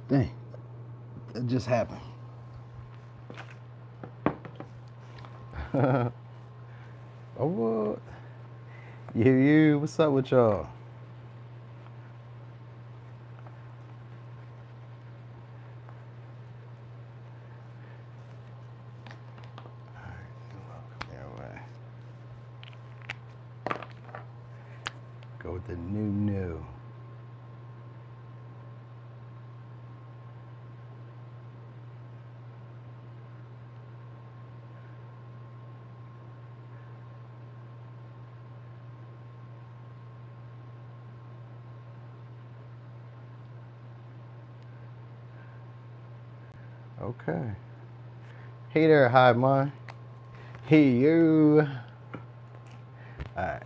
Dang, it just happened. Oh, what? You, what's up with y'all? Go with the new. Okay. Hey there, Hive Mind. Hey, you. All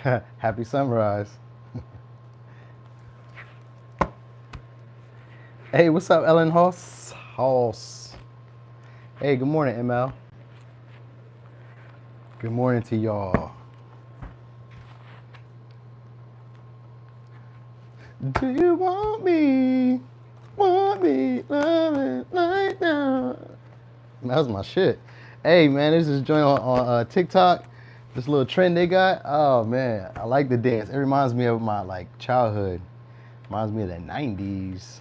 right. Happy sunrise. Hey, what's up, Ellen Hoss? Hey, good morning, ML. Good morning to y'all. Do you want me? Want me? Love it right now. That was my shit. Hey, man, this is joint on TikTok. This little trend they got. Oh, man, I like the dance. It reminds me of my, like, childhood. Reminds me of the 90s.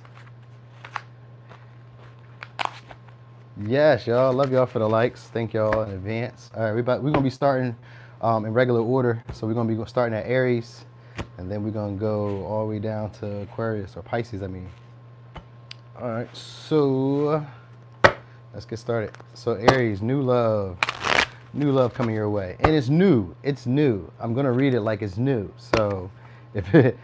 Yes, y'all. Love y'all for the likes. Thank y'all in advance. All right, we're going to be starting in regular order. So we're going to be starting at Aries. And then we're going to go all the way down to Aquarius, or Pisces, I mean. All right, so let's get started. So Aries, new love coming your way. And it's new. I'm going to read it like it's new. So if it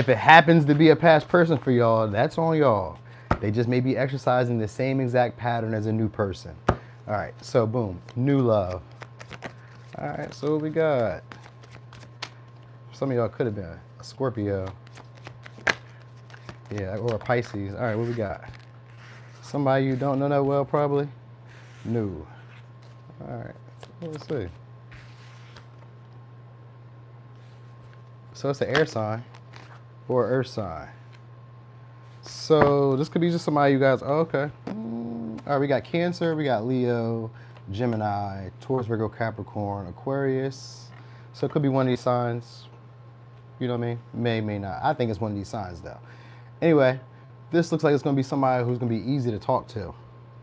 happens to be a past person for y'all, that's on y'all. They just may be exercising the same exact pattern as a new person. All right, so boom, new love. All right, so what we got? Some of y'all could have been a Scorpio. Yeah, or a Pisces. All right, what we got? Somebody you don't know that well, probably? New. All right, let's see. So it's an air sign or earth sign. So this could be just somebody you guys, oh, okay. All right, we got Cancer, we got Leo, Gemini, Taurus, Virgo, Capricorn, Aquarius. So it could be one of these signs. You know what I mean? May not. I think it's one of these signs though. Anyway, this looks like it's going to be somebody who's going to be easy to talk to. All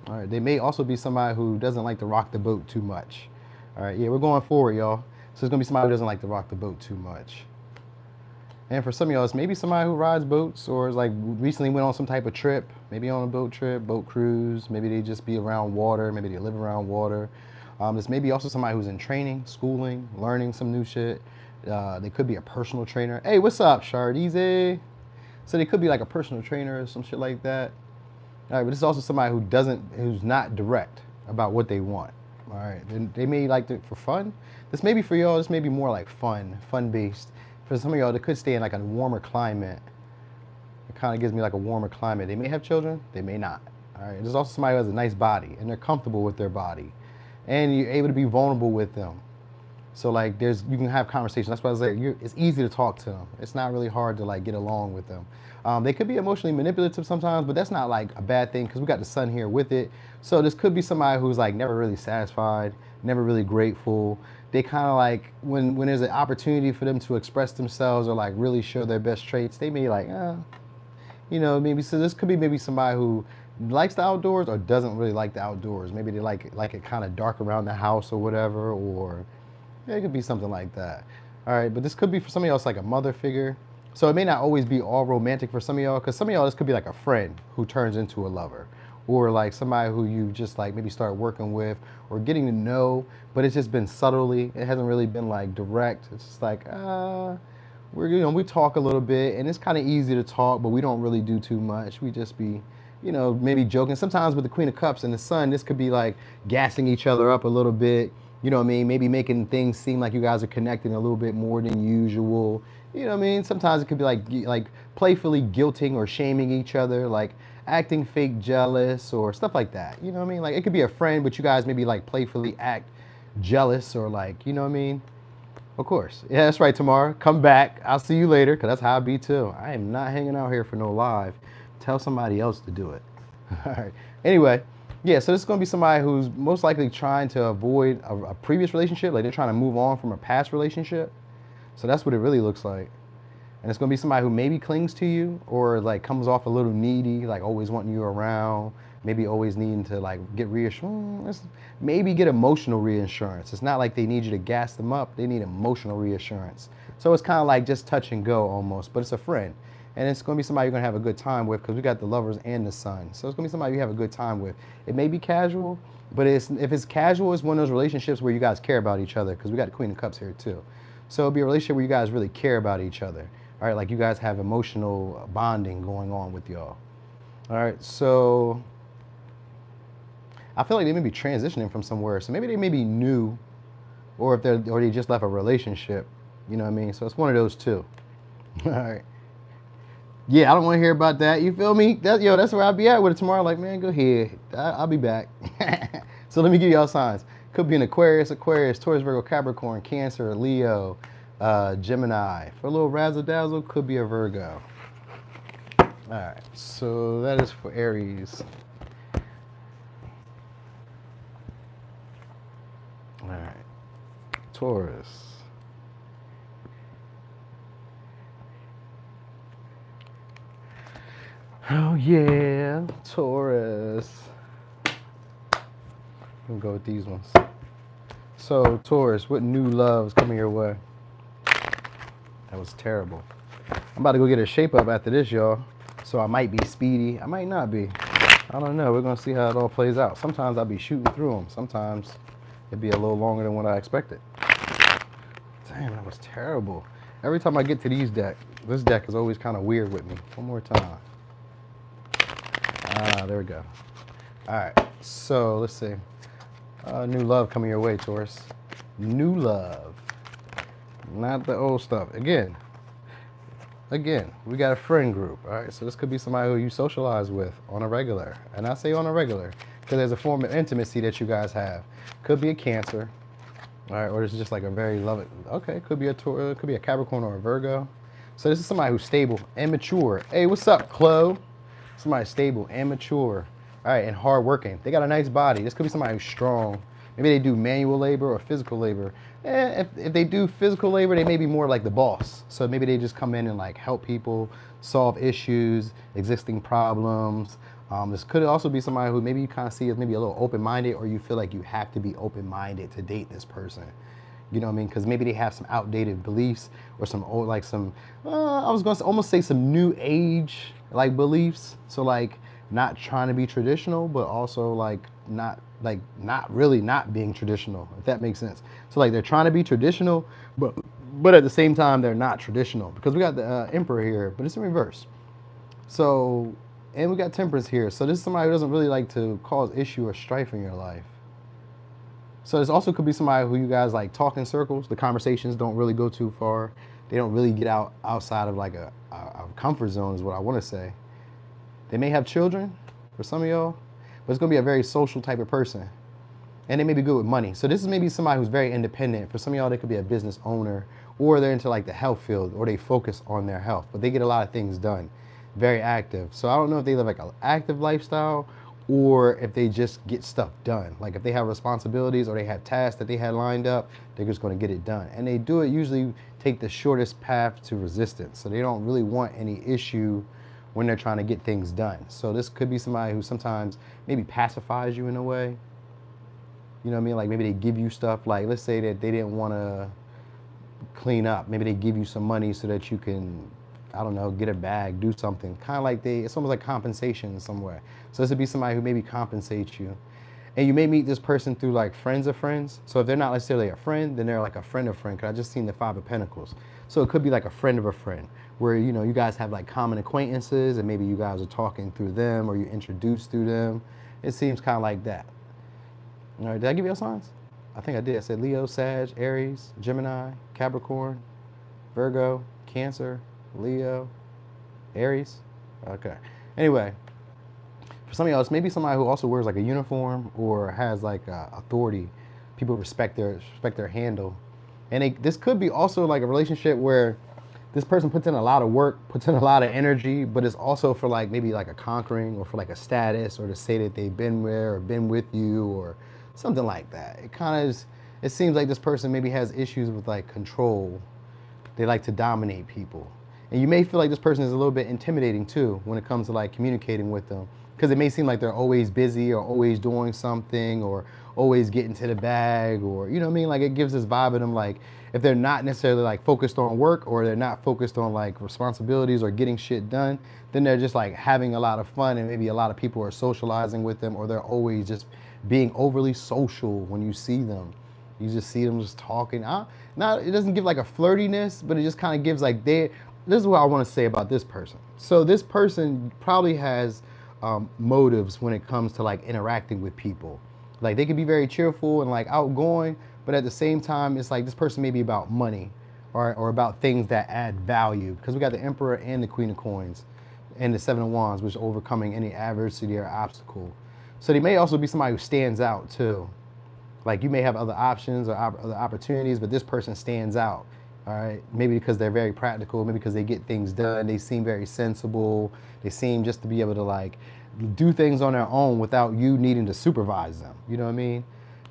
right, they may also be somebody who doesn't like to rock the boat too much. All right, yeah, we're going forward, y'all. So it's going to be somebody who doesn't like to rock the boat too much. And for some of y'all, it's maybe somebody who rides boats or is like recently went on some type of trip, maybe on a boat trip, boat cruise. Maybe they just be around water. Maybe they live around water. This may be also somebody who's in training, schooling, learning some new shit. They could be a personal trainer. Hey, what's up, Shardeezy? So they could be like a personal trainer or some shit like that. All right, but this is also somebody who's not direct about what they want. All right, they may like it for fun. This may be for y'all. This may be more like fun-based. For some of y'all, they could stay in like a warmer climate. It kind of gives me like a warmer climate. They may have children, they may not. All right, there's also somebody who has a nice body and they're comfortable with their body, and you're able to be vulnerable with them. So like, you can have conversations. That's why I was like, it's easy to talk to them. It's not really hard to like get along with them. They could be emotionally manipulative sometimes, but that's not like a bad thing because we got the sun here with it. So this could be somebody who's like never really satisfied, never really grateful. They kind of like, when there's an opportunity for them to express themselves or like really show their best traits, they may like, you know, maybe, so this could be maybe somebody who likes the outdoors or doesn't really like the outdoors. Maybe they like it kind of dark around the house or whatever, or yeah, it could be something like that. All right, but this could be for some of y'all, it's like a mother figure. So it may not always be all romantic for some of y'all, because some of y'all, this could be like a friend who turns into a lover, or like somebody who you just like maybe start working with or getting to know, but it's just been subtly. It hasn't really been like direct. It's just like, we talk a little bit, and it's kind of easy to talk, but we don't really do too much. We just be, maybe joking. Sometimes with the Queen of Cups and the Sun, this could be like gassing each other up a little bit. You know what I mean? Maybe making things seem like you guys are connecting a little bit more than usual. You know what I mean? Sometimes it could be like playfully guilting or shaming each other, like acting fake jealous or stuff like that. You know what I mean? Like it could be a friend, but you guys maybe like playfully act jealous or like, you know what I mean? Of course. Yeah, that's right, Tamara. Come back. I'll see you later, because that's how I be too. I am not hanging out here for no live. Tell somebody else to do it. All right. Anyway, yeah, so this is going to be somebody who's most likely trying to avoid a previous relationship. Like they're trying to move on from a past relationship. So that's what it really looks like. And it's going to be somebody who maybe clings to you or like comes off a little needy, like always wanting you around, maybe always needing to like get reassurance, maybe get emotional reassurance. It's not like they need you to gas them up. They need emotional reassurance. So it's kind of like just touch and go almost, but it's a friend. And it's going to be somebody you're going to have a good time with because we got the Lovers and the Sun. So it's going to be somebody you have a good time with. It may be casual, but if it's casual, it's one of those relationships where you guys care about each other because we got the Queen of Cups here too. So it'll be a relationship where you guys really care about each other. All right, like you guys have emotional bonding going on with y'all. All right, so I feel like they may be transitioning from somewhere. So maybe they may be new, or if they just left a relationship. You know what I mean? So it's one of those two. All right. Yeah, I don't want to hear about that. You feel me? That's where I'll be at with it tomorrow. Like, man, go ahead. I'll be back. So let me give y'all signs. Could be an Aquarius, Taurus, Virgo, Capricorn, Cancer, Leo, Gemini. For a little razzle dazzle, could be a Virgo. All right, so that is for Aries. All right, Taurus. Oh yeah, Taurus. We'll go with these ones. So Taurus, what new love's coming your way? That was terrible. I'm about to go get a shape up after this, y'all. So I might be speedy. I might not be. I don't know. We're going to see how it all plays out. Sometimes I'll be shooting through them. Sometimes it'd be a little longer than what I expected. Damn, that was terrible. Every time I get to these decks, this deck is always kind of weird with me. One more time. There we go. All right. So let's see. New love coming your way, Taurus. New love. Not the old stuff. Again, we got a friend group, all right? So this could be somebody who you socialize with on a regular. And I say on a regular because there's a form of intimacy that you guys have. Could be a Cancer, all right? Or it's just like a very loving, okay, could be a Capricorn or a Virgo. So this is somebody who's stable and mature. Hey, what's up, Chloe? Somebody stable and mature, all right, and hardworking. They got a nice body. This could be somebody who's strong. Maybe they do manual labor or physical labor. If they do physical labor, they may be more like the boss. So maybe they just come in and like help people solve issues, existing problems. This could also be somebody who maybe you kind of see as maybe a little open-minded, or you feel like you have to be open-minded to date this person. You know what I mean? Because maybe they have some outdated beliefs or some old, like some, I was going to almost say some new age like beliefs. So like not trying to be traditional, but also like not really not being traditional, if that makes sense. So like they're trying to be traditional, but at the same time they're not traditional, because we got the Emperor here, but it's in reverse. So, and we got Temperance here. So this is somebody who doesn't really like to cause issue or strife in your life. So this also could be somebody who you guys like talk in circles. The conversations don't really go too far. They don't really get outside of like a comfort zone is what I want to say. They may have children for some of y'all, but it's going to be a very social type of person. And they may be good with money. So this is maybe somebody who's very independent. For some of y'all, they could be a business owner, or they're into like the health field, or they focus on their health, but they get a lot of things done. Very active. So I don't know if they live like an active lifestyle or if they just get stuff done. Like if they have responsibilities or they have tasks that they had lined up, they're just going to get it done. And they do it usually take the shortest path to resistance. So they don't really want any issue when they're trying to get things done. So this could be somebody who sometimes maybe pacifies you in a way. You know what I mean? Like maybe they give you stuff, like let's say that they didn't want to clean up. Maybe they give you some money so that you can, I don't know, get a bag, do something. Kind of like it's almost like compensation somewhere. So this would be somebody who maybe compensates you. And you may meet this person through like friends of friends. So if they're not necessarily a friend, then they're like a friend of friend, because I just seen the 5 of Pentacles. So it could be like a friend of a friend, where you know you guys have like common acquaintances and maybe you guys are talking through them or you introduced through them. It seems kind of like that. All right, did I give you all signs? I think I did. I said Leo, Sag, Aries, Gemini, Capricorn, Virgo, Cancer, Leo, Aries. Okay. Anyway, for some of y'all, it's maybe somebody who also wears like a uniform or has like authority. People respect their handle. And this could be also like a relationship where this person puts in a lot of work, puts in a lot of energy, but it's also for like maybe like a conquering or for like a status or to say that they've been there or been with you or something like that. It kind of, it seems like this person maybe has issues with like control. They like to dominate people. And you may feel like this person is a little bit intimidating too when it comes to like communicating with them, because it may seem like they're always busy or always doing something or always getting to the bag, or you know what I mean, like it gives this vibe of them like if they're not necessarily like focused on work or they're not focused on like responsibilities or getting shit done, then they're just like having a lot of fun and maybe a lot of people are socializing with them, or they're always just being overly social when you see them. You just see them just talking. Now, it doesn't give like a flirtiness, but it just kind of gives like this is what I want to say about this person. So this person probably has motives when it comes to like interacting with people. Like they can be very cheerful and like outgoing, but at the same time, it's like this person may be about money or about things that add value, because we got the Emperor and the Queen of Coins and the Seven of Wands, which is overcoming any adversity or obstacle. So they may also be somebody who stands out too. Like you may have other options or other opportunities, but this person stands out. All right, maybe because they're very practical, maybe because they get things done. They seem very sensible. They seem just to be able to like do things on their own without you needing to supervise them. You know what I mean?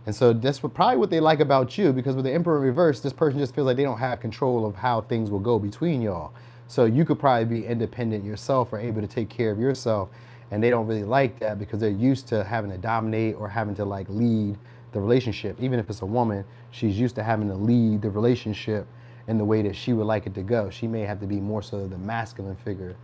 And so that's probably what they like about you, because with the Emperor in reverse, this person just feels like they don't have control of how things will go between y'all. So you could probably be independent yourself or able to take care of yourself. And they don't really like that because they're used to having to dominate or having to like lead the relationship. Even if it's a woman, she's used to having to lead the relationship in the way that she would like it to go. She may have to be more so the masculine figure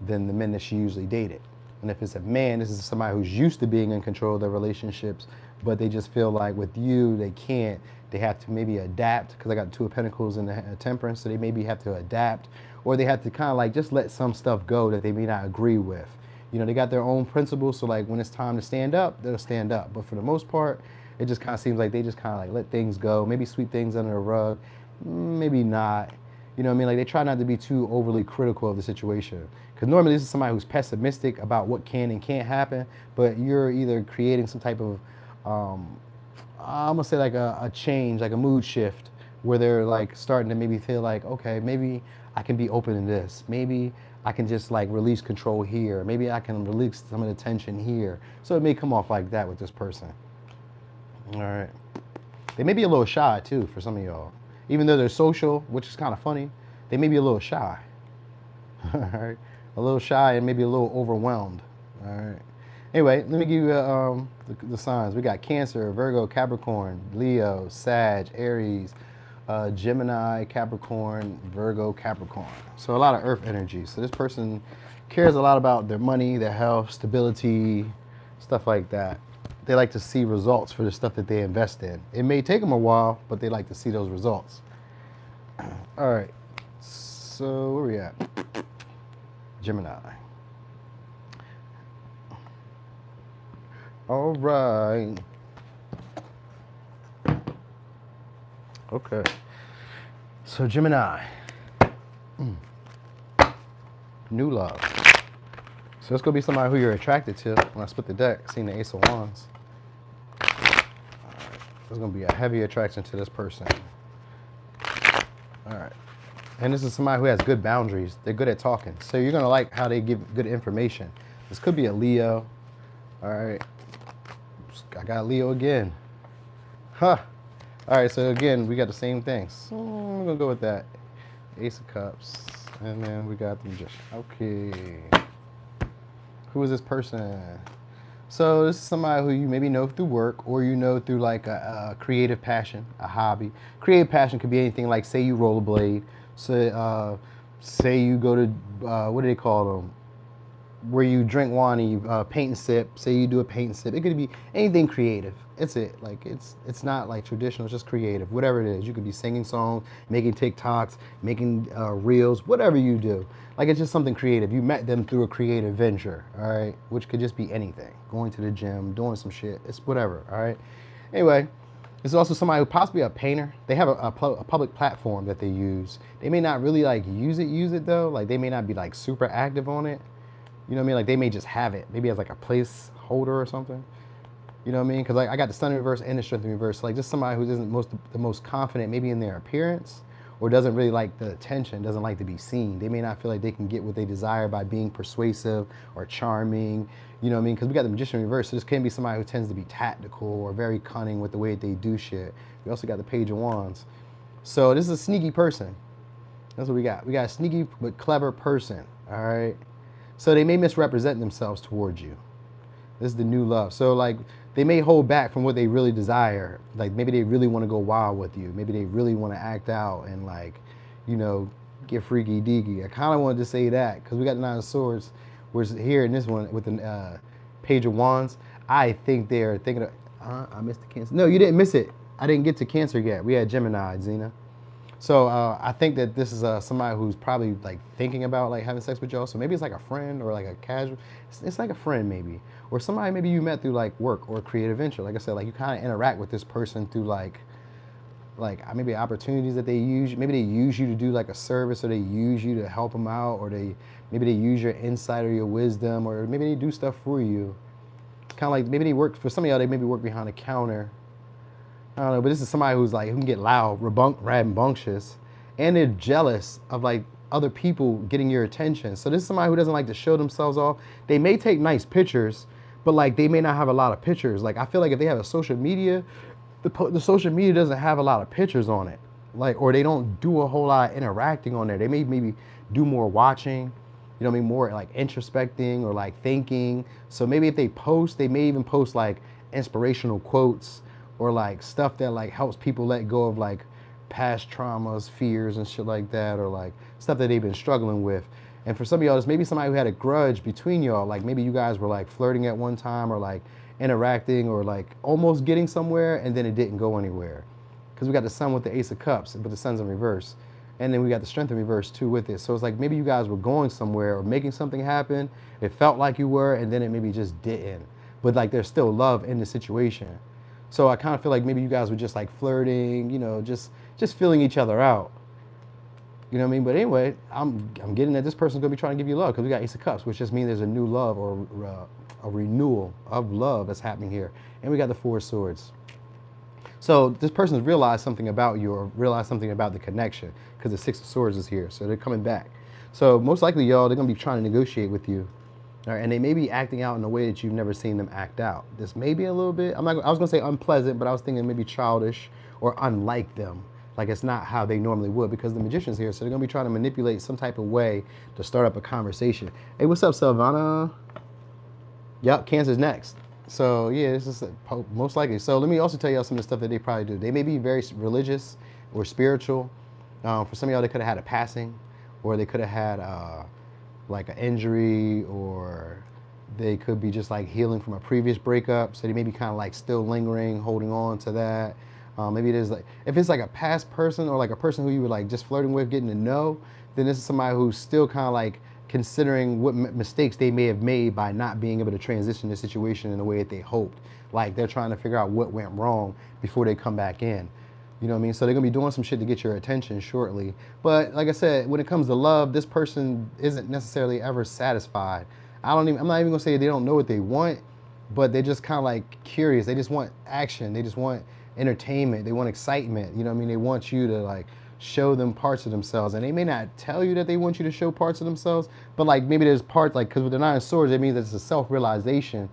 than the men that she usually dated. And if it's a man, this is somebody who's used to being in control of their relationships, but they just feel like with you, they can't. They have to maybe adapt, because I got Two of Pentacles and the Temperance, so they maybe have to adapt, or they have to kind of like just let some stuff go that they may not agree with. You know, they got their own principles, so like when it's time to stand up, they'll stand up. But for the most part, it just kind of seems like they just kind of like let things go, maybe sweep things under the rug, maybe not. You know what I mean? Like they try not to be too overly critical of the situation. Because normally this is somebody who's pessimistic about what can and can't happen, but you're either creating some type of, I'm gonna say like a change, like a mood shift, where they're like starting to maybe feel like, okay, maybe I can be open to this. Maybe I can just like release control here. Maybe I can release some of the tension here. So it may come off like that with this person. All right. They may be a little shy too for some of y'all. Even though they're social, which is kind of funny, they may be a little shy. All right. A little shy and maybe a little overwhelmed. All right. Anyway, let me give you the signs. We got Cancer, Virgo, Capricorn, Leo, Sag, Aries, Gemini, Capricorn, Virgo, Capricorn. So a lot of earth energy. So this person cares a lot about their money, their health, stability, stuff like that. They like to see results for the stuff that they invest in. It may take them a while, but they like to see those results. All right. So where we at? Gemini. All right. Okay. So Gemini. New love. So it's going to be somebody who you're attracted to. When I split the deck, seeing the Ace of Wands. All right. There's going to be a heavy attraction to this person. All right. And this is somebody who has good boundaries. They're good at talking. So you're going to like how they give good information. This could be a Leo. All right. I got Leo again. Huh. All right, so again, we got the same things. So I'm going to go with that. Ace of Cups. And then we got the Magician. Okay. Who is this person? So this is somebody who you maybe know through work, or you know through like a creative passion, a hobby. Creative passion could be anything like, say you rollerblade. So, say you go to, what do they call them? Where you drink wine and you paint and sip. Say you do a paint and sip. It could be anything creative. It's it. Like it's not like traditional. It's just creative. Whatever it is, you could be singing songs, making TikToks, making reels, whatever you do. Like it's just something creative. You met them through a creative venture, all right? Which could just be anything. Going to the gym, doing some shit. It's whatever, all right? Anyway, this is also somebody who possibly a painter. They have a public platform that they use. They may not really like use it though. Like they may not be like super active on it. You know what I mean? Like they may just have it, maybe as like a placeholder or something. You know what I mean? Because like I got the sun in reverse and the strength in reverse. So, like just somebody who isn't the most confident, maybe in their appearance, or doesn't really like the attention, doesn't like to be seen. They may not feel like they can get what they desire by being persuasive or charming. You know what I mean? Because we got the magician in reverse. So this can be somebody who tends to be tactical or very cunning with the way that they do shit. We also got the page of wands. So this is a sneaky person. That's what we got. We got a sneaky but clever person. All right. So they may misrepresent themselves towards you. This is the new love. So like they may hold back from what they really desire. Like maybe they really want to go wild with you. Maybe they really want to act out and like, you know, get freaky deaky. I kind of wanted to say that because we got the Nine of Swords. We're here in this one with the Page of Wands. I think they're thinking of, I missed the Cancer. No, you didn't miss it. I didn't get to Cancer yet. We had Gemini, Xena. So I think that this is somebody who's probably like thinking about like having sex with y'all. So maybe it's like a friend or like a casual. It's like a friend maybe, or somebody maybe you met through like work or creative venture. Like I said, like you kind of interact with this person through like maybe opportunities that they use. Maybe they use you to do like a service, or they use you to help them out, or maybe they use your insight or your wisdom, or maybe they do stuff for you. Kind of like maybe they work for some of y'all. They maybe work behind a counter. I don't know, but this is somebody who's like, who can get loud, rambunctious, and they're jealous of like other people getting your attention. So this is somebody who doesn't like to show themselves off. They may take nice pictures, but like they may not have a lot of pictures. Like I feel like if they have a social media, the social media doesn't have a lot of pictures on it. Like, or they don't do a whole lot of interacting on there. They may maybe do more watching, you know what I mean, more like introspecting or like thinking. So maybe if they post, they may even post like inspirational quotes, or like stuff that like helps people let go of like past traumas, fears and shit like that, or like stuff that they've been struggling with. And for some of y'all, it's maybe somebody who had a grudge between y'all. Like maybe you guys were like flirting at one time, or like interacting, or like almost getting somewhere, and then it didn't go anywhere. Because we got the sun with the Ace of Cups, but the sun's in reverse. And then we got the Strength in reverse too with it. So it's like maybe you guys were going somewhere or making something happen. It felt like you were, and then it maybe just didn't. But like there's still love in the situation. So I kind of feel like maybe you guys were just like flirting, you know, just feeling each other out. You know what I mean? But anyway, I'm getting that this person's gonna be trying to give you love, because we got Ace of Cups, which just means there's a new love, or a renewal of love that's happening here. And we got the Four of Swords. So this person's realized something about you, or realized something about the connection, because the Six of Swords is here. So they're coming back. So most likely, y'all, they're gonna be trying to negotiate with you. All right, and they may be acting out in a way that you've never seen them act out. This may be a little bit, I was gonna say unpleasant, but I was thinking maybe childish or unlike them. Like it's not how they normally would, because the Magician's here. So they're gonna be trying to manipulate some type of way to start up a conversation. Hey, what's up, Silvana? Yep, Cancer's next. So yeah, this is most likely. So let me also tell y'all some of the stuff that they probably do. They may be very religious or spiritual. For some of y'all, they could have had a passing, or they could have had like an injury, or they could be just like healing from a previous breakup. So they may be kind of like still lingering, holding on to that. Maybe it is like, if it's like a past person, or like a person who you were like just flirting with, getting to know, then this is somebody who's still kind of like considering what mistakes they may have made by not being able to transition the situation in the way that they hoped. Like they're trying to figure out what went wrong before they come back in. You know what I mean? So they're gonna be doing some shit to get your attention shortly. But like I said, when it comes to love, this person isn't necessarily ever satisfied. I'm not even gonna say they don't know what they want, but they're just kind of like curious. They just want action. They just want entertainment. They want excitement. You know what I mean? They want you to like show them parts of themselves. And they may not tell you that they want you to show parts of themselves, but like maybe there's parts, like, because with the Nine of Swords, it means that it's a self-realization,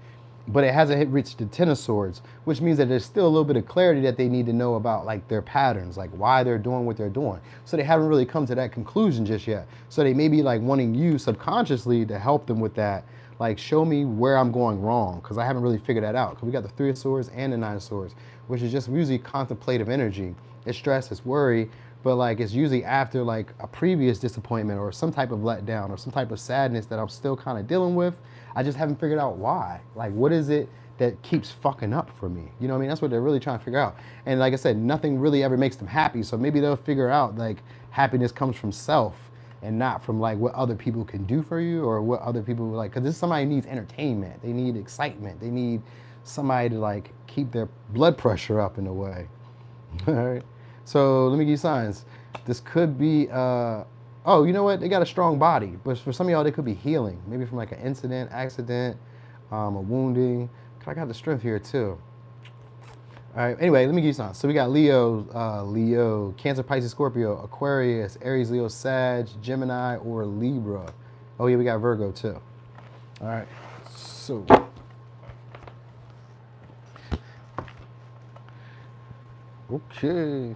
but it hasn't reached the Ten of Swords, which means that there's still a little bit of clarity that they need to know about like their patterns, like why they're doing what they're doing. So they haven't really come to that conclusion just yet. So they may be like wanting you subconsciously to help them with that. Like, show me where I'm going wrong, because I haven't really figured that out. Because we got the Three of Swords and the Nine of Swords, which is just usually contemplative energy. It's stress, it's worry, but like it's usually after like a previous disappointment or some type of letdown or some type of sadness that I'm still kind of dealing with. I just haven't figured out why. Like, what is it that keeps fucking up for me? You know what I mean? That's what they're really trying to figure out. And like I said, nothing really ever makes them happy. So maybe they'll figure out like happiness comes from self and not from like what other people can do for you, or what other people like, because this somebody needs entertainment. They need excitement. They need somebody to like keep their blood pressure up in a way. All right. So let me give you signs. This could be, oh, you know what? They got a strong body, but for some of y'all, they could be healing. Maybe from like an incident, accident, a wounding, I got the strength here too. All right, anyway, let me give you some. So we got Leo, Cancer, Pisces, Scorpio, Aquarius, Aries, Leo, Sag, Gemini, or Libra. Oh yeah, we got Virgo too. All right, so. Okay.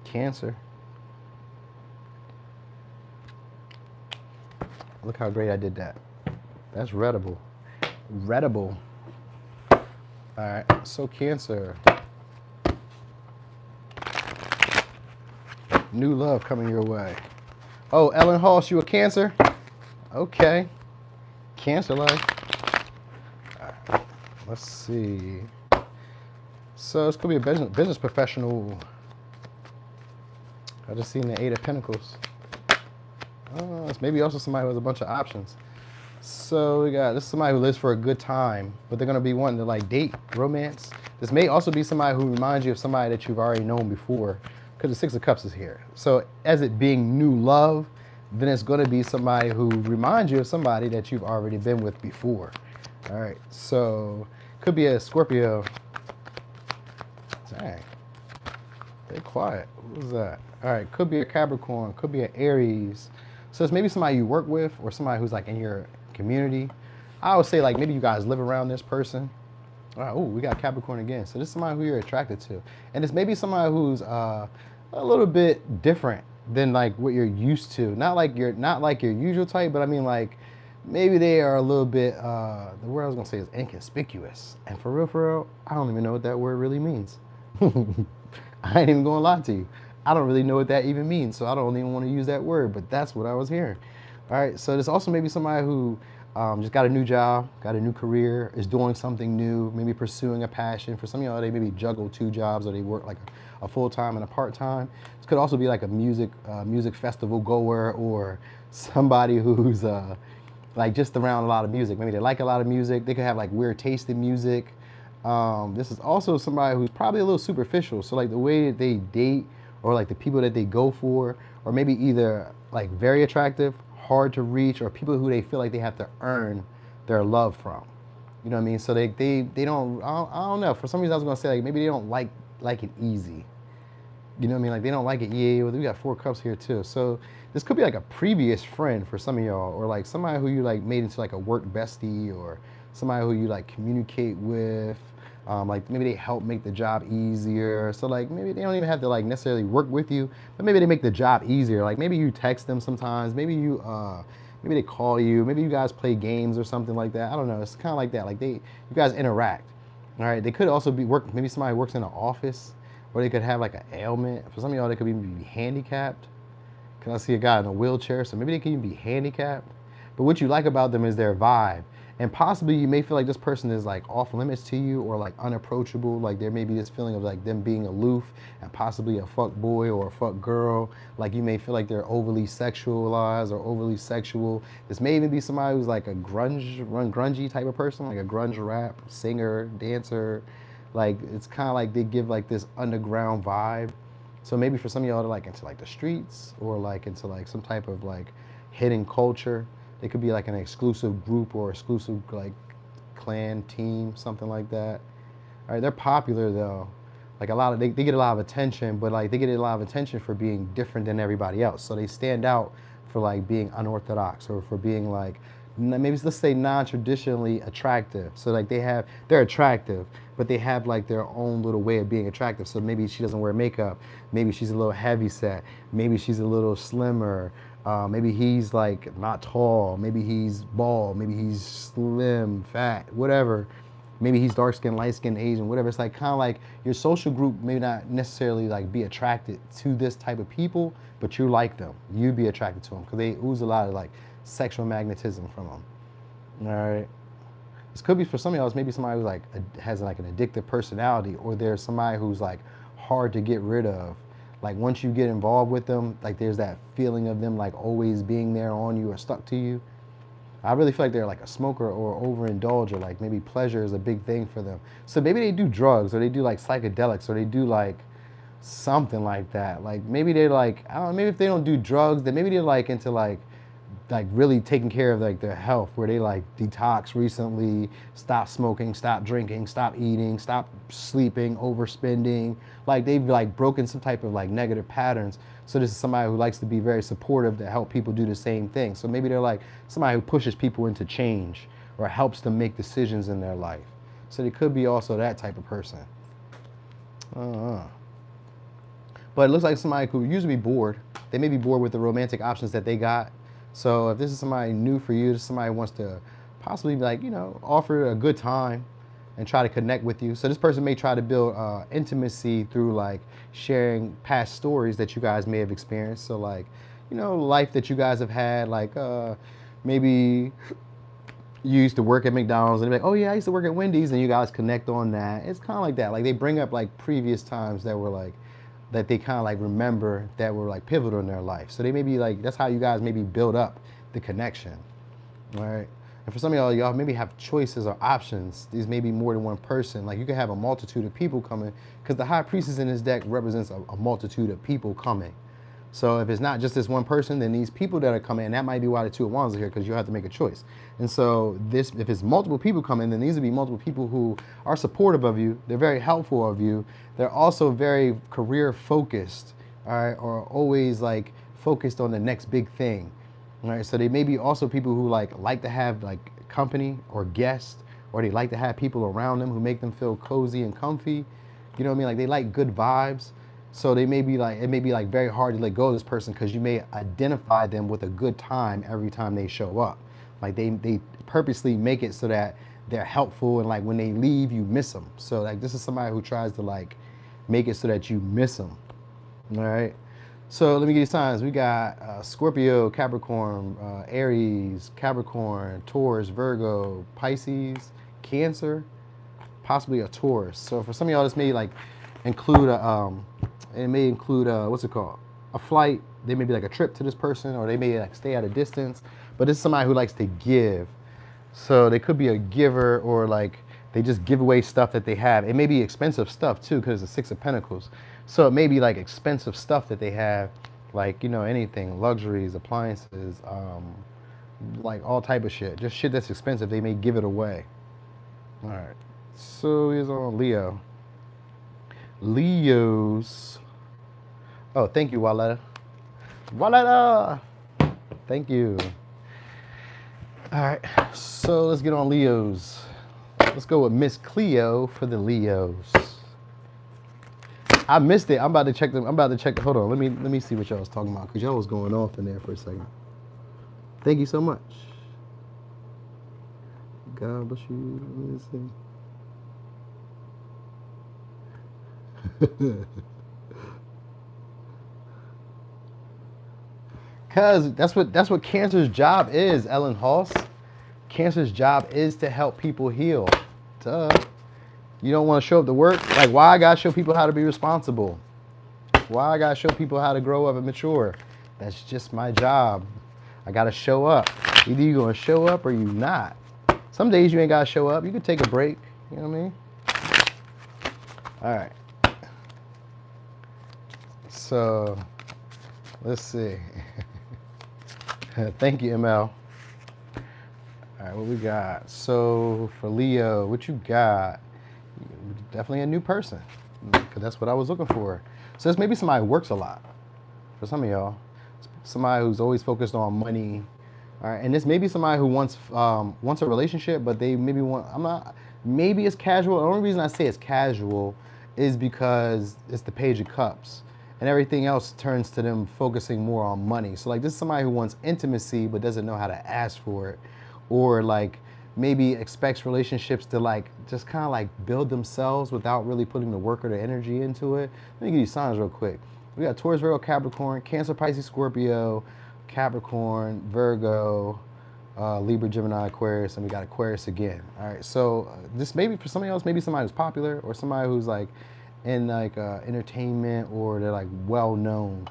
Cancer. Look how great I did that. That's readable. Readable. All right, so Cancer. New love coming your way. Oh, Ellen Hall, you a Cancer? Okay. Cancer life. All right, let's see. So this could be a business professional. I just seen the Eight of Pentacles. It's maybe also somebody who has a bunch of options. So we got this is somebody who lives for a good time, but they're gonna be wanting to like date, romance. This may also be somebody who reminds you of somebody that you've already known before, because the Six of Cups is here. So as it being new love, then it's gonna be somebody who reminds you of somebody that you've already been with before. All right, so could be a Scorpio. Dang, stay quiet. What was that? All right, could be a Capricorn, could be an Aries. So it's maybe somebody you work with or somebody who's like in your community. I would say like maybe you guys live around this person. All right, oh, we got Capricorn again. So this is somebody who you're attracted to. And it's maybe somebody who's a little bit different than like what you're used to. Not like your usual type, but I mean like maybe they are a little bit, the word I was gonna say is inconspicuous. And for real, I don't even know what that word really means. I ain't even gonna lie to you. I don't really know what that even means, so I don't even want to use that word, but that's what I was hearing. All right, so there's also maybe somebody who just got a new job, got a new career, is doing something new, maybe pursuing a passion. For some of y'all, they maybe juggle 2 jobs or they work like a full-time and a part-time. This could also be like a music festival goer or somebody who's like just around a lot of music. Maybe they like a lot of music. They could have like weird taste in music. This is also somebody who's probably a little superficial. So like the way that they date or like the people that they go for, or maybe either like very attractive, hard to reach, or people who they feel like they have to earn their love from. You know what I mean? So they don't, I don't know. For some reason I was gonna say like maybe they don't like it easy. You know what I mean? Like they don't like it. Yeah, we got 4 cups here too. So this could be like a previous friend for some of y'all, or like somebody who you like made into like a work bestie, or somebody who you like communicate with. Like maybe they help make the job easier. So like maybe they don't even have to like necessarily work with you, but maybe they make the job easier. Like maybe you text them sometimes, maybe you maybe they call you, maybe you guys play games or something like that. I don't know. It's kind of like that. Like you guys interact. All right. They could also be maybe somebody works in an office, or they could have like an ailment. For some of y'all, they could be handicapped. Cause I see a guy in a wheelchair, so maybe they can even be handicapped. But what you like about them is their vibe. And possibly you may feel like this person is like off limits to you, or like unapproachable. Like there may be this feeling of like them being aloof and possibly a fuck boy or a fuck girl. Like you may feel like they're overly sexualized or overly sexual. This may even be somebody who's like a grungy type of person, like a grunge rap singer, dancer. Like it's kind of like they give like this underground vibe. So maybe for some of y'all, they're like into like the streets, or like into like some type of like hidden culture. It could be like an exclusive group or exclusive like clan team, something like that. All right, they're popular though. Like they get a lot of attention, but like they get a lot of attention for being different than everybody else. So they stand out for like being unorthodox, or for being like, maybe let's say non-traditionally attractive. So like they're attractive, but they have like their own little way of being attractive. So maybe she doesn't wear makeup. Maybe she's a little heavy set. Maybe she's a little slimmer. Maybe he's like not tall. Maybe he's bald. Maybe he's slim, fat, whatever. Maybe he's dark skinned, light skinned, Asian, whatever. It's like kind of like your social group may not necessarily like be attracted to this type of people, but you like them. You'd be attracted to them because they ooze a lot of like sexual magnetism from them. All right. This could be for some of y'all, it's maybe somebody who like has like an addictive personality, or there's somebody who's like hard to get rid of. Like once you get involved with them, like there's that feeling of them like always being there on you or stuck to you. I really feel like they're like a smoker or overindulger. Like maybe pleasure is a big thing for them. So maybe they do drugs, or they do like psychedelics, or they do like something like that. Like maybe they're like, I don't know, maybe if they don't do drugs, then maybe they're like into like like really taking care of like their health, where they like detox recently, stop smoking, stop drinking, stop eating, stop sleeping, overspending. Like they've like broken some type of like negative patterns. So this is somebody who likes to be very supportive to help people do the same thing. So maybe they're like somebody who pushes people into change or helps them make decisions in their life. So they could be also that type of person. But it looks like somebody who usually be bored. They may be bored with the romantic options that they got. So if this is somebody new for you, somebody who wants to possibly like, you know, offer a good time and try to connect with you. So this person may try to build intimacy through like sharing past stories that you guys may have experienced. So like, you know, life that you guys have had, like maybe you used to work at McDonald's and they're like, oh yeah, I used to work at Wendy's, and you guys connect on that. It's kind of like that. Like they bring up like previous times that were like, that they kind of like remember that were like pivotal in their life. So they may be like, that's how you guys maybe build up the connection, all right? And for some of y'all maybe have choices or options. These may be more than one person. Like you could have a multitude of people coming, because the High Priestess in this deck represents a multitude of people coming. So if it's not just this one person, then these people that are coming, and that might be why the Two of Wands are here, because you have to make a choice. And so this, if it's multiple people coming, then these would be multiple people who are supportive of you. They're very helpful of you. They're also very career focused, all right, or always like focused on the next big thing, all right? So they may be also people who like to have like company or guests, or they like to have people around them who make them feel cozy and comfy. You know what I mean? Like they like good vibes. So they may be like, it may be like very hard to let go of this person, because you may identify them with a good time every time they show up. Like they purposely make it so that they're helpful, and like when they leave, you miss them. So like this is somebody who tries to like make it so that you miss them. All right. So let me give you signs. We got Scorpio, Capricorn, Aries, Capricorn, Taurus, Virgo, Pisces, Cancer, possibly a Taurus. So for some of y'all, this may like include it may include what's it called? A flight. They may be like a trip to this person, or they may like stay at a distance. But this is somebody who likes to give. So they could be a giver, or like they just give away stuff that they have. It may be expensive stuff too, because it's the Six of Pentacles. So it may be like expensive stuff that they have, like, you know, anything, luxuries, appliances, like all type of shit. Just shit that's expensive. They may give it away. All right. So here's on Leo. Leos. Oh, thank you, Waletta. Waletta! Thank you. All right, so let's get on Leos. Let's go with Miss Cleo for the Leos. I missed it. I'm about to check them. I'm about to check. Hold on. Let me see what y'all was talking about, because y'all was going off in there for a second. Thank you so much. God bless you. Let me see. Cause that's what Cancer's job is, Ellen Hoss. Cancer's job is to help people heal. Duh. You don't want to show up to work? Like, why I gotta show people how to be responsible? Why I gotta show people how to grow up and mature? That's just my job. I gotta show up. Either you gonna show up or you not. Some days you ain't gotta show up. You can take a break. You know what I mean? All right. So, let's see. Thank you, ML. All right, what we got? So for Leo, what you got? Definitely a new person, because that's what I was looking for. So this may be somebody who works a lot. For some of y'all, somebody who's always focused on money. All right, and this may be somebody who wants a relationship, but they maybe want. Maybe it's casual. The only reason I say it's casual is because it's the Page of Cups. And everything else turns to them focusing more on money. So like this is somebody who wants intimacy but doesn't know how to ask for it, or like maybe expects relationships to like just kind of like build themselves without really putting the work or the energy into it. Let me give you signs real quick. We got Taurus, Virgo, Capricorn, Cancer, Pisces, Scorpio, Capricorn, Virgo, Libra, Gemini, Aquarius, and we got Aquarius again. All right, so this maybe for somebody else, maybe somebody who's popular, or somebody who's like in like entertainment, or they're like well known.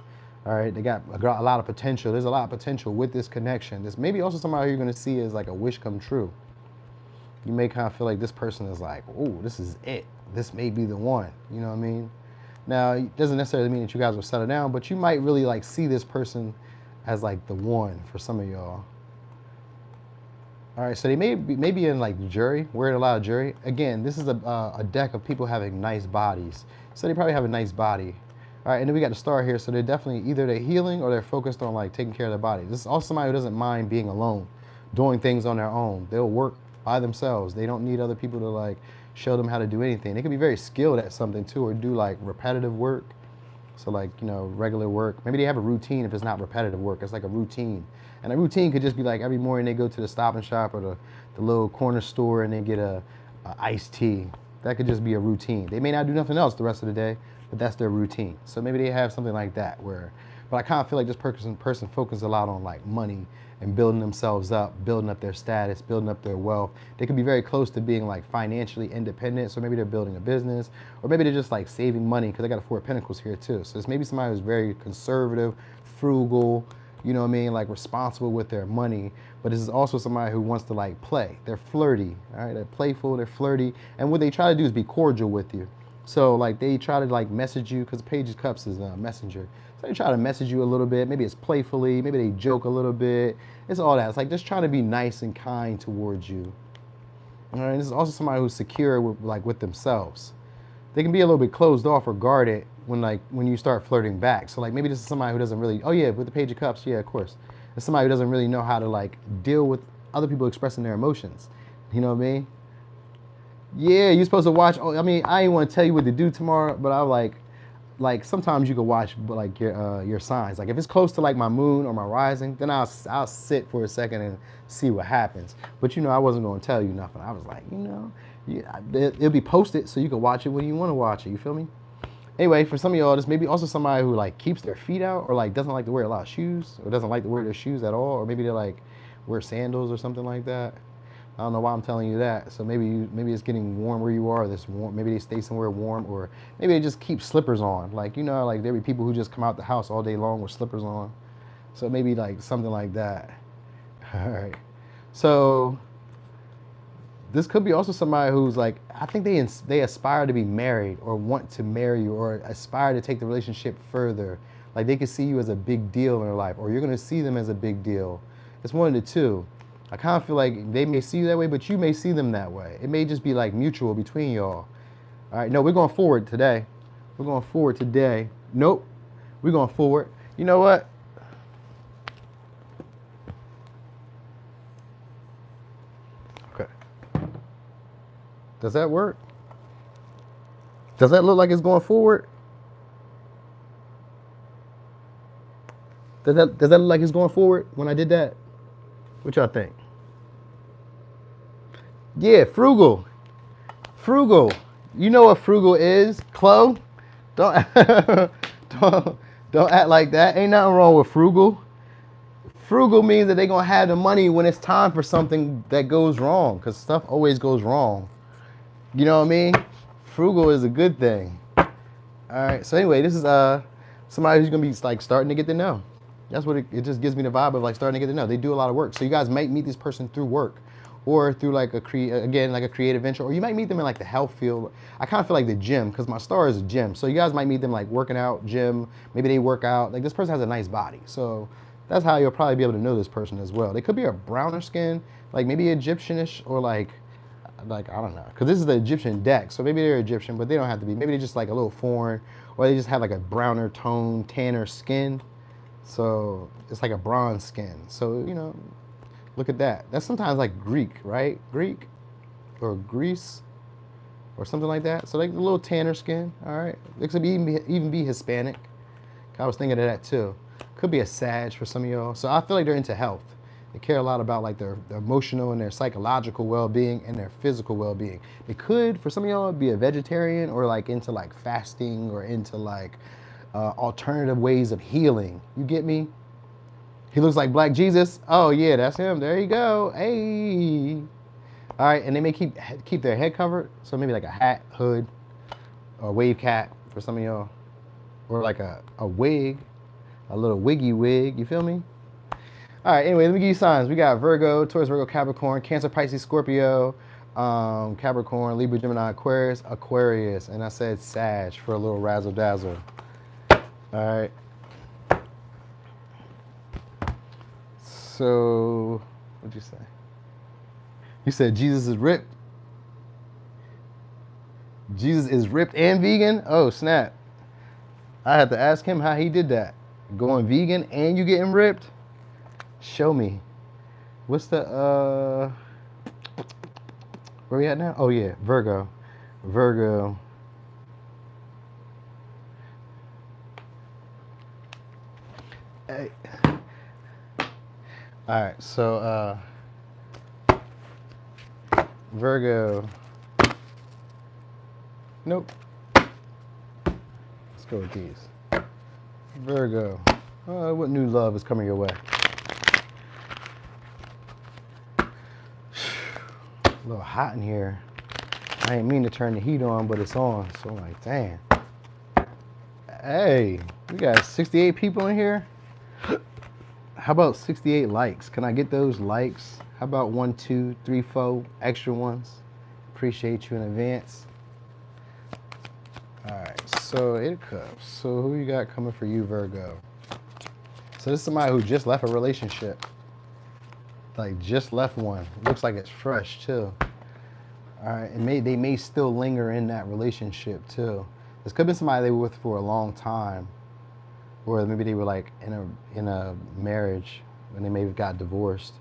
All right, they got a lot of potential. There's a lot of potential with this connection. This maybe also somebody you're gonna see as like a wish come true. You may kind of feel like this person is like, oh, this is it. This may be the one. You know what I mean? Now, it doesn't necessarily mean that you guys will settle down, but you might really like see this person as like the one for some of y'all. All right, so they may be in like jury, wearing a lot of jury. Again, this is a deck of people having nice bodies. So they probably have a nice body. All right, and then we got the star here. So they're definitely either they're healing or they're focused on like taking care of their body. This is also somebody who doesn't mind being alone, doing things on their own. They'll work by themselves. They don't need other people to like show them how to do anything. They can be very skilled at something too, or do like repetitive work. So like, you know, regular work. Maybe they have a routine if it's not repetitive work. It's like a routine. And a routine could just be like every morning they go to the Stop and Shop or the little corner store and they get a iced tea. That could just be a routine. They may not do nothing else the rest of the day, but that's their routine. So maybe they have something like that where, but I kind of feel like this person focuses a lot on like money and building themselves up, building up their status, building up their wealth. They could be very close to being like financially independent. So maybe they're building a business, or maybe they're just like saving money because they got a Four of Pentacles here too. So it's maybe somebody who's very conservative, frugal, you know what I mean, like responsible with their money. But this is also somebody who wants to like play. They're flirty, all right? They're playful, they're flirty. And what they try to do is be cordial with you. So like they try to like message you, because Page of Cups is a messenger. So they try to message you a little bit. Maybe it's playfully, maybe they joke a little bit. It's all that. It's like just trying to be nice and kind towards you. All right, this is also somebody who's secure with themselves. They can be a little bit closed off or guarded when you start flirting back. So like maybe this is somebody who doesn't really, oh yeah, with the Page of Cups, yeah, of course. It's somebody who doesn't really know how to like deal with other people expressing their emotions. You know what I mean? Yeah, you're supposed to watch. Oh, I mean, I ain't want to tell you what to do tomorrow, but I like sometimes you can watch like your signs. Like if it's close to like my moon or my rising, then I'll sit for a second and see what happens. But you know, I wasn't going to tell you nothing. I was like, you know, it'll be posted so you can watch it when you want to watch it. You feel me? Anyway, for some of y'all, this may be also somebody who like keeps their feet out or like doesn't like to wear a lot of shoes or doesn't like to wear their shoes at all, or maybe they like wear sandals or something like that. I don't know why I'm telling you that. So maybe it's getting warm where you are. This warm. Maybe they stay somewhere warm, or maybe they just keep slippers on. Like, you know, like there be people who just come out the house all day long with slippers on. So maybe like something like that. All right. So this could be also somebody who's like, I think they aspire to be married or want to marry you or aspire to take the relationship further. Like they could see you as a big deal in their life, or you're going to see them as a big deal. It's one of the two. I kind of feel like they may see you that way, but you may see them that way. It may just be like mutual between y'all. All right, no, we're going forward today. We're going forward today. Nope, we're going forward. You know what? Okay. Does that work? Does that look like it's going forward? Does that look like it's going forward when I did that? What y'all think? Yeah, frugal. Frugal. You know what frugal is, Chloe? Don't act like that. Ain't nothing wrong with frugal. Frugal means that they're gonna have the money when it's time for something that goes wrong, because stuff always goes wrong. You know what I mean? Frugal is a good thing. All right. So anyway, this is somebody who's gonna be like starting to get to know. That's what it just gives me the vibe of like starting to get to know. They do a lot of work. So you guys might meet this person through work, or through like like a creative venture, or you might meet them in like the health field. I kind of feel like the gym, because my star is a gym. So you guys might meet them like working out, gym. Maybe they work out. Like this person has a nice body. So that's how you'll probably be able to know this person as well. They could be a browner skin, like maybe Egyptianish, or like I don't know, because this is the Egyptian deck. So maybe they're Egyptian, but they don't have to be. Maybe they're just like a little foreign, or they just have like a browner tone, tanner skin. So it's like a bronze skin. So, you know, look at that. That's sometimes like Greek, right? Greek or Greece or something like that. So like a little tanner skin, all right? It could even be Hispanic. I was thinking of that too. Could be a Sag for some of y'all. So I feel like they're into health. They care a lot about like their emotional and their psychological well-being and their physical well-being. It could, for some of y'all, be a vegetarian, or like into like fasting, or into like alternative ways of healing. You get me? He looks like Black Jesus. Oh yeah, that's him. There you go. Hey. All right, and they may keep their head covered. So maybe like a hat, hood, or wave cap for some of y'all, or like a wig, a little wiggy wig. You feel me? All right. Anyway, let me give you signs. We got Virgo, Taurus, Virgo, Capricorn, Cancer, Pisces, Scorpio, Capricorn, Libra, Gemini, Aquarius, and I said Sag for a little razzle dazzle. All right. So, what'd you say? You said Jesus is ripped. Jesus is ripped and vegan? Oh, snap. I had to ask him how he did that. Going vegan and you getting ripped? Show me. What's the, where we at now? Oh, yeah, Virgo. Virgo. Hey. All right, so, Virgo. Nope. Let's go with these. Virgo. What new love is coming your way? A little hot in here. I ain't mean to turn the heat on, but it's on. So I'm like, damn. Hey, we got 68 people in here. How about 68 likes? Can I get those likes? How about 1, 2, 3, 4 extra ones? Appreciate you in advance. All right, so it comes. So who you got coming for you, Virgo? So this is somebody who just left a relationship. Like just left one. Looks like it's fresh too. All right, and they may still linger in that relationship too. This could have been somebody they were with for a long time, or maybe they were like in a marriage and they maybe got divorced.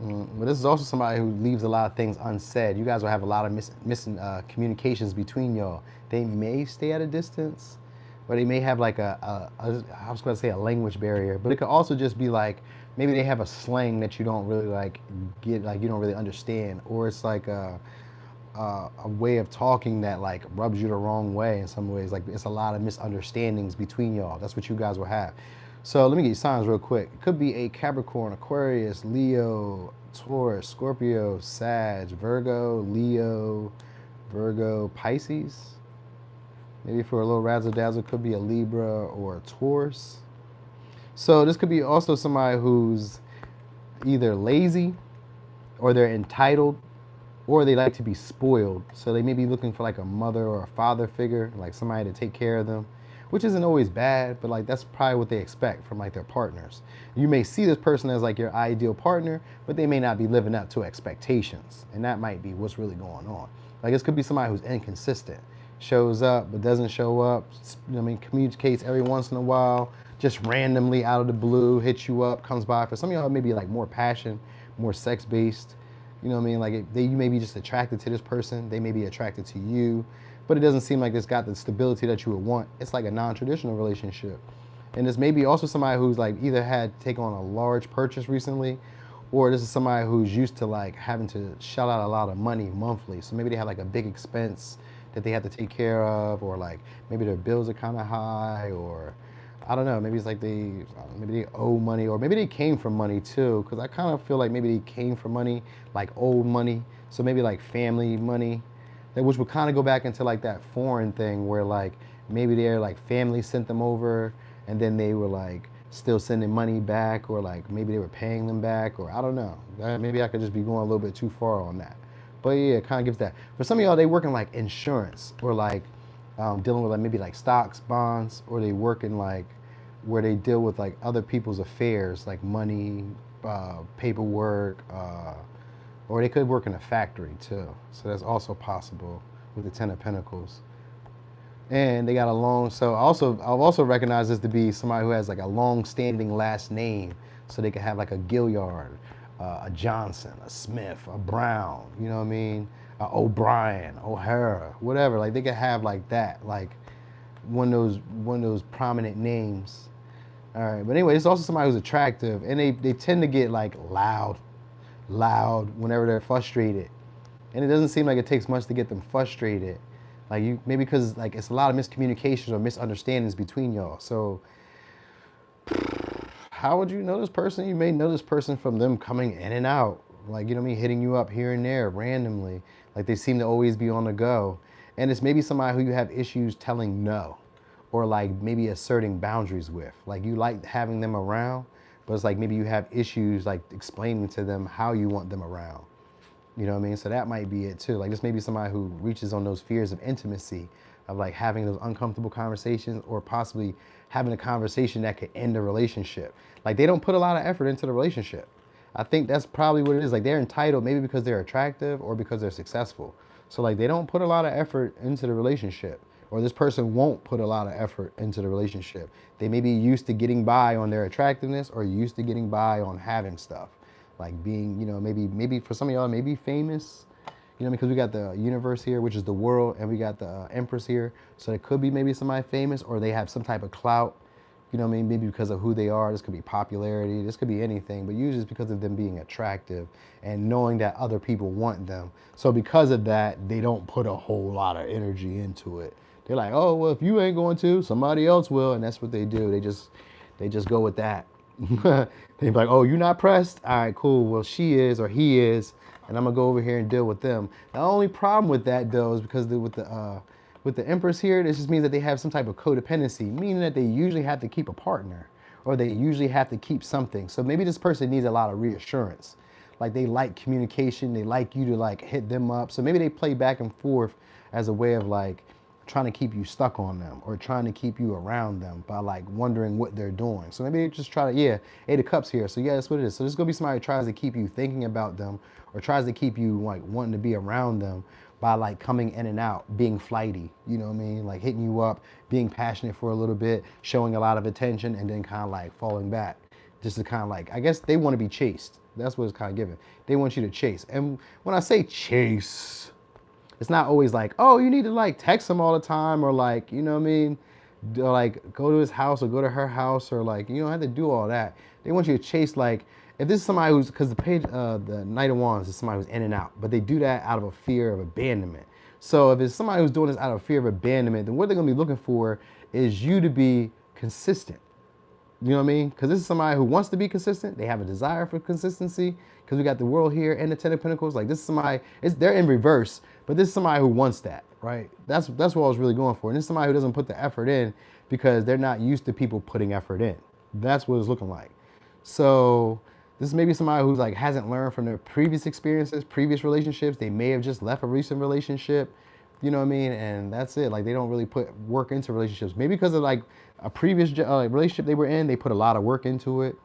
But this is also somebody who leaves a lot of things unsaid. You guys will have a lot of missing communications between y'all. They may stay at a distance, or they may have like I was going to say a language barrier, but it could also just be like maybe they have a slang that you don't really like get, like you don't really understand, or it's like a way of talking that like rubs you the wrong way in some ways. Like it's a lot of misunderstandings between y'all. That's what you guys will have. So let me get you signs real quick. It could be a Capricorn, Aquarius, Leo, Taurus, Scorpio, Sag, Virgo, Leo, Virgo, Pisces. Maybe for a little razzle dazzle, could be a Libra or a Taurus. So this could be also somebody who's either lazy or they're entitled or they like to be spoiled. So they may be looking for like a mother or a father figure, like somebody to take care of them, which isn't always bad, but like that's probably what they expect from like their partners. You may see this person as like your ideal partner, but they may not be living up to expectations. And that might be what's really going on. Like this could be somebody who's inconsistent, shows up but doesn't show up, you know what I mean, communicates every once in a while, just randomly out of the blue, hits you up, comes by. For some of y'all, maybe like more passion, more sex-based. You know what I mean? Like you may be just attracted to this person. They may be attracted to you, but it doesn't seem like it's got the stability that you would want. It's like a non-traditional relationship. And this may be also somebody who's like either had to take on a large purchase recently, or this is somebody who's used to like having to shell out a lot of money monthly. So maybe they have like a big expense that they have to take care of, or like maybe their bills are kind of high, or I don't know, maybe it's like maybe they owe money, or maybe they came from money too, because I kind of feel like maybe they came from money, like old money, so maybe like family money, which would kind of go back into like that foreign thing where like maybe their like family sent them over and then they were like still sending money back, or like maybe they were paying them back, or I don't know. Maybe I could just be going a little bit too far on that. But yeah, it kind of gives that. For some of y'all, they work in like insurance, or like dealing with like maybe like stocks, bonds, or they work in like where they deal with like other people's affairs, like money, paperwork, or they could work in a factory too. So that's also possible with the Ten of Pentacles. And they got a long, so I've also recognized this to be somebody who has like a long-standing last name, so they could have like a Gilliard, a Johnson, a Smith, a Brown, you know what I mean, O'Brien, O'Hara, whatever. Like they could have like that, like one of those prominent names. All right, but anyway, it's also somebody who's attractive, and they tend to get like loud whenever they're frustrated, and it doesn't seem like it takes much to get them frustrated. Like maybe because like it's a lot of miscommunications or misunderstandings between y'all. So how would you know this person? You may know this person from them coming in and out, like, you know what I mean, hitting you up here and there randomly. Like they seem to always be on the go. And it's maybe somebody who you have issues telling no, or like maybe asserting boundaries with. Like you like having them around, but it's like maybe you have issues like explaining to them how you want them around. You know what I mean? So that might be it too. Like this may be somebody who reaches on those fears of intimacy, of like having those uncomfortable conversations, or possibly having a conversation that could end a relationship. Like they don't put a lot of effort into the relationship. I think that's probably what it is. Like they're entitled, maybe because they're attractive or because they're successful. So like they don't put a lot of effort into the relationship, or this person won't put a lot of effort into the relationship. They may be used to getting by on their attractiveness, or used to getting by on having stuff. Like being, you know, maybe for some of y'all, maybe famous, you know, because we got the universe here, which is the world, and we got the Empress here. So it could be maybe somebody famous, or they have some type of clout, you know what I mean? Maybe because of who they are. This could be popularity. This could be anything, but usually it's because of them being attractive and knowing that other people want them. So because of that, they don't put a whole lot of energy into it. They're like, oh, well, if you ain't going to, somebody else will. And that's what they do. They just go with that. They be like, oh, you're not pressed? All right, cool. Well, she is, or he is, and I'm gonna go over here and deal with them. The only problem with that though is because with the Empress here, this just means that they have some type of codependency, meaning that they usually have to keep a partner, or they usually have to keep something. So maybe this person needs a lot of reassurance. Like they like communication, they like you to like hit them up. So maybe they play back and forth as a way of like trying to keep you stuck on them, or trying to keep you around them by like wondering what they're doing. So maybe they just try to, yeah, Eight of Cups here. So yeah, that's what it is. So there's gonna be somebody who tries to keep you thinking about them, or tries to keep you like wanting to be around them by like coming in and out, being flighty, you know what I mean? Like hitting you up, being passionate for a little bit, showing a lot of attention, and then kind of like falling back. Just to kind of like, I guess they want to be chased. That's what it's kind of given. They want you to chase. And when I say chase, it's not always like, oh, you need to like text him all the time, or like, you know what I mean? Or like go to his house or go to her house, or like, you don't have to do all that. They want you to chase, like, if this is somebody who's, because the page, the Knight of Wands is somebody who's in and out, but they do that out of a fear of abandonment. So if it's somebody who's doing this out of fear of abandonment, then what they're gonna be looking for is you to be consistent. You know what I mean? Because this is somebody who wants to be consistent. They have a desire for consistency, because we got the World here and the Ten of Pentacles. Like this is somebody, they're in reverse, but this is somebody who wants that, right? That's what I was really going for. And this is somebody who doesn't put the effort in because they're not used to people putting effort in. That's what it's looking like. So this is maybe somebody who's like hasn't learned from their previous experiences, previous relationships. They may have just left a recent relationship, you know what I mean? And that's it. Like they don't really put work into relationships. Maybe because of like a previous relationship they were in, they put a lot of work into it,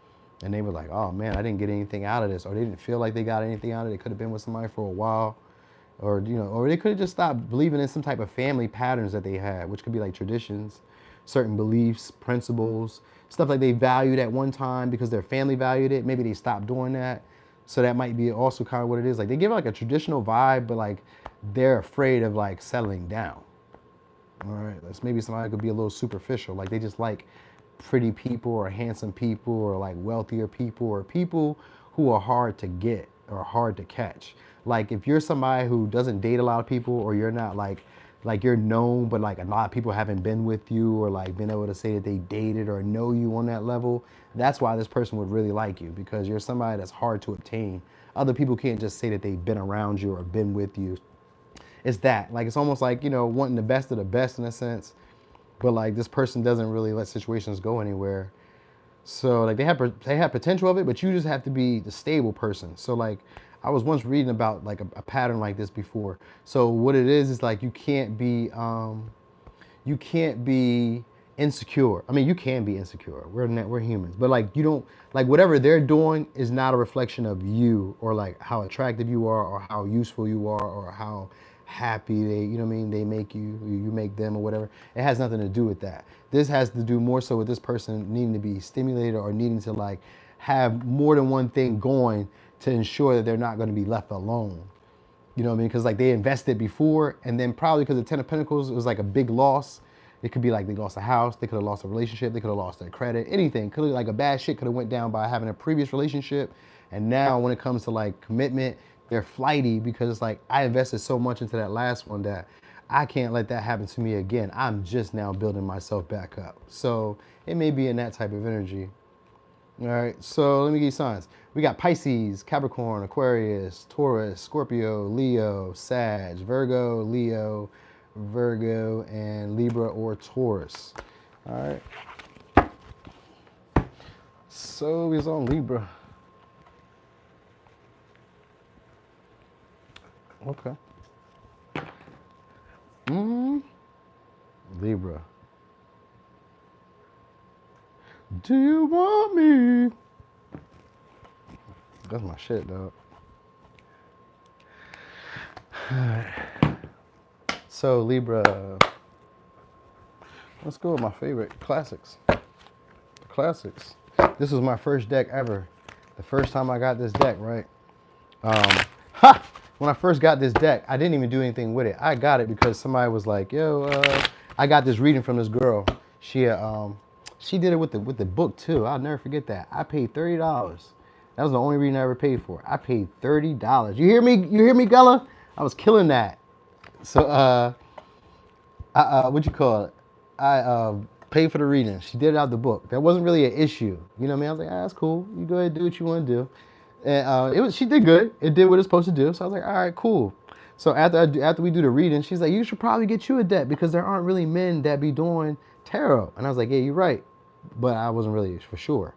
and they were like, oh man, I didn't get anything out of this, or they didn't feel like they got anything out of it. They could have been with somebody for a while, or you know, or they could have just stopped believing in some type of family patterns that they had, which could be like traditions, certain beliefs, principles, stuff like they valued at one time because their family valued it. Maybe they stopped doing that. So that might be also kind of what it is. Like they give like a traditional vibe, but like they're afraid of like settling down. All right, that's maybe somebody could be a little superficial. Like they just like pretty people, or handsome people, or like wealthier people, or people who are hard to get or hard to catch. Like if you're somebody who doesn't date a lot of people, or you're not like you're known, but like a lot of people haven't been with you, or like been able to say that they dated or know you on that level, that's why this person would really like you, because you're somebody that's hard to obtain. Other people can't just say that they've been around you or been with you. It's that, like, it's almost like, you know, wanting the best of the best in a sense, but like this person doesn't really let situations go anywhere. So like they have potential of it, but you just have to be the stable person. So like I was once reading about like a pattern like this before. So what it is like you can't be insecure. I mean, you can be insecure. We're humans, but like you don't, like whatever they're doing is not a reflection of you, or like how attractive you are, or how useful you are, or how happy they, you know what I mean, they make you, you make them, or whatever. It has nothing to do with that. This has to do more so with this person needing to be stimulated, or needing to like have more than one thing going to ensure that they're not going to be left alone. You know what I mean? Because like they invested before, and then probably because the Ten of Pentacles, it was like a big loss. It could be like they lost a house, they could have lost a relationship, they could have lost their credit, anything. Could have, like a bad shit could have went down by having a previous relationship. And now when it comes to like commitment, they're flighty, because it's like, I invested so much into that last one that I can't let that happen to me again. I'm just now building myself back up. So it may be in that type of energy. All right, so let me give you signs. We got Pisces, Capricorn, Aquarius, Taurus, Scorpio, Leo, Sag, Virgo, Leo, Virgo, and Libra or Taurus. All right. So he's on Libra. Okay. Libra. Do you want me? That's my shit, dog. So Libra, let's go with my favorite classics. The classics. This was my first deck ever. The first time I got this deck, right? When I first got this deck, I didn't even do anything with it. I got it because somebody was like, "Yo, I got this reading from this girl. She did it with the book too. I'll never forget that. I paid $30. That was the only reading I ever paid for. I paid $30. You hear me? You hear me, Gella? I was killing that. So what you call it? I paid for the reading. She did it out the book. That wasn't really an issue. You know what I mean? I was like, that's cool. You go ahead and do what you want to do. And she did good. It did what it's supposed to do. So I was like, all right, cool. So after we do the reading, she's like, you should probably get you a deck because there aren't really men that be doing tarot. And I was like, yeah, you're right. But I wasn't really for sure.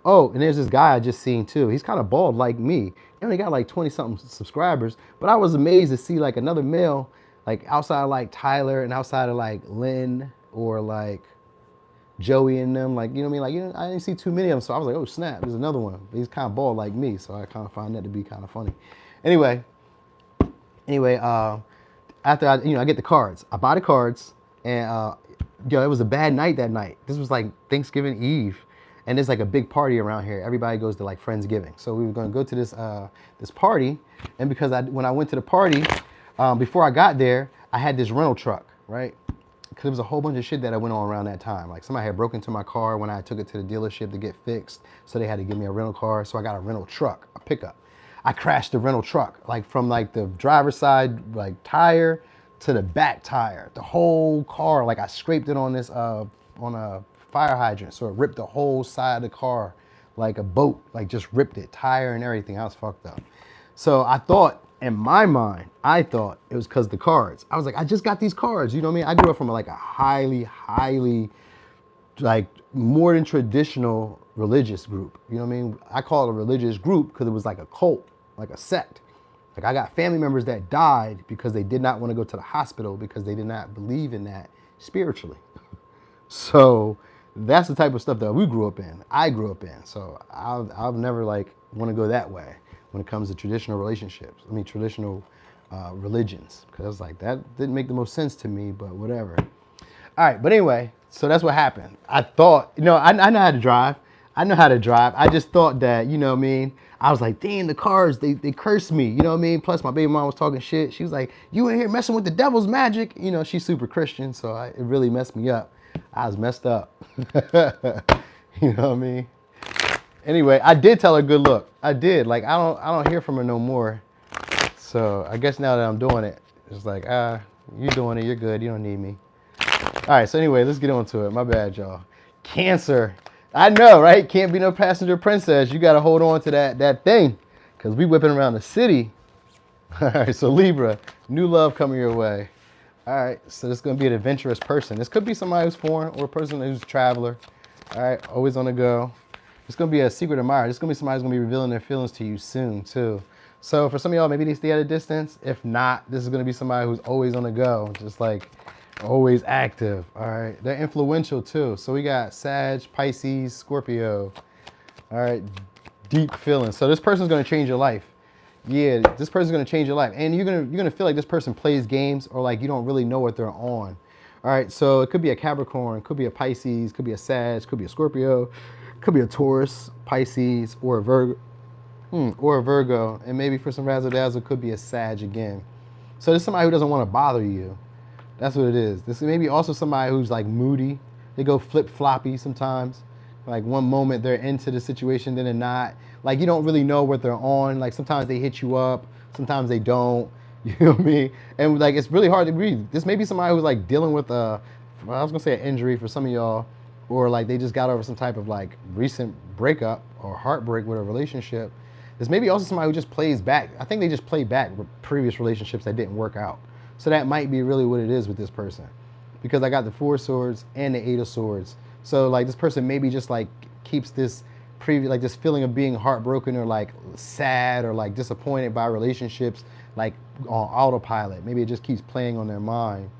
Oh, and there's this guy I just seen too. He's kind of bald like me. He only got like 20 something subscribers. But I was amazed to see like another male, like outside of like Tyler and outside of like Lynn or like Joey and them, like, you know what I mean? Like, I didn't see too many of them. So I was like, oh snap, there's another one. But he's kind of bald like me. So I kind of find that to be kind of funny. Anyway, after I get the cards, I buy the cards and it was a bad night that night. This was like Thanksgiving Eve. And there's like a big party around here. Everybody goes to like Friendsgiving. So we were going to go to this party. And because when I went to the party, before I got there, I had this rental truck, right? Because there was a whole bunch of shit that I went on around that time. Like somebody had broken into my car when I took it to the dealership to get fixed. So they had to give me a rental car. So I got a rental truck, a pickup. I crashed the rental truck, like from like the driver's side, like tire to the back tire, the whole car. Like I scraped it on this, on a fire hydrant. So it ripped the whole side of the car like a boat, like just ripped it, tire and everything. I was fucked up. So I thought, in my mind, it was because the cards. I was like, I just got these cards. You know what I mean? I grew up from like a highly, like more than traditional religious group. You know what I mean? I call it a religious group because it was like a cult, like a sect. Like I got family members that died because they did not want to go to the hospital because they did not believe in that spiritually. So that's the type of stuff that we grew up in. I grew up in. So I'll never like want to go that way when it comes to traditional relationships. I mean, traditional religions. Because I was like, that didn't make the most sense to me, but whatever. All right, but anyway, so that's what happened. I thought, I know how to drive. I just thought that, you know what I mean? I was like, dang, the cars, they cursed me. You know what I mean? Plus my baby mom was talking shit. She was like, you in here messing with the devil's magic. She's super Christian, so it really messed me up. I was messed up. You know what I mean? Anyway, I did tell her good look. I did. Like I don't hear from her no more. So I guess now that I'm doing it, it's like, you doing it, you're good, you don't need me. All right, so anyway, let's get on to it. My bad, y'all. Cancer. I know, right? Can't be no passenger princess. You gotta hold on to that thing. Cause we whipping around the city. All right, so Libra, new love coming your way. All right, so this is gonna be an adventurous person. This could be somebody who's foreign or a person who's a traveler. All right, always on the go. It's going to be a secret admirer. It's going to be somebody who's going to be revealing their feelings to you soon, too. So for some of y'all, maybe they stay at a distance. If not, this is going to be somebody who's always on the go, just like always active. All right. They're influential, too. So we got Sag, Pisces, Scorpio. All right. Deep feelings. So this person's going to change your life. Yeah, this person's going to change your life. And you're going to feel like this person plays games or like you don't really know what they're on. All right. So it could be a Capricorn, could be a Pisces, could be a Sag, could be a Scorpio. Could be a Taurus, Pisces, or a Virgo, and maybe for some razzle dazzle, could be a Sag again. So there's somebody who doesn't want to bother you. That's what it is. This may be also somebody who's like moody. They go flip floppy sometimes. Like one moment they're into the situation, then they're not. Like you don't really know what they're on. Like sometimes they hit you up, sometimes they don't. You know what I mean? And like it's really hard to read. This may be somebody who's like dealing with I was gonna say an injury for some of y'all. Or like they just got over some type of like recent breakup or heartbreak with a relationship. There's maybe also somebody who just plays back. I think they just play back with previous relationships that didn't work out. So that might be really what it is with this person. Because I got the 4 swords and the 8 of swords. So like this person maybe just like keeps this like this feeling of being heartbroken or like sad or like disappointed by relationships like on autopilot. Maybe it just keeps playing on their mind.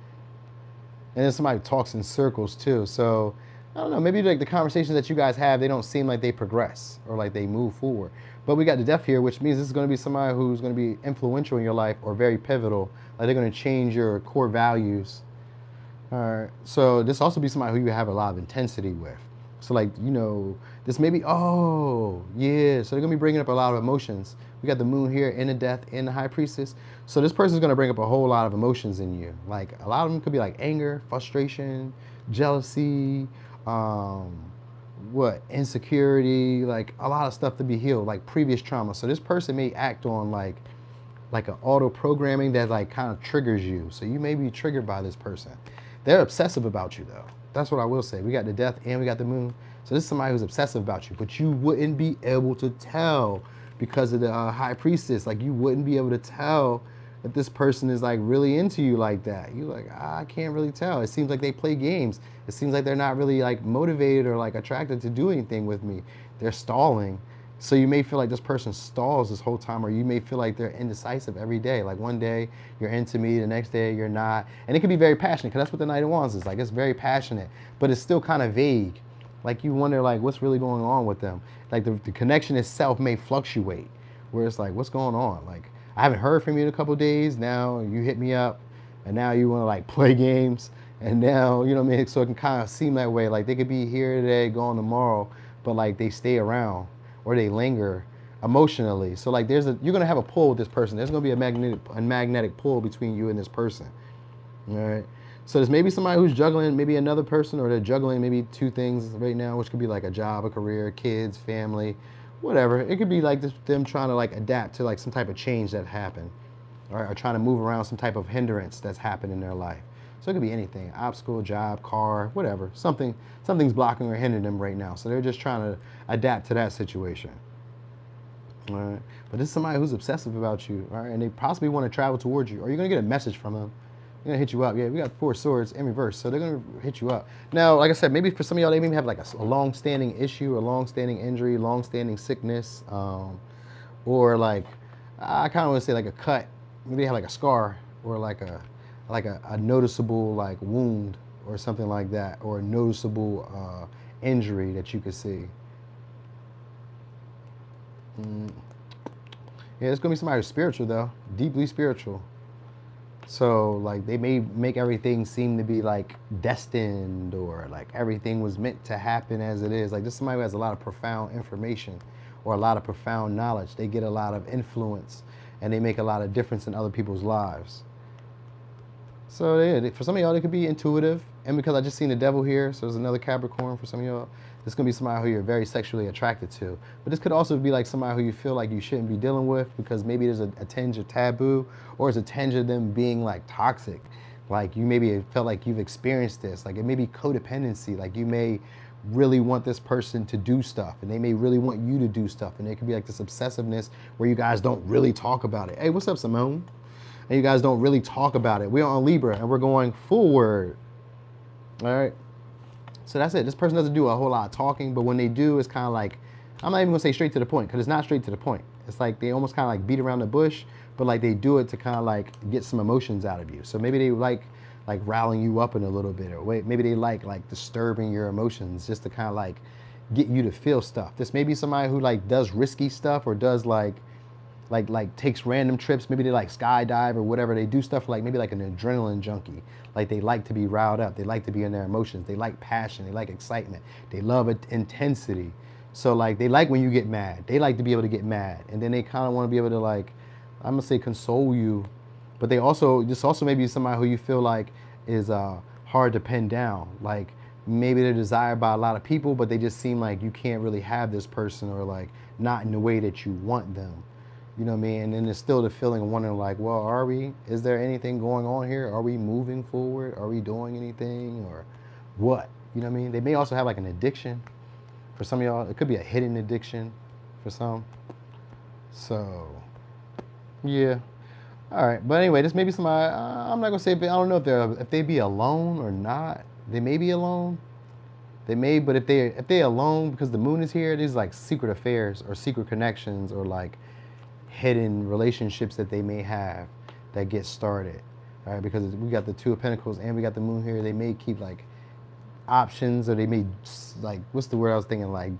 And then somebody talks in circles too. So I don't know, maybe like the conversations that you guys have, they don't seem like they progress or like they move forward. But we got the death here, which means this is going to be somebody who's going to be influential in your life or very pivotal. Like they're going to change your core values. All right. So this also be somebody who you have a lot of intensity with. So like, you know, this may be, oh, yeah. So they're going to be bringing up a lot of emotions. We got the moon here in the death and the high priestess. So this person's going to bring up a whole lot of emotions in you. Like a lot of them could be like anger, frustration, jealousy, insecurity, like a lot of stuff to be healed, like previous trauma. So this person may act on like an auto programming that like kind of triggers you. So you may be triggered by this person. They're obsessive about you though. That's what I will say. We got the death and we got the moon. So this is somebody who's obsessive about you, but you wouldn't be able to tell because of the high priestess. Like you wouldn't be able to tell that this person is like really into you like that. You're like, I can't really tell. It seems like they play games. It seems like they're not really like motivated or like attracted to do anything with me. They're stalling. So you may feel like this person stalls this whole time, or you may feel like they're indecisive every day. Like one day you're into me, the next day you're not. And it can be very passionate because that's what the Knight of Wands is. Like it's very passionate, but it's still kind of vague. Like you wonder like what's really going on with them. Like the connection itself may fluctuate where it's like, what's going on? Like I haven't heard from you in a couple of days. Now you hit me up and now you want to like play games. And now, you know what I mean? So it can kind of seem that way. Like they could be here today, gone tomorrow, but like they stay around or they linger emotionally. So like you're going to have a pull with this person. There's going to be a magnetic pull between you and this person. All right. So there's maybe somebody who's juggling maybe another person, or they're juggling maybe two things right now, which could be like a job, a career, kids, family, whatever. It could be like them trying to like adapt to like some type of change that happened, or trying to move around some type of hindrance that's happened in their life. So it could be anything, obstacle, job, car, whatever. Something's blocking or hindering them right now. So they're just trying to adapt to that situation. All right. But this is somebody who's obsessive about you, all right? And they possibly want to travel towards you, or you're going to get a message from them. They're going to hit you up. Yeah, we got 4 swords in reverse, so they're going to hit you up. Now, like I said, maybe for some of y'all, they maybe have like a long-standing issue, a long-standing injury, long-standing sickness, or like, I kind of want to say like a cut. Maybe they have like a scar, or like a noticeable like wound or something like that, or a noticeable injury that you could see. Yeah, it's gonna be somebody who's spiritual though, deeply spiritual. So like they may make everything seem to be like destined, or like everything was meant to happen as it is. Like this is somebody who has a lot of profound information or a lot of profound knowledge. They get a lot of influence and they make a lot of difference in other people's lives. So yeah, for some of y'all, they could be intuitive. And because I just seen the devil here, so there's another Capricorn for some of y'all. This is going to be somebody who you're very sexually attracted to. But this could also be like somebody who you feel like you shouldn't be dealing with, because maybe there's a tinge of taboo, or it's a tinge of them being like toxic. Like you maybe felt like you've experienced this. Like it may be codependency. Like you may really want this person to do stuff, and they may really want you to do stuff. And it could be like this obsessiveness where you guys don't really talk about it. Hey, what's up, Simone? And you guys don't really talk about it. We're on Libra and we're going forward. All right. So that's it. This person doesn't do a whole lot of talking, but when they do, it's kind of like, I'm not even gonna say straight to the point, because it's not straight to the point. It's like they almost kind of like beat around the bush, but like they do it to kind of like get some emotions out of you. So maybe they like riling you up in a little bit, or maybe they like disturbing your emotions just to kind of like get you to feel stuff. This may be somebody who like does risky stuff, or does like takes random trips. Maybe they like skydive or whatever. They do stuff like maybe like an adrenaline junkie. Like they like to be riled up. They like to be in their emotions. They like passion. They like excitement. They love intensity. So like they like when you get mad. They like to be able to get mad. And then they kind of want to be able to like, I'm gonna say console you, but this also may be somebody who you feel like is hard to pin down. Like maybe they're desired by a lot of people, but they just seem like you can't really have this person, or like not in the way that you want them. You know what I mean? And then there's still the feeling of wondering like, well, is there anything going on here? Are we moving forward? Are we doing anything, or what? You know what I mean? They may also have like an addiction. For some of y'all, it could be a hidden addiction for some. So, yeah. All right. But anyway, this may be somebody, I'm not going to say, I don't know if they be alone or not. They may be alone. They may, but if they're alone, because the moon is here, there's like secret affairs or secret connections, or like hidden relationships that they may have that get started. All right, because we got the Two of Pentacles and we got the Moon here. They may keep like options, or they may like, what's the word I was thinking, like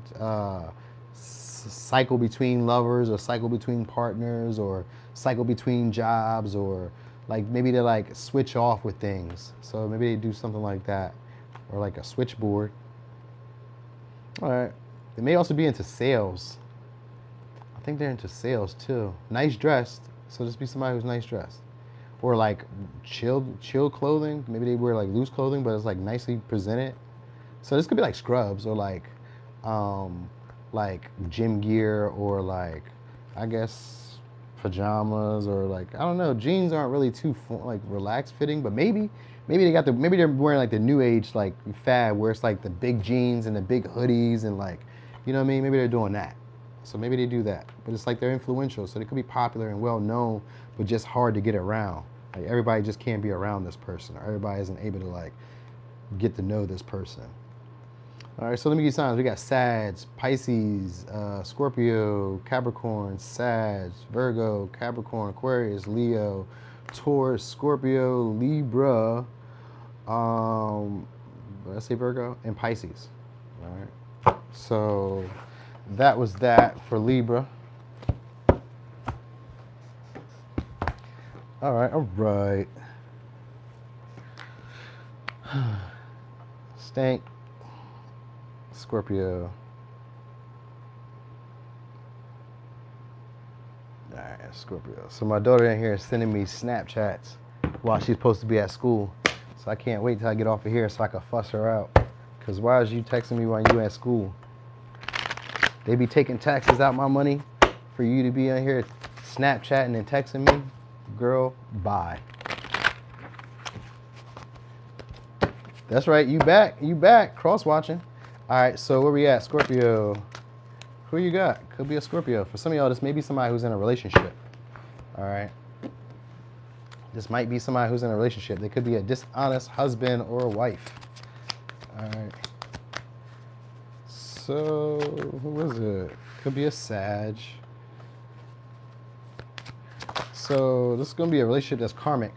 cycle between lovers, or cycle between partners, or cycle between jobs, or like maybe they like switch off with things. So maybe they do something like that, or like a switchboard. All right, they may also be into sales. I think they're into sales too. Nice dressed, so just be somebody who's nice dressed. Or like chill clothing. Maybe they wear like loose clothing, but it's like nicely presented. So this could be like scrubs, or like gym gear, or like, I guess, pajamas, or like, I don't know. Jeans aren't really too like relaxed fitting, but maybe maybe they're wearing like the new age like fad, where it's like the big jeans and the big hoodies and like, you know what I mean? Maybe they're doing that. So maybe they do that, but it's like they're influential, so they could be popular and well known, but just hard to get around. Like everybody just can't be around this person, or everybody isn't able to like get to know this person. All right, so let me give you signs. We got Sag, Pisces, Scorpio, Capricorn, Sag, Virgo, Capricorn, Aquarius, Leo, Taurus, Scorpio, Libra, did I say Virgo? And Pisces. All right, so that was that for Libra. All right. Stank. Scorpio. All right, Scorpio. So my daughter in here is sending me Snapchats while she's supposed to be at school. So I can't wait till I get off of here so I can fuss her out. Because why is you texting me while you at school? They be taking taxes out my money for you to be on here Snapchatting and texting me. Girl, bye. That's right, you back, cross-watching. All right, so where we at, Scorpio? Who you got? Could be a Scorpio. For some of y'all, this may be somebody who's in a relationship. All right. This might be somebody who's in a relationship. They could be a dishonest husband or wife. All right. So, who is it? Could be a Sag. So, this is going to be a relationship that's karmic.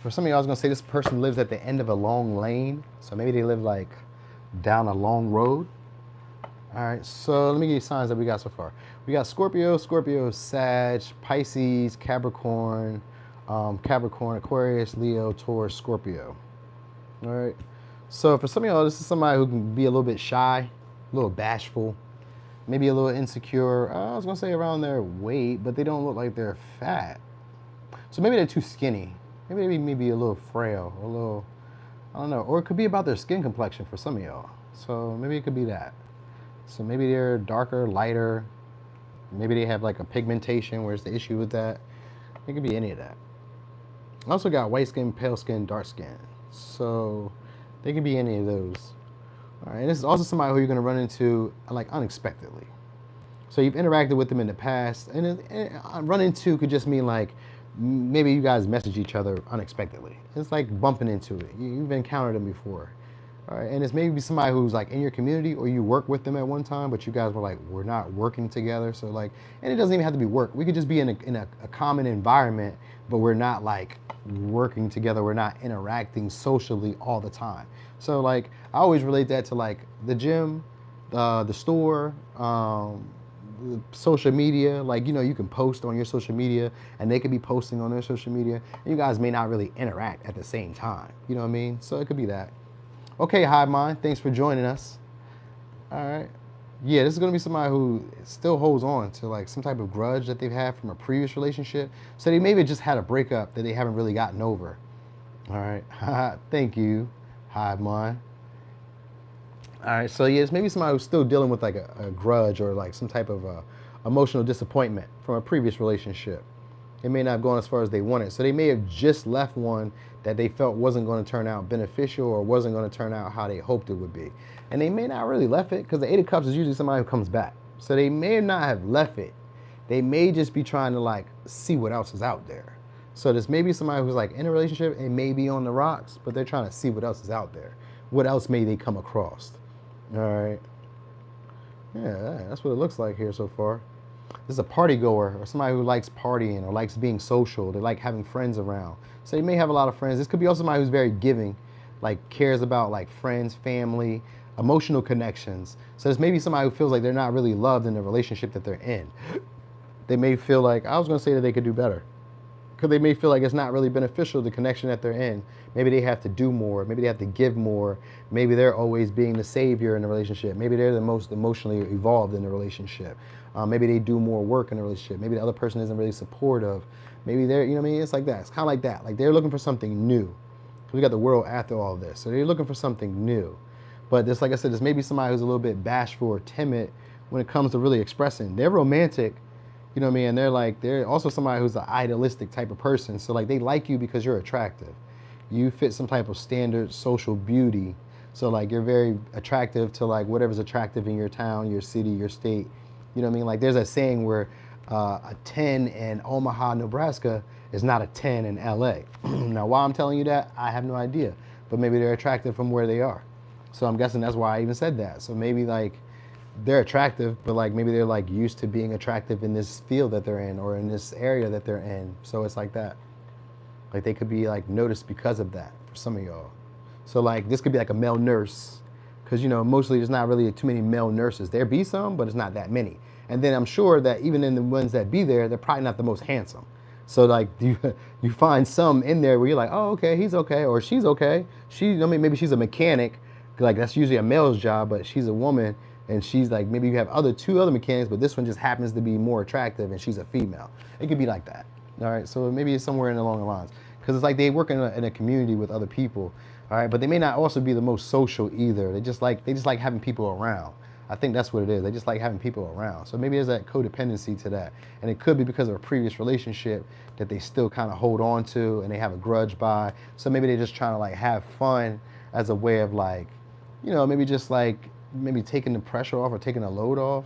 For some of y'all, I was going to say this person lives at the end of a long lane. So, maybe they live like down a long road. All right, so let me give you signs that we got so far. We got Scorpio, Sag, Pisces, Capricorn, Aquarius, Leo, Taurus, Scorpio. All right, so for some of y'all, this is somebody who can be a little bit shy, a little bashful, maybe a little insecure. I was gonna say around their weight, but they don't look like they're fat. So maybe they're too skinny. Maybe they may be a little frail, or a little, I don't know. Or it could be about their skin complexion for some of y'all. So maybe it could be that. So maybe they're darker, lighter. Maybe they have like a pigmentation. Where's the issue with that? It could be any of that. I also got white skin, pale skin, dark skin. So they could be any of those. All right, and this is also somebody who you're going to run into like unexpectedly. So you've interacted with them in the past, and run into could just mean like maybe you guys message each other unexpectedly. It's like bumping into it. You've encountered them before. All right, and it's maybe somebody who's like in your community, or you work with them at one time, but you guys were like, we're not working together. So like, and it doesn't even have to be work. We could just be in a common environment, but we're not like working together. We're not interacting socially all the time. So like, I always relate that to like the gym, the store, social media. Like, you know, you can post on your social media and they could be posting on their social media, and you guys may not really interact at the same time. You know what I mean? So it could be that. Okay, Hive Mind, thanks for joining us. All right. Yeah, this is going to be somebody who still holds on to like some type of grudge that they've had from a previous relationship. So they maybe just had a breakup that they haven't really gotten over. All right. Thank you, Hive Mind. All right. So yeah, it's maybe somebody who's still dealing with like a grudge, or like some type of emotional disappointment from a previous relationship. It may not have gone as far as they wanted. So they may have just left one that they felt wasn't going to turn out beneficial, or wasn't going to turn out how they hoped it would be. And they may not really left it, because the Eight of Cups is usually somebody who comes back. So they may not have left it. They may just be trying to like see what else is out there. So this may be somebody who's like in a relationship and may be on the rocks, but they're trying to see what else is out there. What else may they come across? All right. Yeah, that's what it looks like here so far. This is a party goer or somebody who likes partying or likes being social. They like having friends around. So you may have a lot of friends. This could be also somebody who's very giving, like cares about like friends, family, emotional connections. So this may be somebody who feels like they're not really loved in the relationship that they're in. They may feel like, I was going to say that they could do better, because they may feel like it's not really beneficial, the connection that they're in. Maybe they have to do more. Maybe they have to give more. Maybe they're always being the savior in the relationship. Maybe they're the most emotionally evolved in the relationship. Maybe they do more work in the relationship. Maybe the other person isn't really supportive. Maybe they're, you know what I mean? It's like that. It's kind of like that. Like they're looking for something new. We got the world after all this. So they're looking for something new. But this, like I said, this may be somebody who's a little bit bashful or timid when it comes to really expressing. They're romantic, you know what I mean? And they're also somebody who's an idealistic type of person. So like they like you because you're attractive. You fit some type of standard social beauty. So like you're very attractive to like whatever's attractive in your town, your city, your state. You know what I mean? Like there's a saying where a 10 in Omaha, Nebraska is not a 10 in LA. Now, why I'm telling you that, I have no idea. But maybe they're attractive from where they are. So I'm guessing that's why I even said that. So maybe like they're attractive, but like maybe they're like used to being attractive in this field that they're in or in this area that they're in. So it's like that. Like they could be like noticed because of that for some of y'all. So like this could be like a male nurse, because you know mostly there's not really too many male nurses. There be some, but it's not that many. And then I'm sure that even in the ones that be there, they're probably not the most handsome. So like you find some in there where you're like, oh okay, he's okay or she's okay. I mean maybe she's a mechanic, like that's usually a male's job, but she's a woman and she's like, maybe you have two other mechanics, but this one just happens to be more attractive and she's a female. It could be like that. All right, so maybe it's somewhere along the lines, because it's like they work in a community with other people. All right, but they may not also be the most social either. They just like having people around. I think that's what it is. They just like having people around. So maybe there's that codependency to that. And it could be because of a previous relationship that they still kind of hold on to and they have a grudge by. So maybe they're just trying to like have fun as a way of like, you know, maybe just like maybe taking the pressure off or taking the load off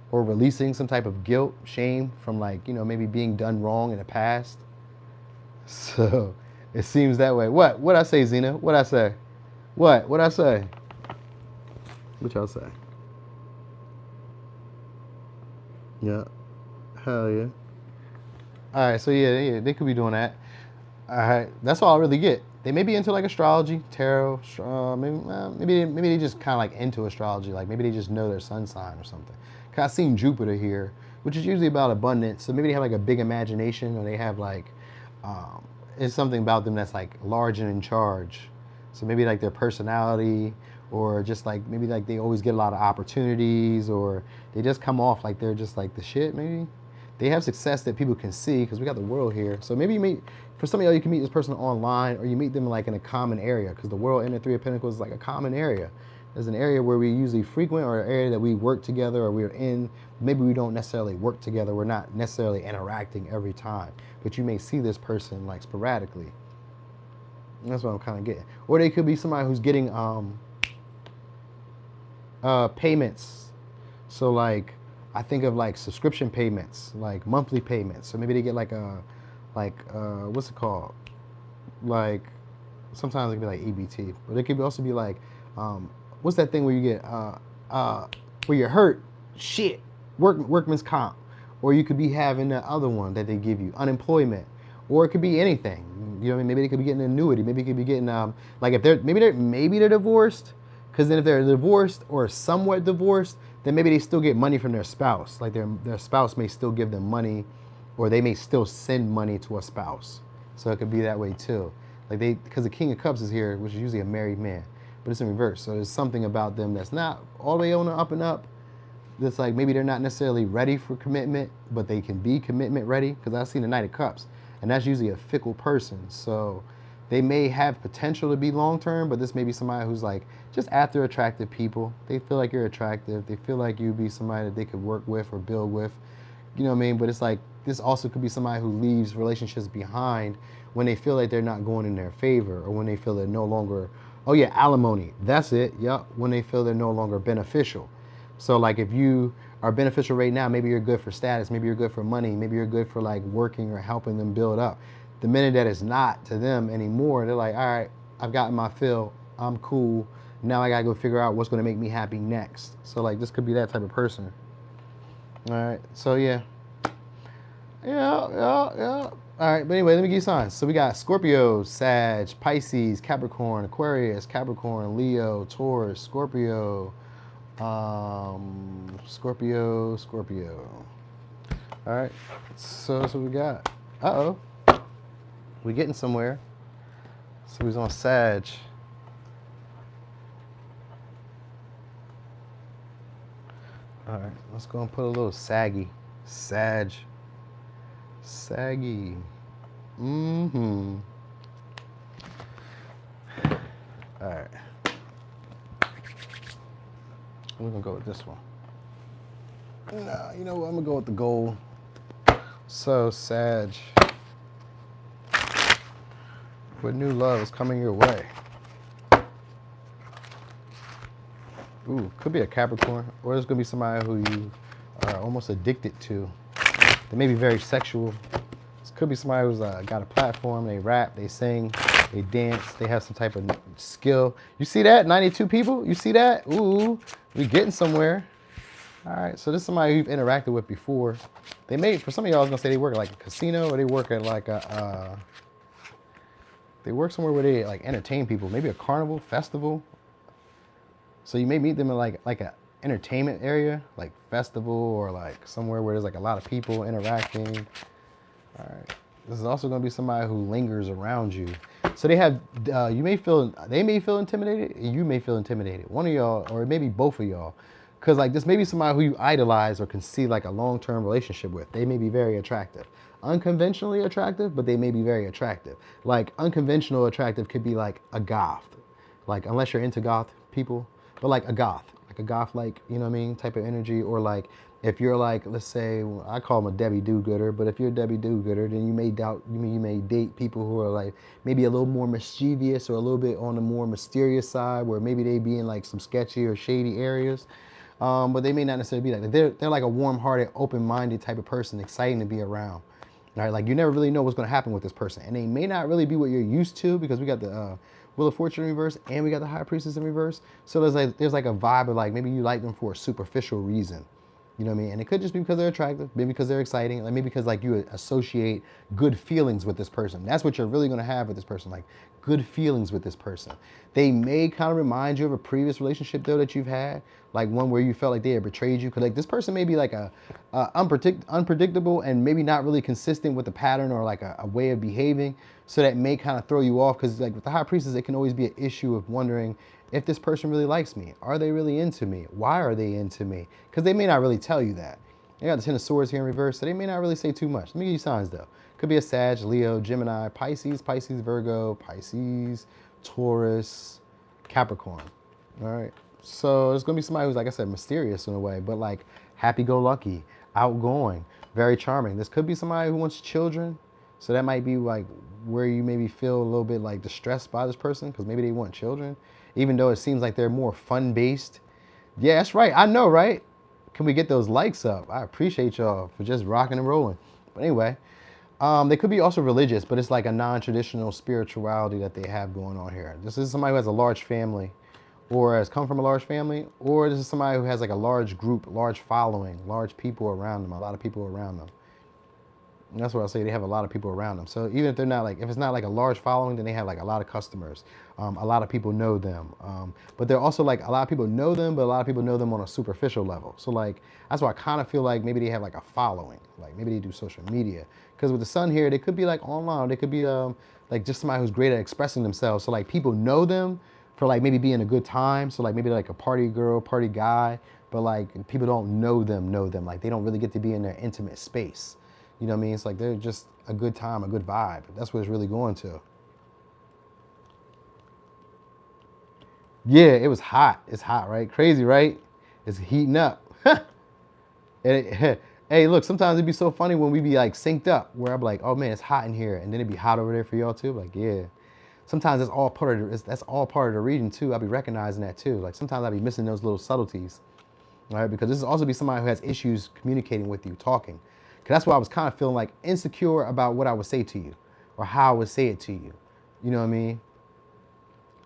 or releasing some type of guilt, shame from like, you know, maybe being done wrong in the past. So it seems that way. What I say, Zena? What I say? What I say? What y'all say? Yeah. Hell yeah. All right, so yeah, they could be doing that. All right, that's all I really get. They may be into like astrology, tarot, maybe they just kind of like into astrology. Like maybe they just know their sun sign or something. Cause I've seen Jupiter here, which is usually about abundance. So maybe they have like a big imagination, or they have like, it's something about them that's like large and in charge. So maybe like their personality, or just like maybe like they always get a lot of opportunities, or they just come off like they're just like the shit. Maybe they have success that people can see, because we got the world here. So maybe you meet, for some of y'all, you can meet this person online, or you meet them like in a common area, because the world and the Three of Pentacles is like a common area. There's an area where we usually frequent, or an area that we work together, or we're in. Maybe we don't necessarily work together. We're not necessarily interacting every time, but you may see this person like sporadically. And that's what I'm kind of getting. Or they could be somebody who's getting payments. So like, I think of like subscription payments, like monthly payments. So maybe they get like what's it called? Like, sometimes it can be like EBT, but it could also be like, what's that thing where you get, where you're hurt, shit, workman's comp. Or you could be having the other one that they give you, unemployment. Or it could be anything. You know what I mean? Maybe they could be getting an annuity. Maybe they could be getting, like if maybe they're divorced. Because then if they're divorced or somewhat divorced, then maybe they still get money from their spouse. Like their spouse may still give them money, or they may still send money to a spouse. So it could be that way too. Like because the King of Cups is here, which is usually a married man, but it's in reverse. So there's something about them that's not all the way on the up and up. That's like maybe they're not necessarily ready for commitment, but they can be commitment ready. Because I've seen the Knight of Cups, and that's usually a fickle person. So they may have potential to be long-term, but this may be somebody who's like just after attractive people. They feel like you're attractive. They feel like you'd be somebody that they could work with or build with. You know what I mean? But it's like, this also could be somebody who leaves relationships behind when they feel like they're not going in their favor, or when they feel they're no longer, oh yeah, alimony. That's it. Yep. When they feel they're no longer beneficial. So like if you are beneficial right now, maybe you're good for status, maybe you're good for money, maybe you're good for like working or helping them build up. The minute that it's not to them anymore, they're like, all right, I've gotten my fill, I'm cool. Now I gotta go figure out what's gonna make me happy next. So like this could be that type of person. All right. So yeah. Yeah. All right, but anyway, let me give you signs. So we got Scorpio, Sag, Pisces, Capricorn, Aquarius, Capricorn, Leo, Taurus, Scorpio, Scorpio. All right, so that's what we got. Uh-oh, we getting somewhere. So he's on Sag. All right, let's go and put a little saggy. Saggy. Mm-hmm. All right. We're gonna go with this one. Nah, you know what? I'm gonna go with the gold. So, Sag. What new love is coming your way? Ooh, could be a Capricorn, or there's gonna be somebody who you are almost addicted to. They may be very sexual. This could be somebody who's got a platform. They rap, they sing, they dance. They have some type of skill. You see that? 92 people. You see that? Ooh, we getting somewhere. All right. So this is somebody you've interacted with before. They may, for some of y'all, I was gonna say they work at like a casino, or they work at like a. They work somewhere where they like entertain people. Maybe a carnival, festival. So you may meet them in like a entertainment area, like festival, or like somewhere where there's like a lot of people interacting. All right. This is also going to be somebody who lingers around you. So they have, they may feel intimidated. You may feel intimidated. One of y'all, or maybe both of y'all, because like this may be somebody who you idolize or can see like a long-term relationship with. They may be very attractive. Unconventionally attractive, but they may be very attractive. Like unconventional attractive could be like a goth, like unless you're into goth people, but like a goth, like, you know what I mean, type of energy. Or like if you're like, let's say, I call them a Debbie do-gooder, but if you're a Debbie do-gooder, then you may date people who are like maybe a little more mischievous or a little bit on the more mysterious side, where maybe they be in like some sketchy or shady areas. But they may not necessarily be like that. They're like a warm-hearted, open-minded type of person, exciting to be around. All right, like you never really know what's going to happen with this person, and they may not really be what you're used to, because we got the Wheel of Fortune in reverse, and we got the High Priestess in reverse. So there's like a vibe of like maybe you like them for a superficial reason, you know what I mean? And it could just be because they're attractive, maybe because they're exciting, like maybe because like you associate good feelings with this person. That's what you're really going to have with this person, like good feelings with this person. They may kind of remind you of a previous relationship though that you've had, like one where you felt like they had betrayed you. Because like this person may be like a unpredictable and maybe not really consistent with a pattern or like a way of behaving. So that may kind of throw you off, because like with the High Priestess, it can always be an issue of wondering if this person really likes me. Are they really into me? Why are they into me? Because they may not really tell you that. They got the Ten of Swords here in reverse, so they may not really say too much. Let me give you signs though. Could be a Sag, Leo, Gemini, Pisces, Virgo, Pisces, Taurus, Capricorn. All right. So there's going to be somebody who's, like I said, mysterious in a way, but like happy-go-lucky, outgoing, very charming. This could be somebody who wants children. So that might be like where you maybe feel a little bit like distressed by this person, because maybe they want children, even though it seems like they're more fun-based. Yeah, that's right. I know, right? Can we get those likes up? I appreciate y'all for just rocking and rolling. But anyway, they could be also religious, but it's like a non-traditional spirituality that they have going on here. This is somebody who has a large family, or has come from a large family, or this is somebody who has like a large group, large following, large people around them, a lot of people around them. And that's what I'll say. They have a lot of people around them. So even if they're not like, if it's not like a large following, then they have like a lot of customers. A lot of people know them. But they're also like, a lot of people know them, but a lot of people know them on a superficial level. So like, that's why I kind of feel like maybe they have like a following. Like maybe they do social media. Because with the sun here, they could be like online. They could be like just somebody who's great at expressing themselves. So like people know them for like maybe being a good time. So like maybe like a party girl, party guy, but like people don't know them. Like they don't really get to be in their intimate space. You know what I mean? It's like they're just a good time, a good vibe. That's what it's really going to. Yeah, it was hot. It's hot, right? Crazy, right? It's heating up. Hey, look, sometimes it'd be so funny when we be like synced up, where I'm like, oh man, it's hot in here, and then it'd be hot over there for y'all too. Like, yeah. Sometimes that's all part of the reading too. I'll be recognizing that too. Like sometimes I'll be missing those little subtleties, all right? Because this is also be somebody who has issues communicating with you, talking. That's why I was kind of feeling like insecure about what I would say to you or how I would say it to you. You know what I mean?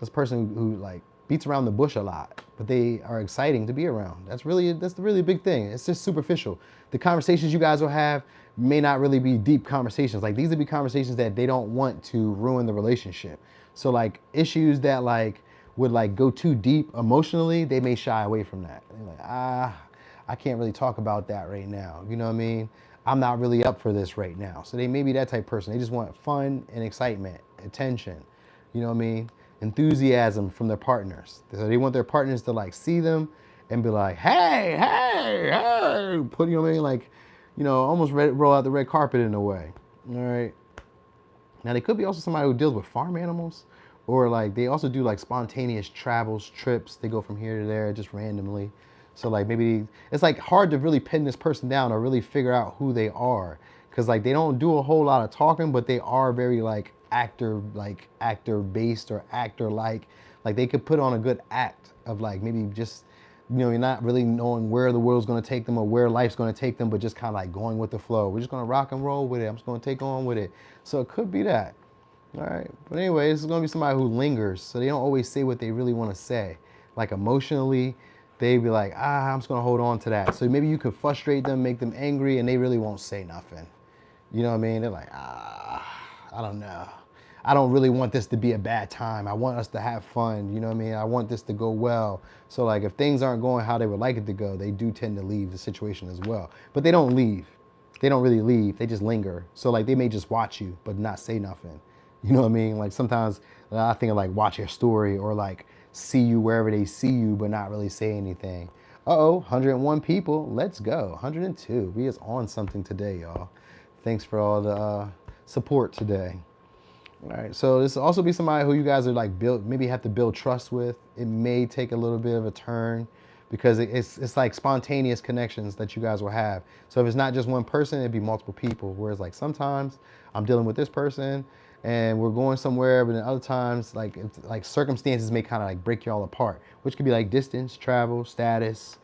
This person who like beats around the bush a lot, but they are exciting to be around. That's the really big thing. It's just superficial. The conversations you guys will have may not really be deep conversations. Like these would be conversations that they don't want to ruin the relationship. So like issues that like would like go too deep emotionally, they may shy away from that. They're like, I can't really talk about that right now. You know what I mean? I'm not really up for this right now. So they may be that type of person. They just want fun and excitement, attention, you know what I mean? Enthusiasm from their partners. So they want their partners to like see them and be like, hey, hey, hey, put, you know what I mean? Like, you know, almost roll out the red carpet in a way. All right. Now they could be also somebody who deals with farm animals, or like they also do like spontaneous travels, trips. They go from here to there just randomly. So like maybe it's like hard to really pin this person down or really figure out who they are. Cause like they don't do a whole lot of talking, but they are very like actor based or actor like they could put on a good act of like maybe just, you know, you're not really knowing where the world's going to take them or where life's going to take them, but just kind of like going with the flow. We're just going to rock and roll with it. I'm just going to take on with it. So it could be that. All right. But anyway, this is going to be somebody who lingers. So they don't always say what they really want to say. Like emotionally, they'd be like, I'm just going to hold on to that. So maybe you could frustrate them, make them angry, and they really won't say nothing. You know what I mean? They're like, I don't know. I don't really want this to be a bad time. I want us to have fun. You know what I mean? I want this to go well. So like if things aren't going how they would like it to go, they do tend to leave the situation as well. But they don't leave. They don't really leave. They just linger. So like they may just watch you, but not say nothing. You know what I mean? Like sometimes I think of like watch your story or like see you wherever they see you, but not really say anything. Uh-oh, 101 people. Let's go. 102. We is on something today, y'all. Thanks for all the support today. All right, so this will also be somebody who you guys are like maybe have to build trust with. It may take a little bit of a turn because it's like spontaneous connections that you guys will have. So if it's not just one person, it'd be multiple people. Whereas like sometimes I'm dealing with this person and we're going somewhere, but then other times like circumstances may kind of like break y'all apart, which could be like distance, travel, status,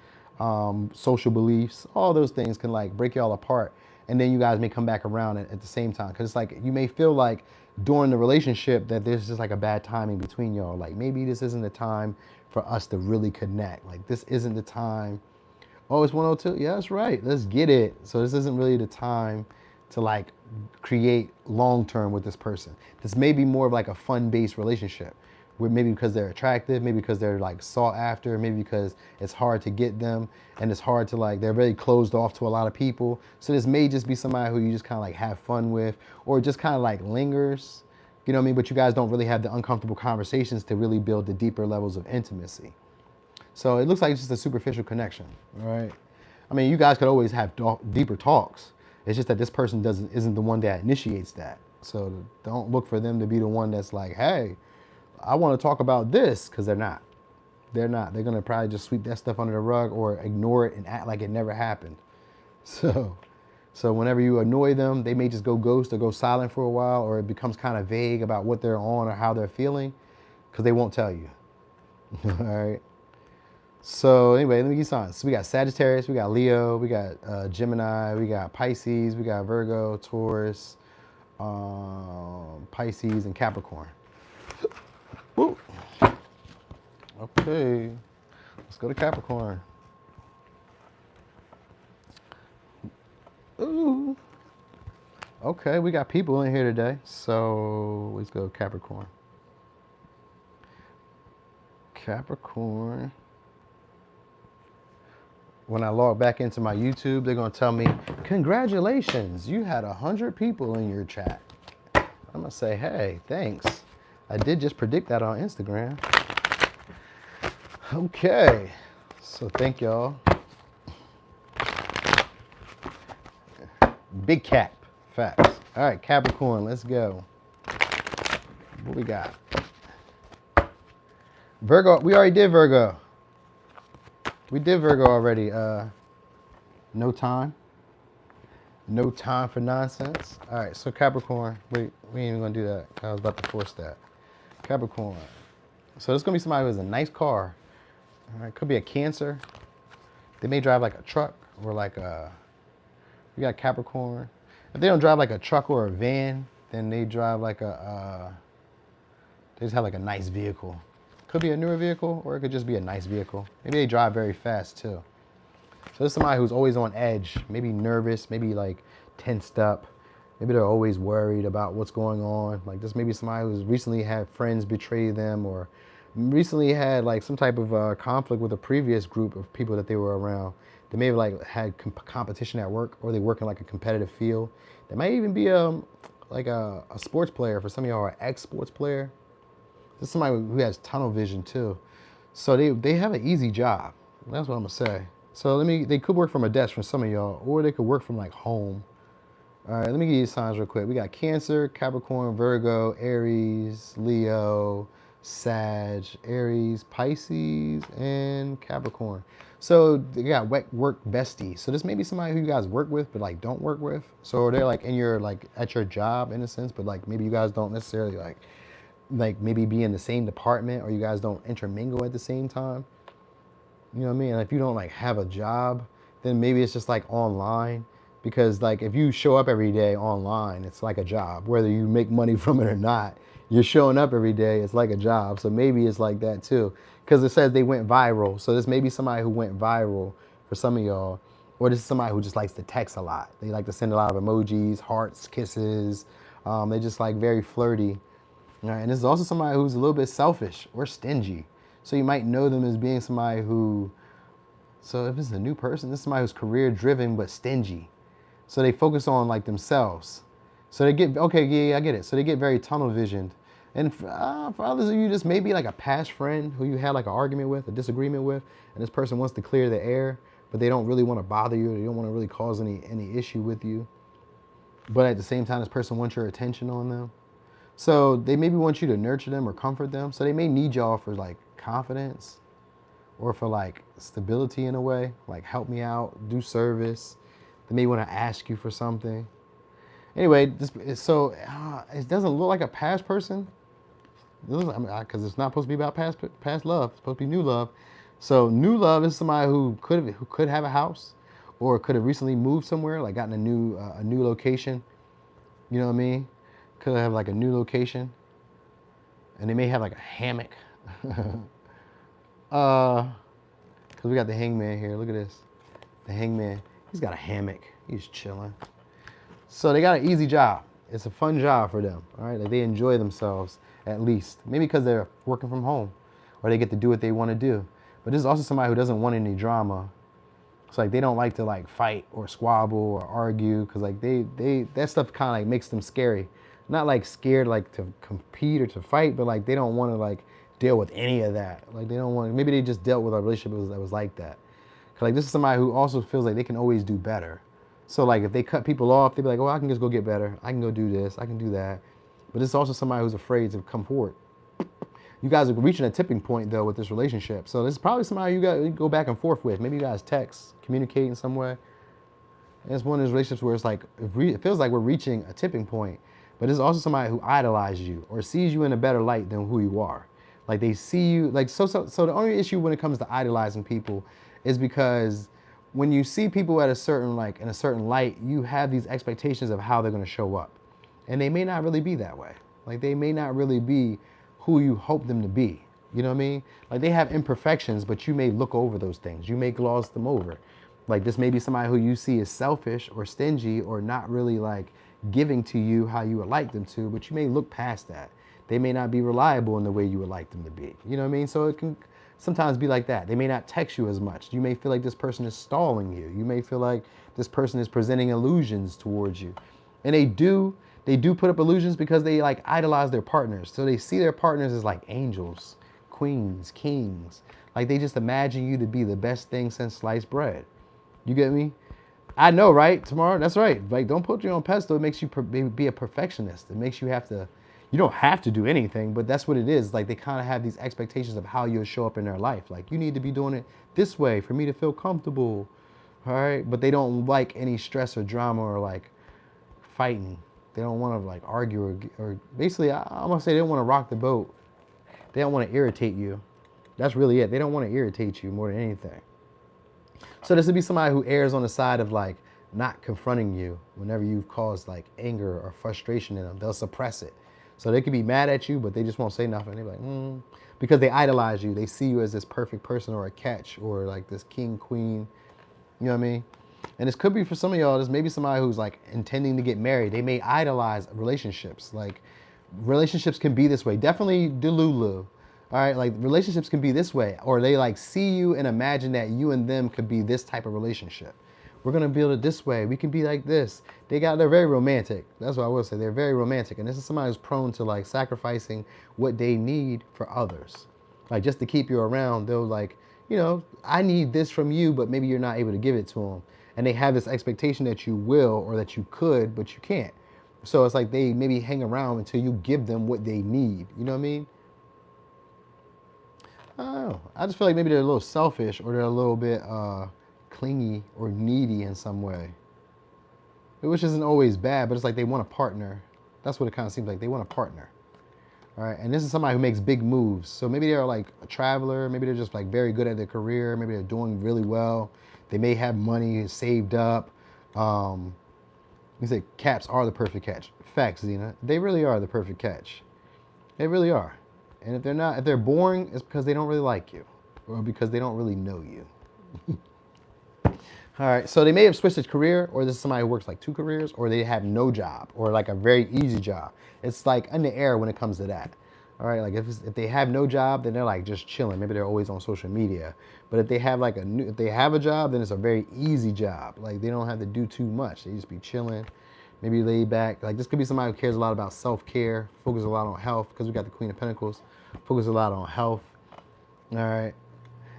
social beliefs. All those things can like break y'all apart. And then you guys may come back around at the same time. Cause it's like, you may feel like during the relationship that there's just like a bad timing between y'all. Like maybe this isn't the time for us to really connect. Like this isn't the time. Oh, it's 102. Yeah, that's right. Let's get it. So this isn't really the time to like create long-term with this person. This may be more of like a fun-based relationship. Where maybe because they're attractive, maybe because they're like sought after, maybe because it's hard to get them and it's hard to like, they're very closed off to a lot of people. So this may just be somebody who you just kind of like have fun with or just kind of like lingers, you know what I mean? But you guys don't really have the uncomfortable conversations to really build the deeper levels of intimacy. So it looks like it's just a superficial connection, all right? I mean, you guys could always have deeper talks. It's just that this person isn't the one that initiates that. So don't look for them to be the one that's like, hey, I want to talk about this, because they're not. They're not. They're going to probably just sweep that stuff under the rug or ignore it and act like it never happened. So whenever you annoy them, they may just go ghost or go silent for a while, or it becomes kind of vague about what they're on or how they're feeling, because they won't tell you. All right. So anyway, let me give you signs. So we got Sagittarius, we got Leo, we got Gemini, we got Pisces, we got Virgo, Taurus, Pisces, and Capricorn. Woo. Okay, let's go to Capricorn. Ooh. Okay, we got people in here today, so let's go Capricorn. Capricorn. When I log back into my YouTube, they're gonna tell me, congratulations, you had 100 people in your chat. I'm gonna say, hey, thanks. I did just predict that on Instagram. Okay, so thank y'all. Big cap, facts. All right, Capricorn, let's go. What we got? Virgo, we already did Virgo. We did Virgo already. No time. No time for nonsense. All right, so Capricorn, wait, we ain't even gonna do that. I was about to force that. Capricorn. So this is gonna be somebody who has a nice car. All right, could be a Cancer. They may drive like a truck or like a, we got Capricorn. If they don't drive like a truck or a van, then they drive like a, they just have like a nice vehicle. Could be a newer vehicle, or it could just be a nice vehicle. Maybe they drive very fast too. So this is somebody who's always on edge, maybe nervous, maybe like tensed up. Maybe they're always worried about what's going on. Like this may be somebody who's recently had friends betray them, or recently had like some type of conflict with a previous group of people that they were around. They may have like had competition at work, or they work in like a competitive field. They might even be like a sports player. For some of y'all, are ex-sports player. This is somebody who has tunnel vision too. So they have an easy job. That's what I'm gonna say. So they could work from a desk for some of y'all, or they could work from like home. All right, let me give you signs real quick. We got Cancer, Capricorn, Virgo, Aries, Leo, Sag, Aries, Pisces, and Capricorn. So they got work besties. So this may be somebody who you guys work with, but like don't work with. So they're like in your like at your job in a sense, but like maybe you guys don't necessarily like maybe be in the same department, or you guys don't intermingle at the same time. You know what I mean? And if you don't like have a job, then maybe it's just like online. Because like if you show up every day online, it's like a job. Whether you make money from it or not, you're showing up every day, it's like a job. So maybe it's like that too. Because it says they went viral. So this may be somebody who went viral for some of y'all. Or this is somebody who just likes to text a lot. They like to send a lot of emojis, hearts, kisses. They just like very flirty. All right, and this is also somebody who's a little bit selfish or stingy. So you might know them as being somebody who, so if it's a new person, this is somebody who's career driven but stingy. So they focus on like themselves. So they get, okay, yeah, I get it. So they get very tunnel visioned. And for others of you, this may be like a past friend who you had like an argument with, a disagreement with, and this person wants to clear the air, but they don't really want to bother you. They don't want to really cause any issue with you. But at the same time, this person wants your attention on them. So they maybe want you to nurture them or comfort them. So they may need y'all for like confidence or for like stability in a way, like help me out, do service. They may want to ask you for something. Anyway, it doesn't look like a past person. Because it's not supposed to be about past love. It's supposed to be new love. So new love is somebody who could have a house, or could have recently moved somewhere, like gotten a new location. You know what I mean? Could have like a new location, and they may have like a hammock. Because we got the hangman here. Look at this. The hangman. He's got a hammock. He's chilling. So they got an easy job. It's a fun job for them. All right, like they enjoy themselves at least. Maybe because they're working from home, or they get to do what they want to do. But this is also somebody who doesn't want any drama. It's like they don't like to like fight or squabble or argue, because like that stuff kind of like makes them scary. Not like scared like to compete or to fight, but like they don't want to like deal with any of that. Like they don't want. Maybe they just dealt with a relationship that was like that. Cause like this is somebody who also feels like they can always do better. So like if they cut people off, they'd be like, oh, I can just go get better. I can go do this. I can do that. But this is also somebody who's afraid to come forward. You guys are reaching a tipping point though with this relationship. So this is probably somebody you got to go back and forth with. Maybe you guys text, communicate in some way. And it's one of those relationships where it's like, it feels like we're reaching a tipping point. But this is also somebody who idolizes you or sees you in a better light than who you are. Like they see you, like, so the only issue when it comes to idolizing people is because when you see people at a certain, like in a certain light, you have these expectations of how they're going to show up. And they may not really be that way. Like they may not really be who you hope them to be. You know what I mean? Like they have imperfections, but you may look over those things. You may gloss them over. Like this may be somebody who you see as selfish or stingy or not really like giving to you how you would like them to, but you may look past that. They may not be reliable in the way you would like them to be. You know what I mean? So it can sometimes be like that. They may not text you as much. You may feel like this person is stalling you. You may feel like this person is presenting illusions towards you. And they do put up illusions because they like idolize their partners. So they see their partners as like angels, queens, kings. Like they just imagine you to be the best thing since sliced bread. You get me? I know, right? Tomorrow, that's right. Like don't put you on a pedestal. It makes you be a perfectionist. It makes you have to, you don't have to do anything, but that's what it is. Like they kind of have these expectations of how you'll show up in their life. Like you need to be doing it this way for me to feel comfortable. All right. But they don't like any stress or drama or like fighting. They don't want to like argue or basically, I'm going to say they don't want to rock the boat. They don't want to irritate you. That's really it. They don't want to irritate you more than anything. So this would be somebody who errs on the side of like not confronting you whenever you've caused like anger or frustration in them. They'll suppress it. So they could be mad at you, but they just won't say nothing. They're like, because they idolize you. They see you as this perfect person or a catch or like this king, queen. You know what I mean? And this could be for some of y'all, this may be somebody who's like intending to get married. They may idolize relationships. Like relationships can be this way. Definitely Delulu. All right, like relationships can be this way. Or they like see you and imagine that you and them could be this type of relationship. We're gonna build it this way. We can be like this. They're very romantic. That's what I will say. They're very romantic. And this is somebody who's prone to like sacrificing what they need for others. Like just to keep you around, they'll like, you know, I need this from you, but maybe you're not able to give it to them. And they have this expectation that you will or that you could, but you can't. So it's like they maybe hang around until you give them what they need. You know what I mean? I don't know. I just feel like maybe they're a little selfish or they're a little bit clingy or needy in some way. Which isn't always bad, but it's like they want a partner. That's what it kind of seems like. They want a partner. All right, and this is somebody who makes big moves. So maybe they're like a traveler. Maybe they're just like very good at their career. Maybe they're doing really well. They may have money saved up. You say caps are the perfect catch. Facts, Zena. They really are the perfect catch. They really are. And if they're not, if they're boring, it's because they don't really like you, or because they don't really know you. All right, so they may have switched their career, or this is somebody who works like 2 careers, or they have no job, or like a very easy job. It's like in the air when it comes to that. All right, like if they have no job, then they're like just chilling. Maybe they're always on social media. But if they have like if they have a job, then it's a very easy job. Like they don't have to do too much. They just be chilling, maybe laid back. Like this could be somebody who cares a lot about self-care, focuses a lot on health, because we got the Queen of Pentacles, focuses a lot on health. All right.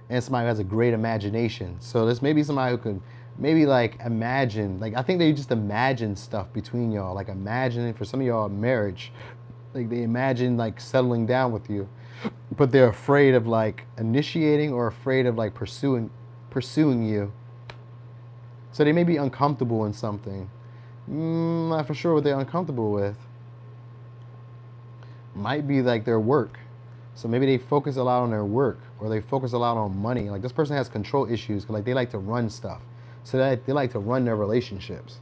And somebody who has a great imagination. So this may be somebody who could maybe like imagine, like I think they just imagine stuff between y'all, like imagining for some of y'all marriage, like they imagine like settling down with you, but they're afraid of like initiating or afraid of like pursuing you. So they may be uncomfortable in something. Not for sure what they're uncomfortable with. Might be like their work. So maybe they focus a lot on their work, or they focus a lot on money. Like this person has control issues, because like they like to run stuff. So that they like to run their relationships.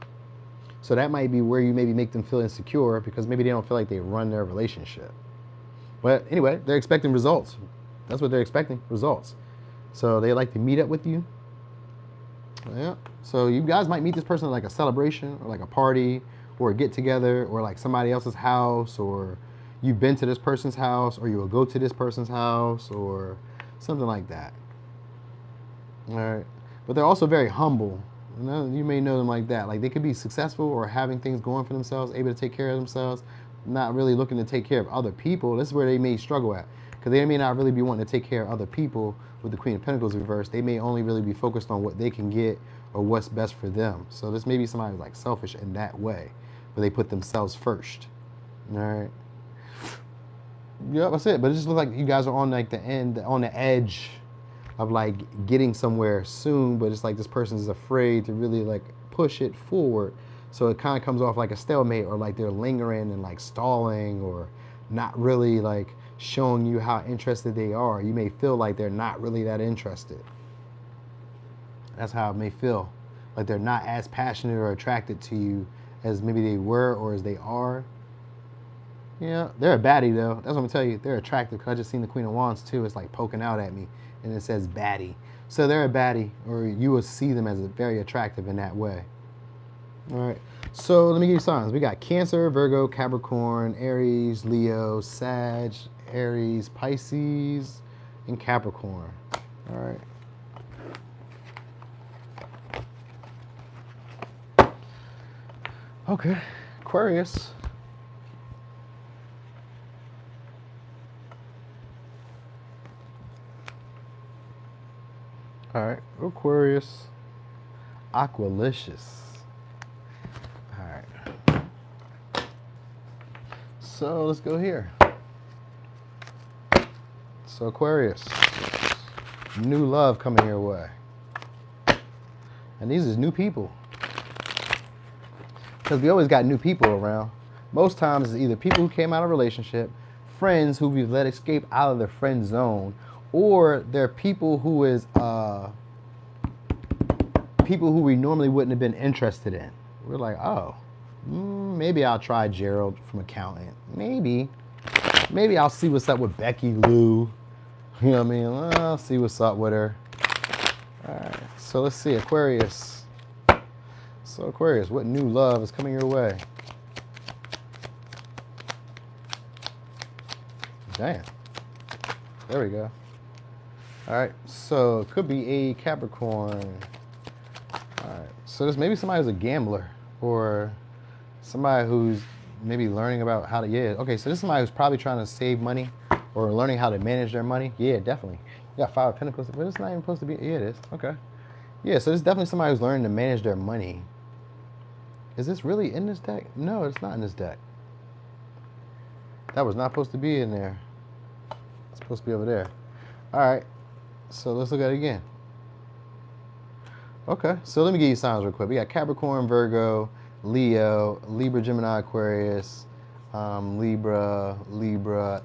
So that might be where you maybe make them feel insecure, because maybe they don't feel like they run their relationship. But anyway, they're expecting results. That's what they're expecting, results. So they like to meet up with you. Yeah. So you guys might meet this person at like a celebration or like a party or a get together or like somebody else's house, or you've been to this person's house, or you will go to this person's house, or something like that. All right. But they're also very humble. You may know them like that. Like they could be successful or having things going for themselves, able to take care of themselves, not really looking to take care of other people. This is where they may struggle at, because they may not really be wanting to take care of other people with the Queen of Pentacles reversed. They may only really be focused on what they can get or what's best for them. So this may be somebody who's like selfish in that way, where they put themselves first. All right. Yeah, that's it. But it just looks like you guys are on like the end, on the edge of like getting somewhere soon, but it's like this person is afraid to really like push it forward. So it kind of comes off like a stalemate, or like they're lingering and like stalling, or not really like showing you how interested they are. You may feel like they're not really that interested. That's how it may feel. Like they're not as passionate or attracted to you as maybe they were or as they are. Yeah, they're a baddie though. That's what I'm gonna tell you. They're attractive, because I just seen the Queen of Wands too. It's like poking out at me, and it says baddie. So they're a baddie, or you will see them as very attractive in that way. All right. So let me give you signs. We got Cancer, Virgo, Capricorn, Aries, Leo, Sag, Aries, Pisces, and Capricorn. All right. Okay, Aquarius. All right, Aquarius, Aqualicious. All right. So let's go here. So Aquarius, new love coming your way. And these is new people. Because we always got new people around. Most times it's either people who came out of a relationship, friends who we've let escape out of their friend zone, or they're people who is people who we normally wouldn't have been interested in. We're like, oh, maybe I'll try Gerald from accountant. Maybe I'll see what's up with Becky Lou. You know what I mean? I'll see what's up with her. All right, so let's see, Aquarius. So Aquarius, what new love is coming your way? Damn. There we go. All right, so it could be a Capricorn. All right, so this maybe somebody who's a gambler or somebody who's maybe learning about how to, yeah. Okay, so this is somebody who's probably trying to save money or learning how to manage their money. Yeah, definitely. You got 5 of Pentacles, but it's not even supposed to be, yeah, it is, okay. Yeah, so this is definitely somebody who's learning to manage their money. Is this really in this deck? No, it's not in this deck. That was not supposed to be in there. It's supposed to be over there. All right, so let's look at it again. Okay, so let me give you signs real quick. We got Capricorn, Virgo, Leo, Libra, Gemini, Aquarius, Libra,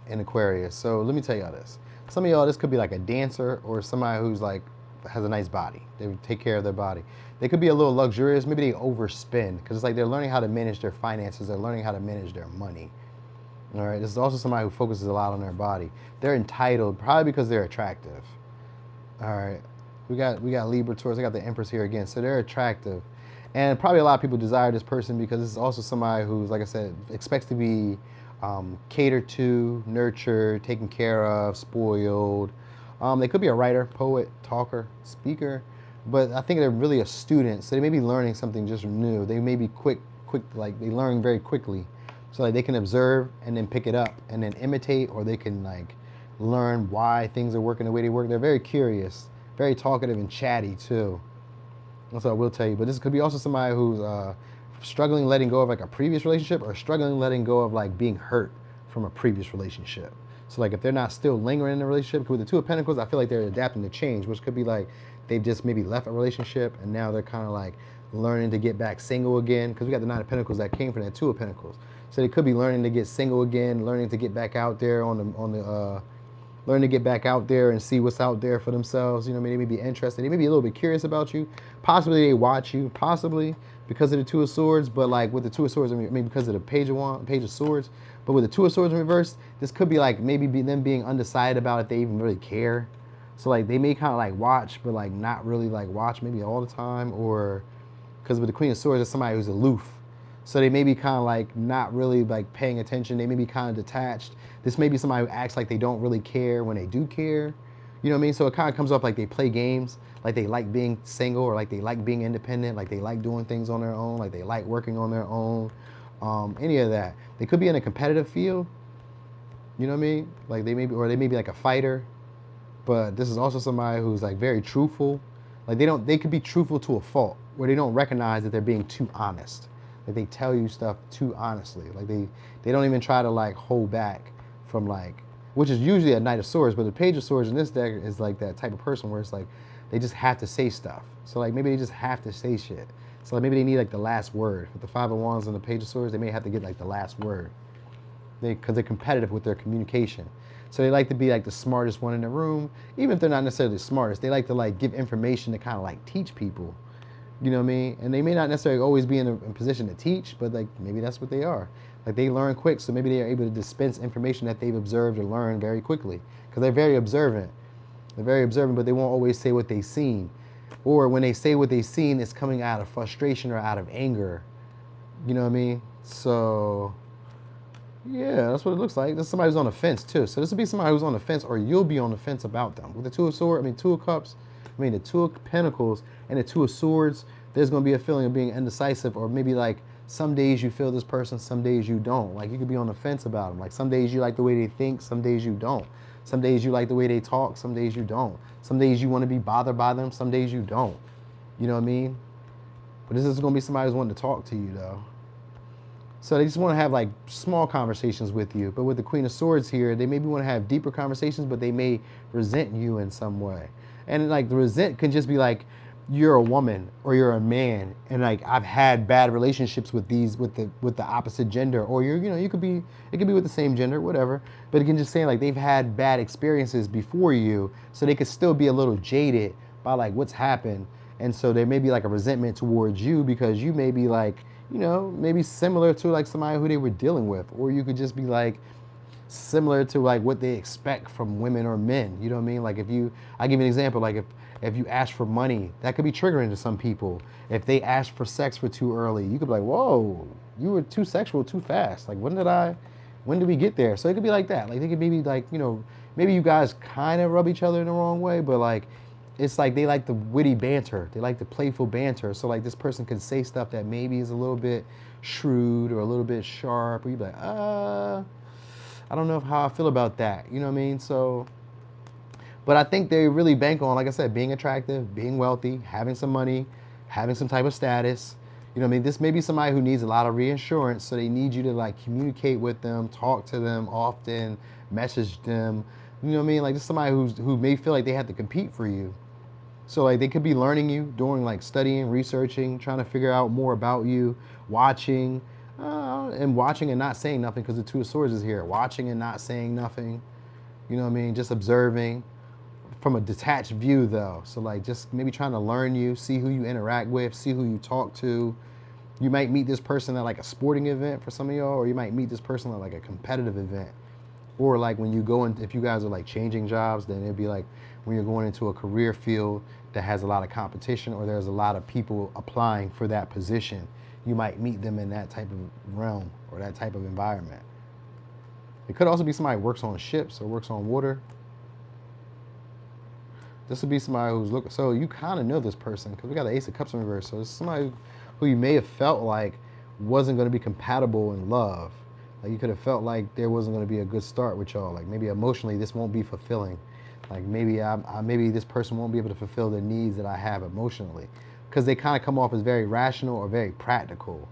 and Aquarius. So let me tell y'all this. Some of y'all, this could be like a dancer or somebody who's like, has a nice body. They would take care of their body. They could be a little luxurious. Maybe they overspend because it's like they're learning how to manage their finances. They're learning how to manage their money. All right, this is also somebody who focuses a lot on their body. They're entitled, probably because they're attractive. All right, we got Libra, Taurus. I got the Empress here again, so they're attractive, and probably a lot of people desire this person because this is also somebody who's, like I said, expects to be catered to, nurtured, taken care of, spoiled. They could be a writer, poet, talker, speaker, but I think they're really a student, so they may be learning something just new. They may be quick, like they learn very quickly. So like they can observe and then pick it up and then imitate, or they can like learn why things are working the way they work. They're very curious, very talkative and chatty too. That's what I will tell you. But this could be also somebody who's struggling letting go of like a previous relationship, or struggling letting go of like being hurt from a previous relationship. So like if they're not still lingering in a relationship, with the Two of Pentacles, I feel like they're adapting to change, which could be like they've just maybe left a relationship and now they're kind of like learning to get back single again, because we got the Nine of Pentacles that came from that Two of Pentacles. So they could be learning to get single again, learning to get back out there learn to get back out there and see what's out there for themselves. You know, they may be interested. They may be a little bit curious about you. Possibly they watch you, possibly because of the Two of Swords, but like with the Two of Swords, I mean because of the Page of Swords. But with the Two of Swords in reverse, this could be like maybe them being undecided about if they even really care. So like they may kind of like watch, but like not really like watch maybe all the time, or because with the Queen of Swords, it's somebody who's aloof. So they may be kind of like not really like paying attention. They may be kind of detached. This may be somebody who acts like they don't really care when they do care. You know what I mean? So it kind of comes off like they play games, like they like being single, or like they like being independent, like they like doing things on their own, like they like working on their own, any of that. They could be in a competitive field. You know what I mean? Like they may be like a fighter, but this is also somebody who's like very truthful. Like they could be truthful to a fault, where they don't recognize that they're being too honest. Like they tell you stuff too honestly. Like they don't even try to like hold back from like, which is usually a Knight of Swords, but the Page of Swords in this deck is like that type of person where it's like they just have to say stuff. So like maybe they just have to say shit. So like maybe they need like the last word. With the Five of Wands and the Page of Swords, they may have to get like the last word. Because they're competitive with their communication. So they like to be like the smartest one in the room. Even if they're not necessarily the smartest, they like to like give information to kind of like teach people. You know what I mean? And they may not necessarily always be in a position to teach, but like maybe that's what they are. Like they learn quick, so maybe they are able to dispense information that they've observed or learned very quickly. Because they're very observant. They're very observant, but they won't always say what they've seen. Or when they say what they've seen, it's coming out of frustration or out of anger. You know what I mean? So yeah, that's what it looks like. This is somebody who's on the fence too. So this would be somebody who's on the fence, or you'll be on the fence about them. With the Two of Swords, Two of Cups, the Two of Pentacles and the Two of Swords, there's going to be a feeling of being indecisive, or maybe like some days you feel this person, some days you don't. Like you could be on the fence about them. Like some days you like the way they think, some days you don't. Some days you like the way they talk, some days you don't. Some days you want to be bothered by them, some days you don't. You know what I mean? But this is going to be somebody who's wanting to talk to you though. So they just want to have like small conversations with you. But with the Queen of Swords here, they maybe want to have deeper conversations, but they may resent you in some way. And like the resent can just be like, you're a woman or you're a man, and like I've had bad relationships with the opposite gender, or it could be with the same gender, whatever. But it can just say like they've had bad experiences before you, so they could still be a little jaded by like what's happened. And so there may be like a resentment towards you because you may be like, maybe similar to like somebody who they were dealing with. Or you could just be like, similar to like what they expect from women or men. You know what I mean? Like I give you an example, like if you ask for money, that could be triggering to some people. If they ask for sex for too early, you could be like, whoa, you were too sexual too fast. Like when did we get there? So it could be like that. Like they could maybe like, maybe you guys kind of rub each other in the wrong way, but like, it's like they like the witty banter. They like the playful banter. So like this person could say stuff that maybe is a little bit shrewd or a little bit sharp, or you'd be like, I don't know how I feel about that. You know what I mean? So, but I think they really bank on, like I said, being attractive, being wealthy, having some money, having some type of status. You know what I mean? This may be somebody who needs a lot of reassurance, so they need you to like communicate with them, talk to them often, message them. You know what I mean? Like just somebody who may feel like they have to compete for you. So like they could be learning you, doing like studying, researching, trying to figure out more about you, watching, and watching and not saying nothing because the Two of Swords is here. Watching and not saying nothing. You know what I mean? Just observing from a detached view though. So like just maybe trying to learn you, see who you interact with, see who you talk to. You might meet this person at like a sporting event for some of y'all, or you might meet this person at like a competitive event. Or like when you go in, if you guys are like changing jobs, then it'd be like when you're going into a career field that has a lot of competition or there's a lot of people applying for that position. You might meet them in that type of realm or that type of environment. It could also be somebody who works on ships or works on water. This would be somebody who's looking, so you kind of know this person because we got the Ace of Cups in reverse. So it's somebody who you may have felt like wasn't going to be compatible in love. Like you could have felt like there wasn't going to be a good start with y'all. Like maybe emotionally this won't be fulfilling. Like maybe maybe this person won't be able to fulfill the needs that I have emotionally, because they kind of come off as very rational or very practical.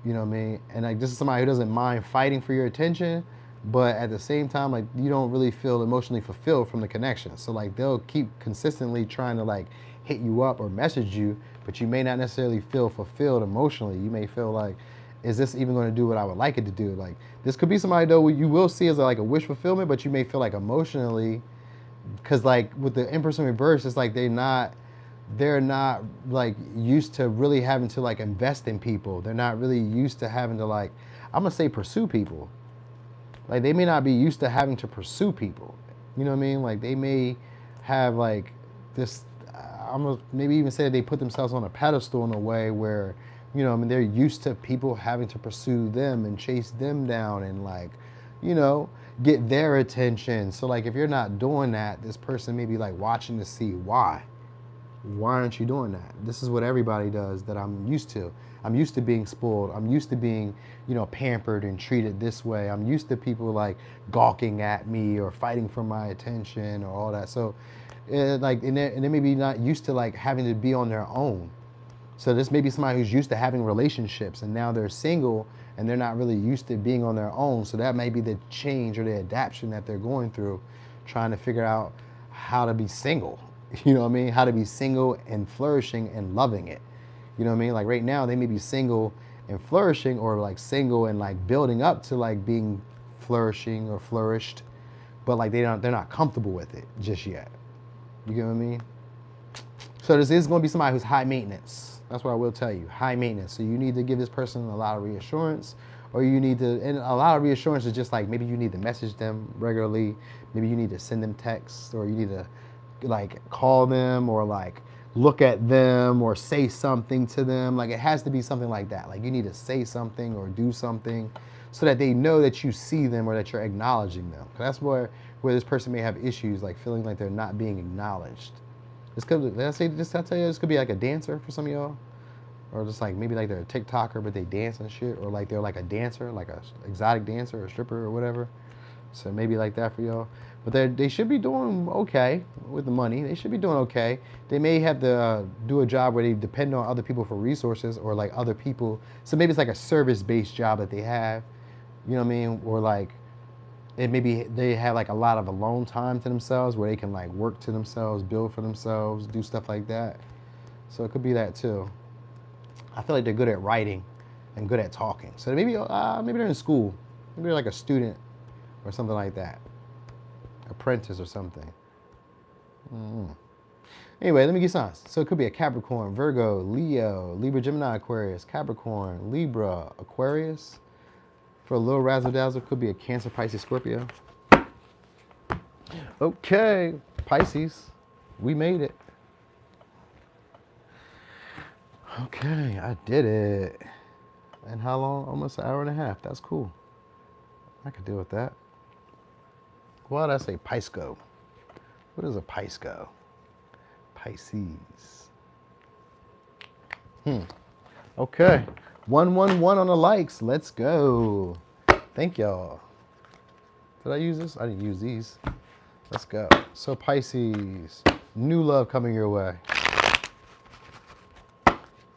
You know what I mean? And like this is somebody who doesn't mind fighting for your attention, but at the same time, like you don't really feel emotionally fulfilled from the connection. So like they'll keep consistently trying to like hit you up or message you, but you may not necessarily feel fulfilled emotionally. You may feel like, is this even going to do what I would like it to do? Like this could be somebody though you will see as like a wish fulfillment, but you may feel like emotionally, because like with the Empress in reverse, it's like they're not like used to really having to like invest in people. They're not really used to having to like, I'm gonna say pursue people. Like they may not be used to having to pursue people. You know what I mean? Like they may have like this, I'm gonna maybe even say they put themselves on a pedestal in a way where, you know, I mean, they're used to people having to pursue them and chase them down and like, you know, get their attention. So like if you're not doing that, this person may be like watching to see why. Why aren't you doing that? This is what everybody does that I'm used to. I'm used to being spoiled. I'm used to being, you know, pampered and treated this way. I'm used to people like gawking at me or fighting for my attention or all that. So like, and they may be not used to like having to be on their own. So this may be somebody who's used to having relationships and now they're single and they're not really used to being on their own. So that may be the change or the adaptation that they're going through, trying to figure out how to be single. You know what I mean? How to be single and flourishing and loving it. You know what I mean? Like right now they may be single and flourishing, or like single and like building up to like being flourishing or flourished, but like they're not comfortable with it just yet. You get what I mean? So this is going to be somebody who's high maintenance. That's what I will tell you, high maintenance. So you need to give this person a lot of reassurance, or you need to, and a lot of reassurance is just like maybe you need to message them regularly, maybe you need to send them texts, or you need to like call them or like look at them or say something to them. Like it has to be something like that. Like you need to say something or do something so that they know that you see them or that you're acknowledging them. That's where this person may have issues, like feeling like they're not being acknowledged. This could, did I tell you, this could be like a dancer for some of y'all, or just like maybe like they're a TikToker but they dance and shit, or like they're like a dancer, like a exotic dancer or stripper or whatever. So maybe like that for y'all. But they should be doing okay with the money. They should be doing okay. They may have to do a job where they depend on other people for resources, or like other people. So maybe it's like a service-based job that they have, you know what I mean? Or like, it maybe they have like a lot of alone time to themselves where they can like work to themselves, build for themselves, do stuff like that. So it could be that too. I feel like they're good at writing and good at talking. So maybe they're in school. Maybe they're like a student or something like that. Apprentice or something. Anyway, let me get signs. So it could be a Capricorn, Virgo, Leo, Libra, Gemini, Aquarius, Capricorn, Libra, Aquarius, For a little razzle dazzle, could be a Cancer, Pisces, Scorpio. Okay, Pisces, we made it. Okay, I did it. And how long? Almost an hour and a half. That's cool. I could deal with that. Well, that's a Pisco. What is a Pisco? Pisces. Okay. 111 on the likes. Let's go. Thank y'all. Did I use this? I didn't use these. Let's go. So Pisces, new love coming your way.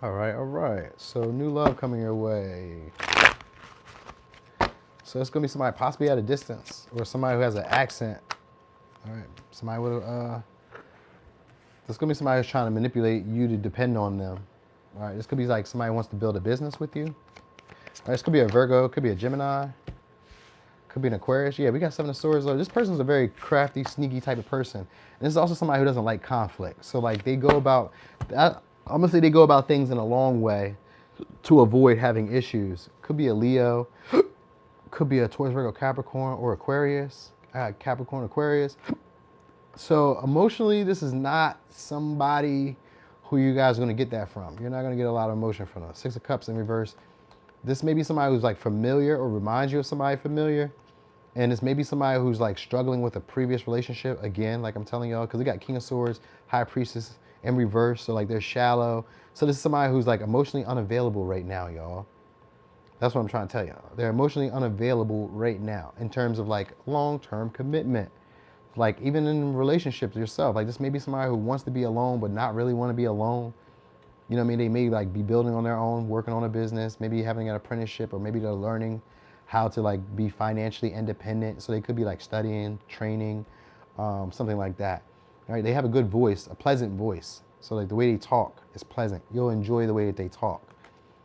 All right, all right. So new love coming your way. So it's gonna be somebody possibly at a distance, or somebody who has an accent. All right, somebody with there's gonna be somebody who's trying to manipulate you to depend on them. All right, this could be like somebody who wants to build a business with you. All right, this could be a Virgo, could be a Gemini, could be an Aquarius. Yeah, we got Seven of Swords. This person's a very crafty, sneaky type of person. And this is also somebody who doesn't like conflict. So like they go about, I'm gonna say they go about things in a long way to avoid having issues. Could be a Leo, could be a Taurus, Virgo, Capricorn, or Aquarius. Capricorn, Aquarius. So emotionally, this is not somebody who you guys are gonna get that from. You're not gonna get a lot of emotion from them. Six of Cups in reverse. This may be somebody who's like familiar or reminds you of somebody familiar. And this may be somebody who's like struggling with a previous relationship. Again, like I'm telling y'all, because we got King of Swords, High Priestess in reverse. So like they're shallow. So this is somebody who's like emotionally unavailable right now, y'all. That's what I'm trying to tell y'all. They're emotionally unavailable right now in terms of like long-term commitment. Like even in relationships yourself, like this may be somebody who wants to be alone, but not really want to be alone. You know what I mean? They may like be building on their own, working on a business, maybe having an apprenticeship, or maybe they're learning how to like be financially independent. So they could be like studying, training, something like that. All right, they have a good voice, a pleasant voice. So like the way they talk is pleasant. You'll enjoy the way that they talk.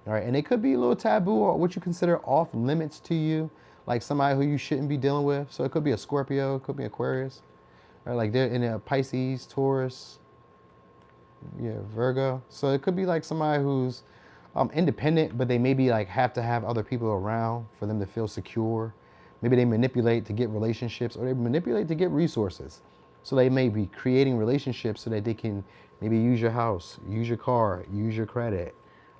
All right, and they could be a little taboo or what you consider off limits to you, like somebody who you shouldn't be dealing with. So it could be a Scorpio, it could be Aquarius, or like they're in a Pisces, Taurus, yeah, Virgo. So it could be like somebody who's independent, but they maybe like have to have other people around for them to feel secure. Maybe they manipulate to get relationships, or they manipulate to get resources. So they may be creating relationships so that they can maybe use your house, use your car, use your credit.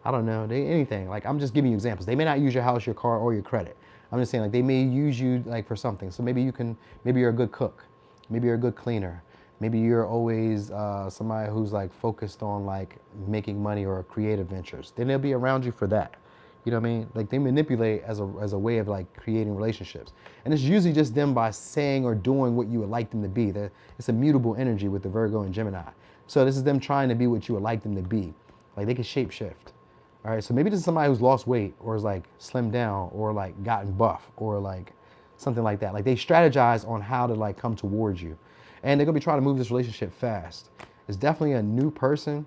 I don't know, anything. Like I'm just giving you examples. They may not use your house, your car, or your credit. I'm just saying like they may use you like for something. So maybe you're a good cook. Maybe you're a good cleaner. Maybe you're always somebody who's like focused on like making money or creative ventures. Then they'll be around you for that. You know what I mean? Like they manipulate as a way of like creating relationships. And it's usually just them by saying or doing what you would like them to be. It's a mutable energy with the Virgo and Gemini. So this is them trying to be what you would like them to be. Like they can shape shift. All right, so maybe this is somebody who's lost weight or is like slimmed down or like gotten buff or like something like that. Like they strategize on how to like come towards you. And they're gonna be trying to move this relationship fast. It's definitely a new person,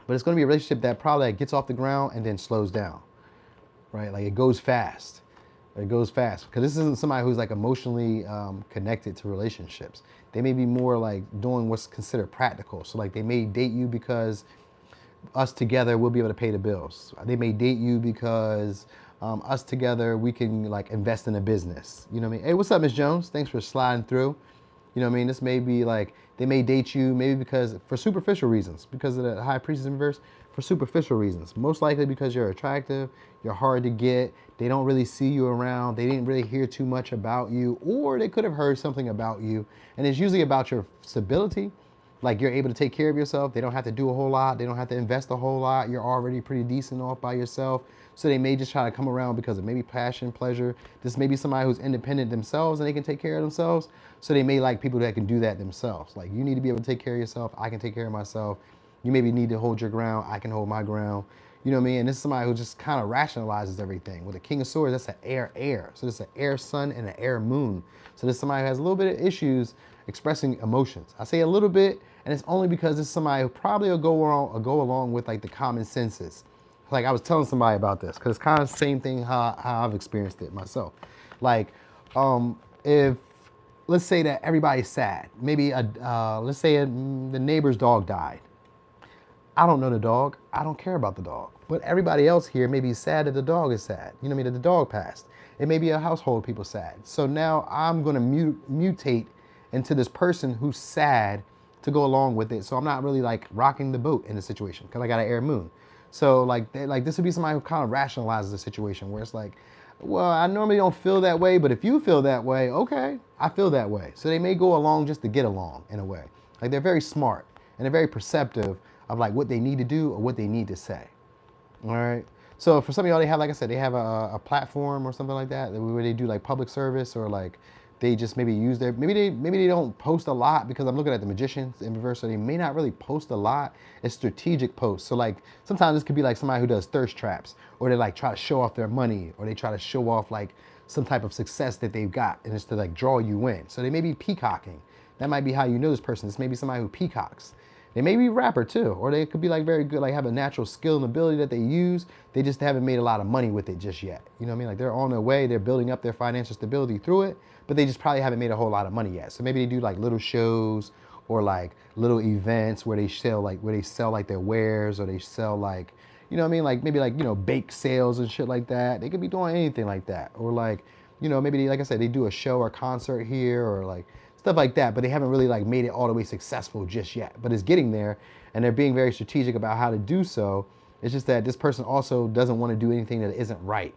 but it's gonna be a relationship that probably like gets off the ground and then slows down, right? Like it goes fast. It goes fast because this isn't somebody who's like emotionally connected to relationships. They may be more like doing what's considered practical. So like they may date you because us together we'll be able to pay the bills. They may date you because us together we can like invest in a business. You know what I mean? Hey, what's up, Miss Jones? Thanks for sliding through. You know what I mean? This may be like, they may date you maybe because, for superficial reasons, because of the High Priestess in reverse, for superficial reasons. Most likely because you're attractive, you're hard to get, they don't really see you around, they didn't really hear too much about you, or they could have heard something about you. And it's usually about your stability. Like you're able to take care of yourself. They don't have to do a whole lot. They don't have to invest a whole lot. You're already pretty decent off by yourself. So they may just try to come around because of maybe passion, pleasure. This may be somebody who's independent themselves and they can take care of themselves. So they may like people that can do that themselves. Like you need to be able to take care of yourself. I can take care of myself. You maybe need to hold your ground. I can hold my ground. You know what I mean? And this is somebody who just kind of rationalizes everything. With the King of Swords, that's an air. So this is an air sun and an air moon. So this is somebody who has a little bit of issues expressing emotions. I say a little bit, and it's only because it's somebody who probably will go along with like the common senses. Like I was telling somebody about this, because it's kind of the same thing how I've experienced it myself. Like if, let's say that everybody's sad. Maybe, let's say the neighbor's dog died. I don't know the dog. I don't care about the dog. But everybody else here may be sad that the dog is sad. You know what I mean? That the dog passed. It may be a household people sad. So now I'm going to mutate into this person who's sad to go along with it. So I'm not really like rocking the boat in the situation because I got an air moon. So like this would be somebody who kind of rationalizes the situation where it's like, well, I normally don't feel that way, but if you feel that way, okay, I feel that way. So they may go along just to get along in a way. Like they're very smart and they're very perceptive of like what they need to do or what they need to say. All right. So for some of y'all, they have, like I said, they have a platform or something like that where they do like public service, or like they just maybe use their, maybe they don't post a lot, because I'm looking at the magicians in reverse, so they may not really post a lot. It's strategic posts. So like sometimes this could be like somebody who does thirst traps, or they like try to show off their money, or they try to show off like some type of success that they've got, and it's to like draw you in. So they may be peacocking. That might be how you know this person. This may be somebody who peacocks. They may be a rapper too, or they could be like very good, like have a natural skill and ability that they use. They just haven't made a lot of money with it just yet. You know what I mean? Like they're on their way, they're building up their financial stability through it, but they just probably haven't made a whole lot of money yet. So maybe they do like little shows or like little events where they sell like their wares, or they sell like, you know what I mean? Like maybe like, you know, bake sales and shit like that. They could be doing anything like that. Or like, you know, maybe they, like I said, they do a show or concert here, or like stuff like that, but they haven't really like made it all the way successful just yet, but it's getting there, and they're being very strategic about how to do so. It's just that this person also doesn't want to do anything that isn't right.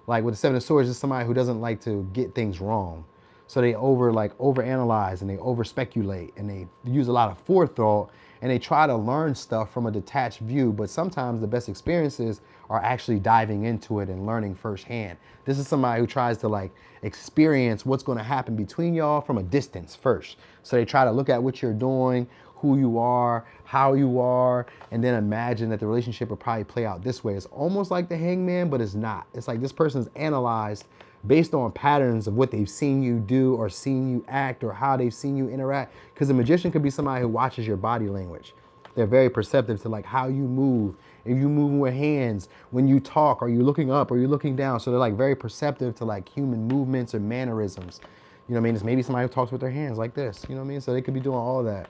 Like with the Seven of Swords, is somebody who doesn't like to get things wrong. So they overanalyze and they over speculate and they use a lot of forethought, and they try to learn stuff from a detached view, but sometimes the best experiences are actually diving into it and learning firsthand. This is somebody who tries to like experience what's going to happen between y'all from a distance first. So they try to look at what you're doing, who you are, how you are, and then imagine that the relationship will probably play out this way. It's almost like the Hangman, but it's not. It's like this person's analyzed based on patterns of what they've seen you do or seen you act or how they've seen you interact. Because a magician could be somebody who watches your body language. They're very perceptive to like how you move. If you move with hands, when you talk, are you looking up, are you looking down? So they're like very perceptive to like human movements or mannerisms. You know what I mean? It's maybe somebody who talks with their hands like this. You know what I mean? So they could be doing all of that.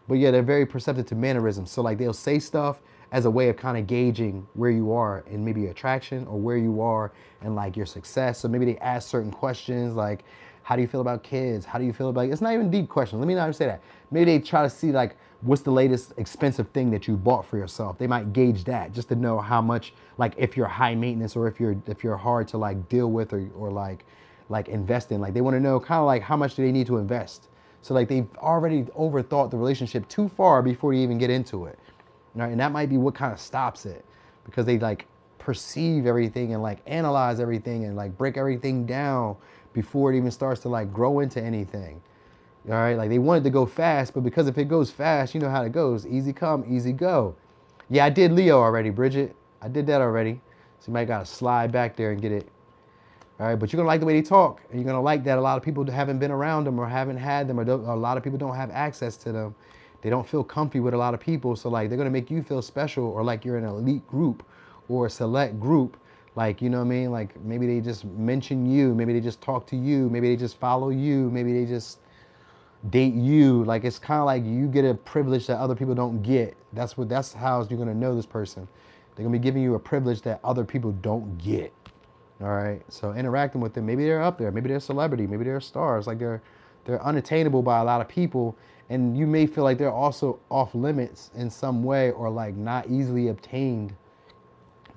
But yeah, they're very perceptive to mannerisms. So like they'll say stuff as a way of kind of gauging where you are in maybe attraction, or where you are in like your success. So maybe they ask certain questions like, how do you feel about kids? How do you feel about, it's not even deep questions. Let me not even say that. Maybe they try to see like, what's the latest expensive thing that you bought for yourself? They might gauge that just to know how much, like if you're high maintenance, or if you're hard to like deal with, or like invest in. Like they want to know kind of like how much do they need to invest. So like they've already overthought the relationship too far before you even get into it. Right? And that might be what kind of stops it, because they like perceive everything and like analyze everything and like break everything down before it even starts to like grow into anything. All right, like they want it to go fast, but because if it goes fast, you know how it goes. Easy come, easy go. Yeah, I did Leo already, Bridget. I did that already. So you might gotta slide back there and get it. All right, but you're gonna like the way they talk, and you're gonna like that a lot of people haven't been around them or haven't had them, or a lot of people don't have access to them. They don't feel comfy with a lot of people, so like they're gonna make you feel special, or like you're in an elite group or a select group. Like, you know what I mean? Like maybe they just mention you, maybe they just talk to you, maybe they just follow you, maybe they just date you. Like it's kind of like you get a privilege that other people don't get. That's how you're gonna know this person. They're gonna be giving you a privilege that other people don't get. All right, so interacting with them, maybe they're up there, maybe they're a celebrity, maybe they're stars. Like they're unattainable by a lot of people, and you may feel like they're also off limits in some way, or like not easily obtained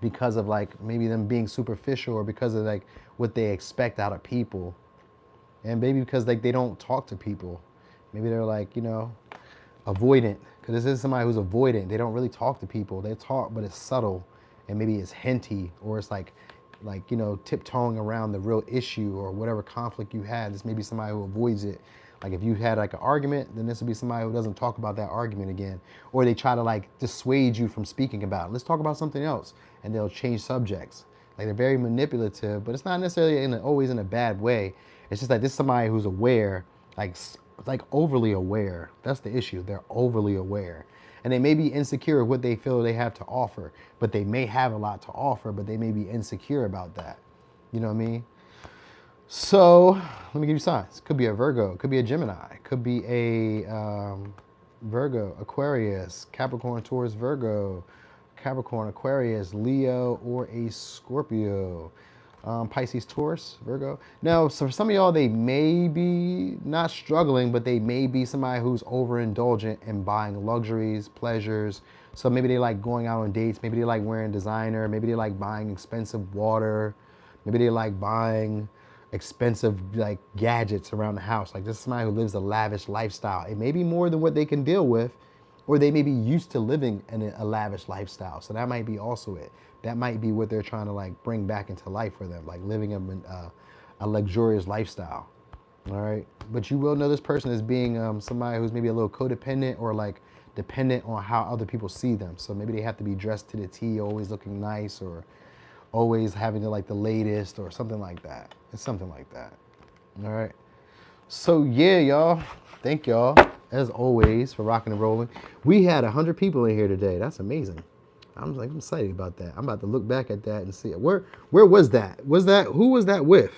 because of like maybe them being superficial, or because of like what they expect out of people, and maybe because like they don't talk to people. Maybe they're like, you know, avoidant, because this is somebody who's avoidant. They don't really talk to people. They talk, but it's subtle, and maybe it's hinty, or it's like, you know, tiptoeing around the real issue or whatever conflict you had. This may be somebody who avoids it. Like if you had like an argument, then this would be somebody who doesn't talk about that argument again. Or they try to like dissuade you from speaking about it. Let's talk about something else, and they'll change subjects. Like they're very manipulative, but it's not necessarily always in a bad way. It's just like this is somebody who's aware, like overly aware. That's the issue. They're overly aware. And they may be insecure of what they feel they have to offer, but they may have a lot to offer, but they may be insecure about that. You know what I mean? So let me give you signs. Could be a Virgo, could be a Gemini, could be a Virgo, Aquarius, Capricorn, Taurus, Virgo, Capricorn, Aquarius, Leo, or a Scorpio. Pisces, Taurus, Virgo. Now, so for some of y'all, they may be not struggling, but they may be somebody who's overindulgent in buying luxuries, pleasures. So maybe they like going out on dates. Maybe they like wearing designer. Maybe they like buying expensive water. Maybe they like buying expensive like gadgets around the house. Like this is somebody who lives a lavish lifestyle. It may be more than what they can deal with, or they may be used to living in a lavish lifestyle. So that might be also it. That might be what they're trying to like bring back into life for them, like living a luxurious lifestyle. All right. But you will know this person as being somebody who's maybe a little codependent or like dependent on how other people see them. So maybe they have to be dressed to the T, always looking nice, or always having the latest or something like that. It's something like that. All right. So yeah, y'all. Thank y'all, as always, for rocking and rolling. We had 100 people in here today. That's amazing. I'm excited about that. I'm about to look back at that and see it. Where was that? Who was that with?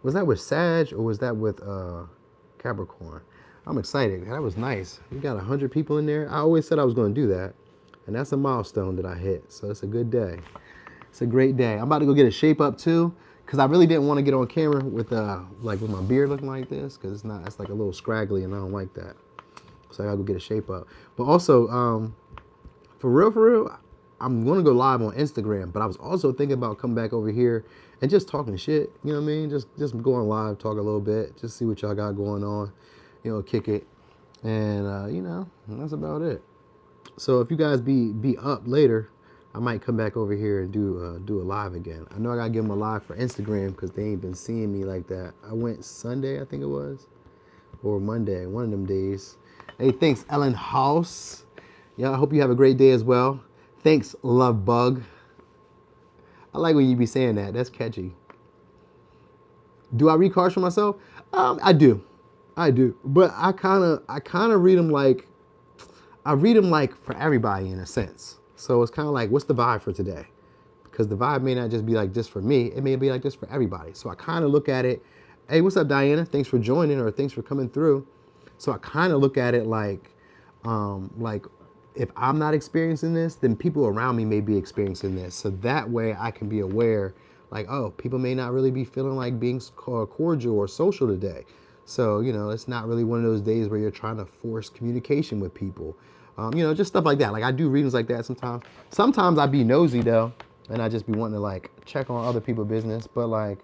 Was that with Sag or was that with Capricorn? I'm excited. That was nice. We got 100 people in there. I always said I was going to do that, and that's a milestone that I hit. So it's a good day. It's a great day. I'm about to go get a shape up too, because I really didn't want to get on camera with with my beard looking like this, because it's like a little scraggly and I don't like that. So I gotta go get a shape up. But also, for real, I'm gonna go live on Instagram. But I was also thinking about coming back over here and just talking shit. You know what I mean? Just going live, talk a little bit, just see what y'all got going on. You know, kick it, and you know, that's about it. So if you guys be up later, I might come back over here and do a live again. I know I gotta give them a live for Instagram because they ain't been seeing me like that. I went Sunday, I think it was, or Monday, one of them days. Hey, thanks, Ellen House. Yeah, I hope you have a great day as well. Thanks, Love Bug. I like when you be saying that. That's catchy. Do I read cards for myself? I do, but I kind of read them like for everybody in a sense. So it's kind of like, what's the vibe for today? Because the vibe may not just be like just for me. It may be like just for everybody. So I kind of look at it. Hey, what's up, Diana? Thanks for joining, or thanks for coming through. So I kind of look at it like if I'm not experiencing this, then people around me may be experiencing this. So that way I can be aware, like, oh, people may not really be feeling like being cordial or social today. So, you know, it's not really one of those days where you're trying to force communication with people. You know, just stuff like that. Like I do readings like that sometimes. Sometimes I be nosy though, and I just be wanting to like check on other people's business. But like,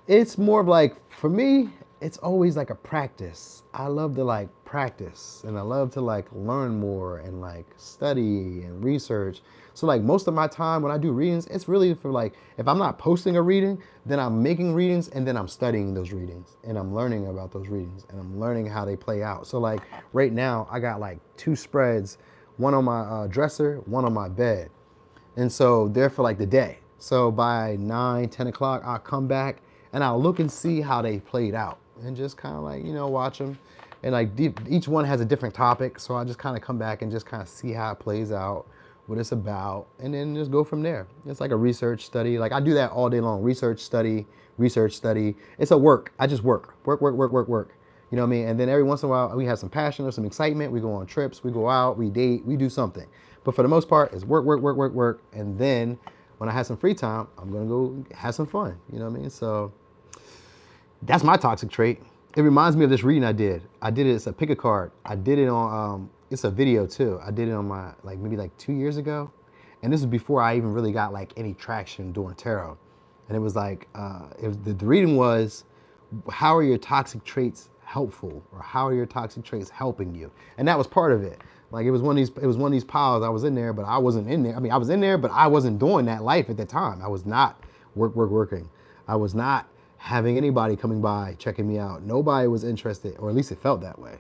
it's more of like, for me, it's always like a practice. I love to like practice, and I love to like learn more and like study and research. So like most of my time when I do readings, it's really for like, if I'm not posting a reading, then I'm making readings, and then I'm studying those readings, and I'm learning about those readings, and I'm learning how they play out. So like right now I got like 2 spreads, one on my dresser, one on my bed. And so they're for like the day. So by 9, 10 o'clock, I'll come back and I'll look and see how they played out, and just kind of like, you know, watch them. And like each one has a different topic. So I just kind of come back and just kind of see how it plays out, what it's about, and then just go from there. It's like a research study. Like I do that all day long. Research study. It's a work. I just work. You know what I mean? And then every once in a while we have some passion or some excitement. We go on trips, we go out, we date, we do something. But for the most part, it's work. And then when I have some free time, I'm gonna go have some fun. You know what I mean? So that's my toxic trait. It reminds me of this reading I did. It's a pick a card. I did it on, it's a video too. I did it on my, maybe 2 years ago. And this is before I even really got like any traction doing tarot. And it was like, the reading was, how are your toxic traits helpful? Or how are your toxic traits helping you? And that was part of it. Like it was one of these piles. I was in there, but I wasn't in there. I mean, I was in there, but I wasn't doing that life at the time. I was not working. I was not having anybody coming by, checking me out. Nobody was interested, or at least it felt that way.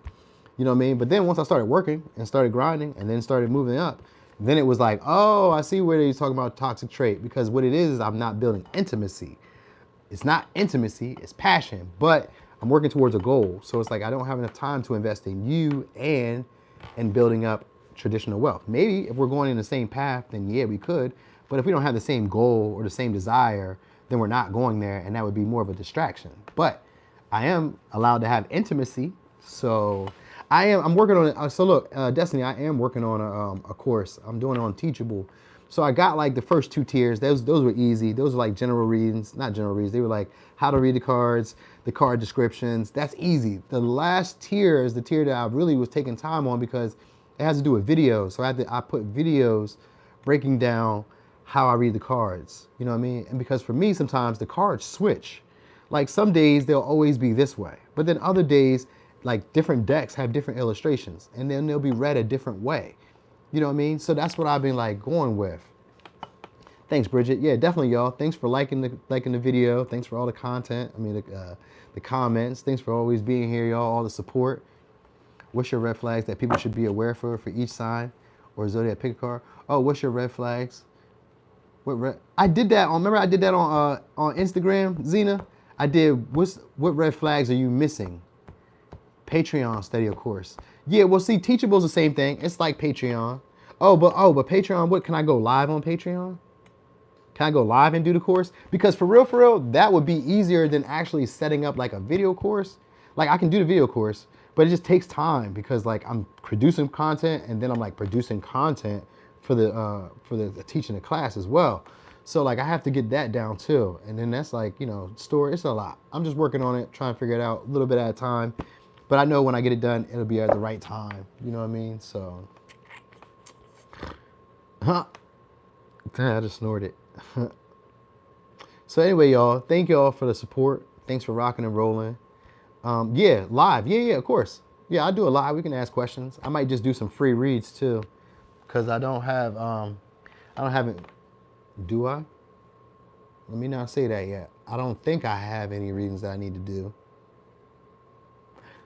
You know what I mean? But then once I started working and started grinding and then started moving up, then it was like, oh, I see where he's talking about toxic trait, because what it is I'm not building intimacy. It's not intimacy, it's passion, but I'm working towards a goal. So it's like, I don't have enough time to invest in you and building up traditional wealth. Maybe if we're going in the same path, then yeah, we could. But if we don't have the same goal or the same desire, then we're not going there, and that would be more of a distraction. But I am allowed to have intimacy. So I'm working on it. So look, Destiny, I am working on a course. I'm doing it on Teachable. So I got like the first 2 tiers. Those were easy. Those were like general readings, not general readings. They were like how to read the cards, the card descriptions. That's easy. The last tier is the tier that I really was taking time on because it has to do with videos. So I put videos breaking down how I read the cards. You know what I mean? And because for me, sometimes the cards switch. Like some days they'll always be this way, but then other days, like different decks have different illustrations, and then they'll be read a different way. You know what I mean? So that's what I've been like going with. Thanks, Bridget. Yeah, definitely, y'all. Thanks for liking the video. Thanks for all the content. I mean, the comments. Thanks for always being here, y'all. All the support. What's your red flags that people should be aware for each sign or zodiac? Pick a card. Oh, what's your red flags? I did that on. Remember, I did that on Instagram, Zena. I did. What red flags are you missing? Patreon study, of course. Yeah, well, see, Teachable's the same thing. It's like Patreon. But Patreon. What can I go live on Patreon? Can I go live and do the course? Because for real, that would be easier than actually setting up like a video course. Like I can do the video course, but it just takes time because like I'm producing content and then I'm like producing content for the teaching the class as well. So like I have to get that down too. And then that's like, store, it's a lot. I'm just working on it, trying to figure it out a little bit at a time. But I know when I get it done, it'll be at the right time. You know what I mean? So, I just snorted. So anyway, y'all, thank y'all for the support. Thanks for rocking and rolling. Yeah, live. Yeah, of course. Yeah, I'll do a live. We can ask questions. I might just do some free reads too. Because I don't have it. Do I? Let me not say that yet. I don't think I have any readings that I need to do.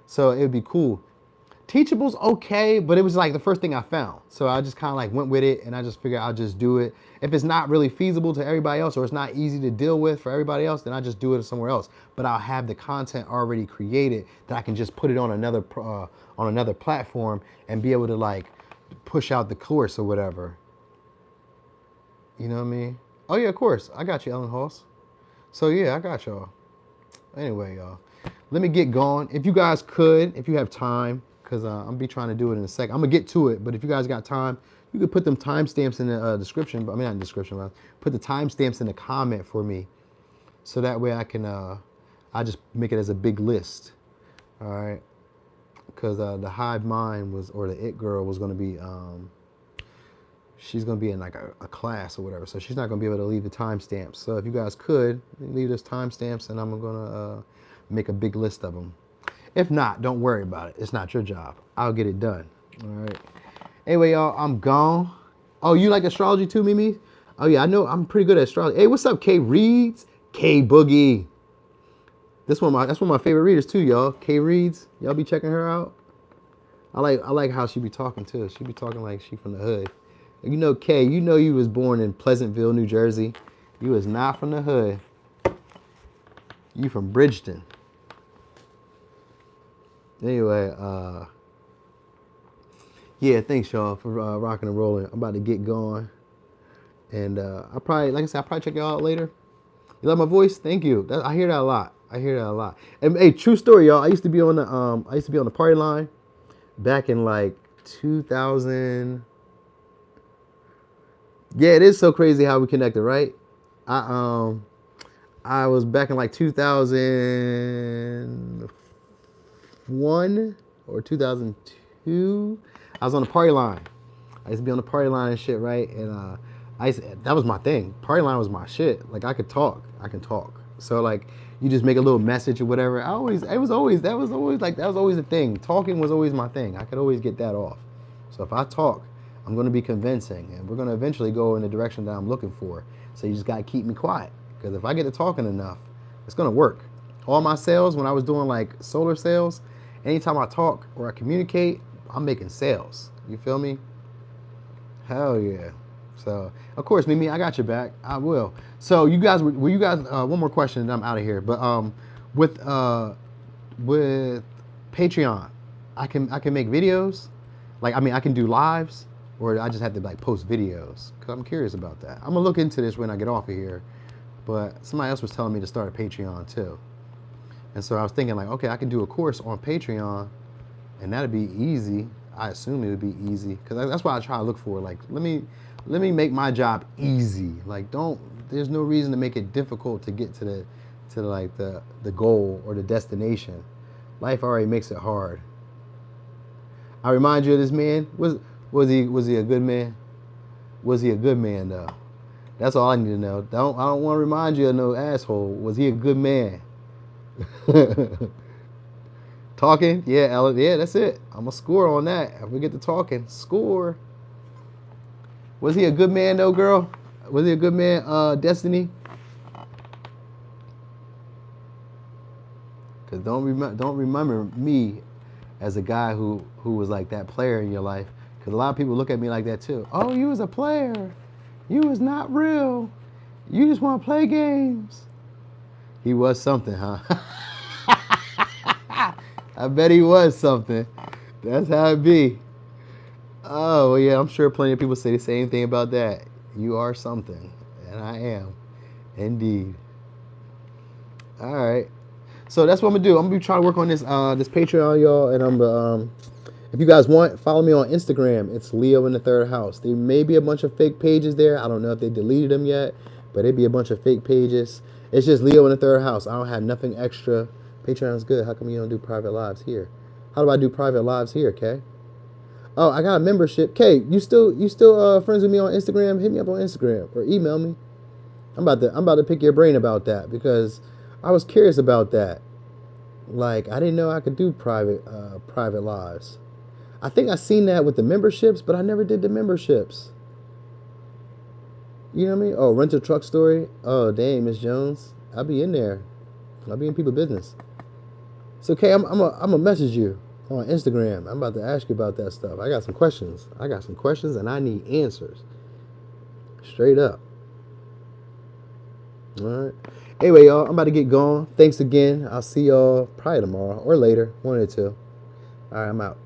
So it would be cool. Teachable's okay, but it was like the first thing I found. So I just kind of like went with it and I just figured I'll just do it. If it's not really feasible to everybody else or it's not easy to deal with for everybody else, then I just do it somewhere else. But I'll have the content already created that I can just put it on another platform and be able to like push out the course or whatever. You know what I mean? Oh yeah, of course. I got you, Ellen Hoss. So yeah, I got y'all. Anyway, y'all. Let me get going. If you guys could, if you have time, because I'm going to be trying to do it in a second. I'm going to get to it, but if you guys got time, you could put them timestamps in the description. I mean, not in the description, but put the timestamps in the comment for me. So that way I can, I just make it as a big list. All right. Because the hive mind was, or the it girl was going to be, she's going to be in like a class or whatever. So she's not going to be able to leave the timestamps. So if you guys could, leave those timestamps and I'm going to make a big list of them. If not, don't worry about it. It's not your job. I'll get it done. All right. Anyway, y'all, I'm gone. Oh, you like astrology too, Mimi? Oh, yeah, I know. I'm pretty good at astrology. Hey, what's up, K Reads? K Boogie. That's one of my favorite readers too, y'all. K Reads. Y'all be checking her out. I like how she be talking too. She be talking like she from the hood. You know, Kay, you know you was born in Pleasantville, New Jersey. You was not from the hood. You from Bridgeton. Anyway, yeah, thanks y'all for rocking and rolling. I'm about to get going. And I'll probably, like I said, I'll probably check y'all out later. You like my voice? Thank you. I hear that a lot. And hey, true story, y'all. I used to be on the party line back in like 2000. Yeah, it is so crazy how we connected, right? I was back in like 2001 or 2002. I was on the party line. I used to be on the party line and shit, right? And that was my thing. Party line was my shit. Like I can talk. So like you just make a little message or whatever. That was always a thing. Talking was always my thing. I could always get that off. So if I talk, I'm going to be convincing, and we're going to eventually go in the direction that I'm looking for. So you just got to keep me quiet, because if I get to talking enough, it's going to work. All my sales, when I was doing like solar sales, anytime I talk or I communicate, I'm making sales. You feel me? Hell yeah. So, of course, Mimi, I got your back. I will. So you guys, one more question and I'm out of here. But with Patreon, I can make videos. Like, I mean, I can do lives. Or I just have to like post videos, because I'm curious about that. I'm gonna look into this when I get off of here. But somebody else was telling me to start a Patreon too. And so I was thinking like, okay, I can do a course on Patreon and that'd be easy. I assume it would be easy, because that's what I try to look for. Like, let me make my job easy. Like, there's no reason to make it difficult to get to the goal or the destination. Life already makes it hard. I remind you of this man. Was he a good man? Was he a good man though? That's all I need to know. I don't want to remind you of no asshole. Was he a good man? Talking? Yeah, Ellen. Yeah, that's it. I'm gonna score on that. If we get to talking, score. Was he a good man though, girl? Was he a good man, Destiny? Cause don't remember me as a guy who was like that player in your life. Cause a lot of people look at me like that too. Oh, you was a player. You was not real. You just want to play games. He was something, huh? I bet he was something. That's how it be. Oh, well, yeah, I'm sure plenty of people say the same thing about that. You are something. And I am. Indeed. All right. So that's what I'm going to do. I'm going to be trying to work on this this Patreon, y'all. And if you guys want, follow me on Instagram. It's Leo in the third house. There may be a bunch of fake pages there. I don't know if they deleted them yet, but it'd be a bunch of fake pages. It's just Leo in the third house. I don't have nothing extra. Patreon's good. How come you don't do private lives here? How do I do private lives here, Kay? Oh, I got a membership. Kay, you still friends with me on Instagram? Hit me up on Instagram or email me. I'm about to pick your brain about that, because I was curious about that. Like, I didn't know I could do private lives. I think I seen that with the memberships, but I never did the memberships. You know what I mean? Oh, rental truck story. Oh, dang, Miss Jones. I'll be in there. I'll be in people's business. So, Kay, I'm gonna message you on Instagram. I'm about to ask you about that stuff. I got some questions. And I need answers. Straight up. All right. Anyway, y'all, I'm about to get going. Thanks again. I'll see y'all probably tomorrow or later. 1 or 2. All right, I'm out.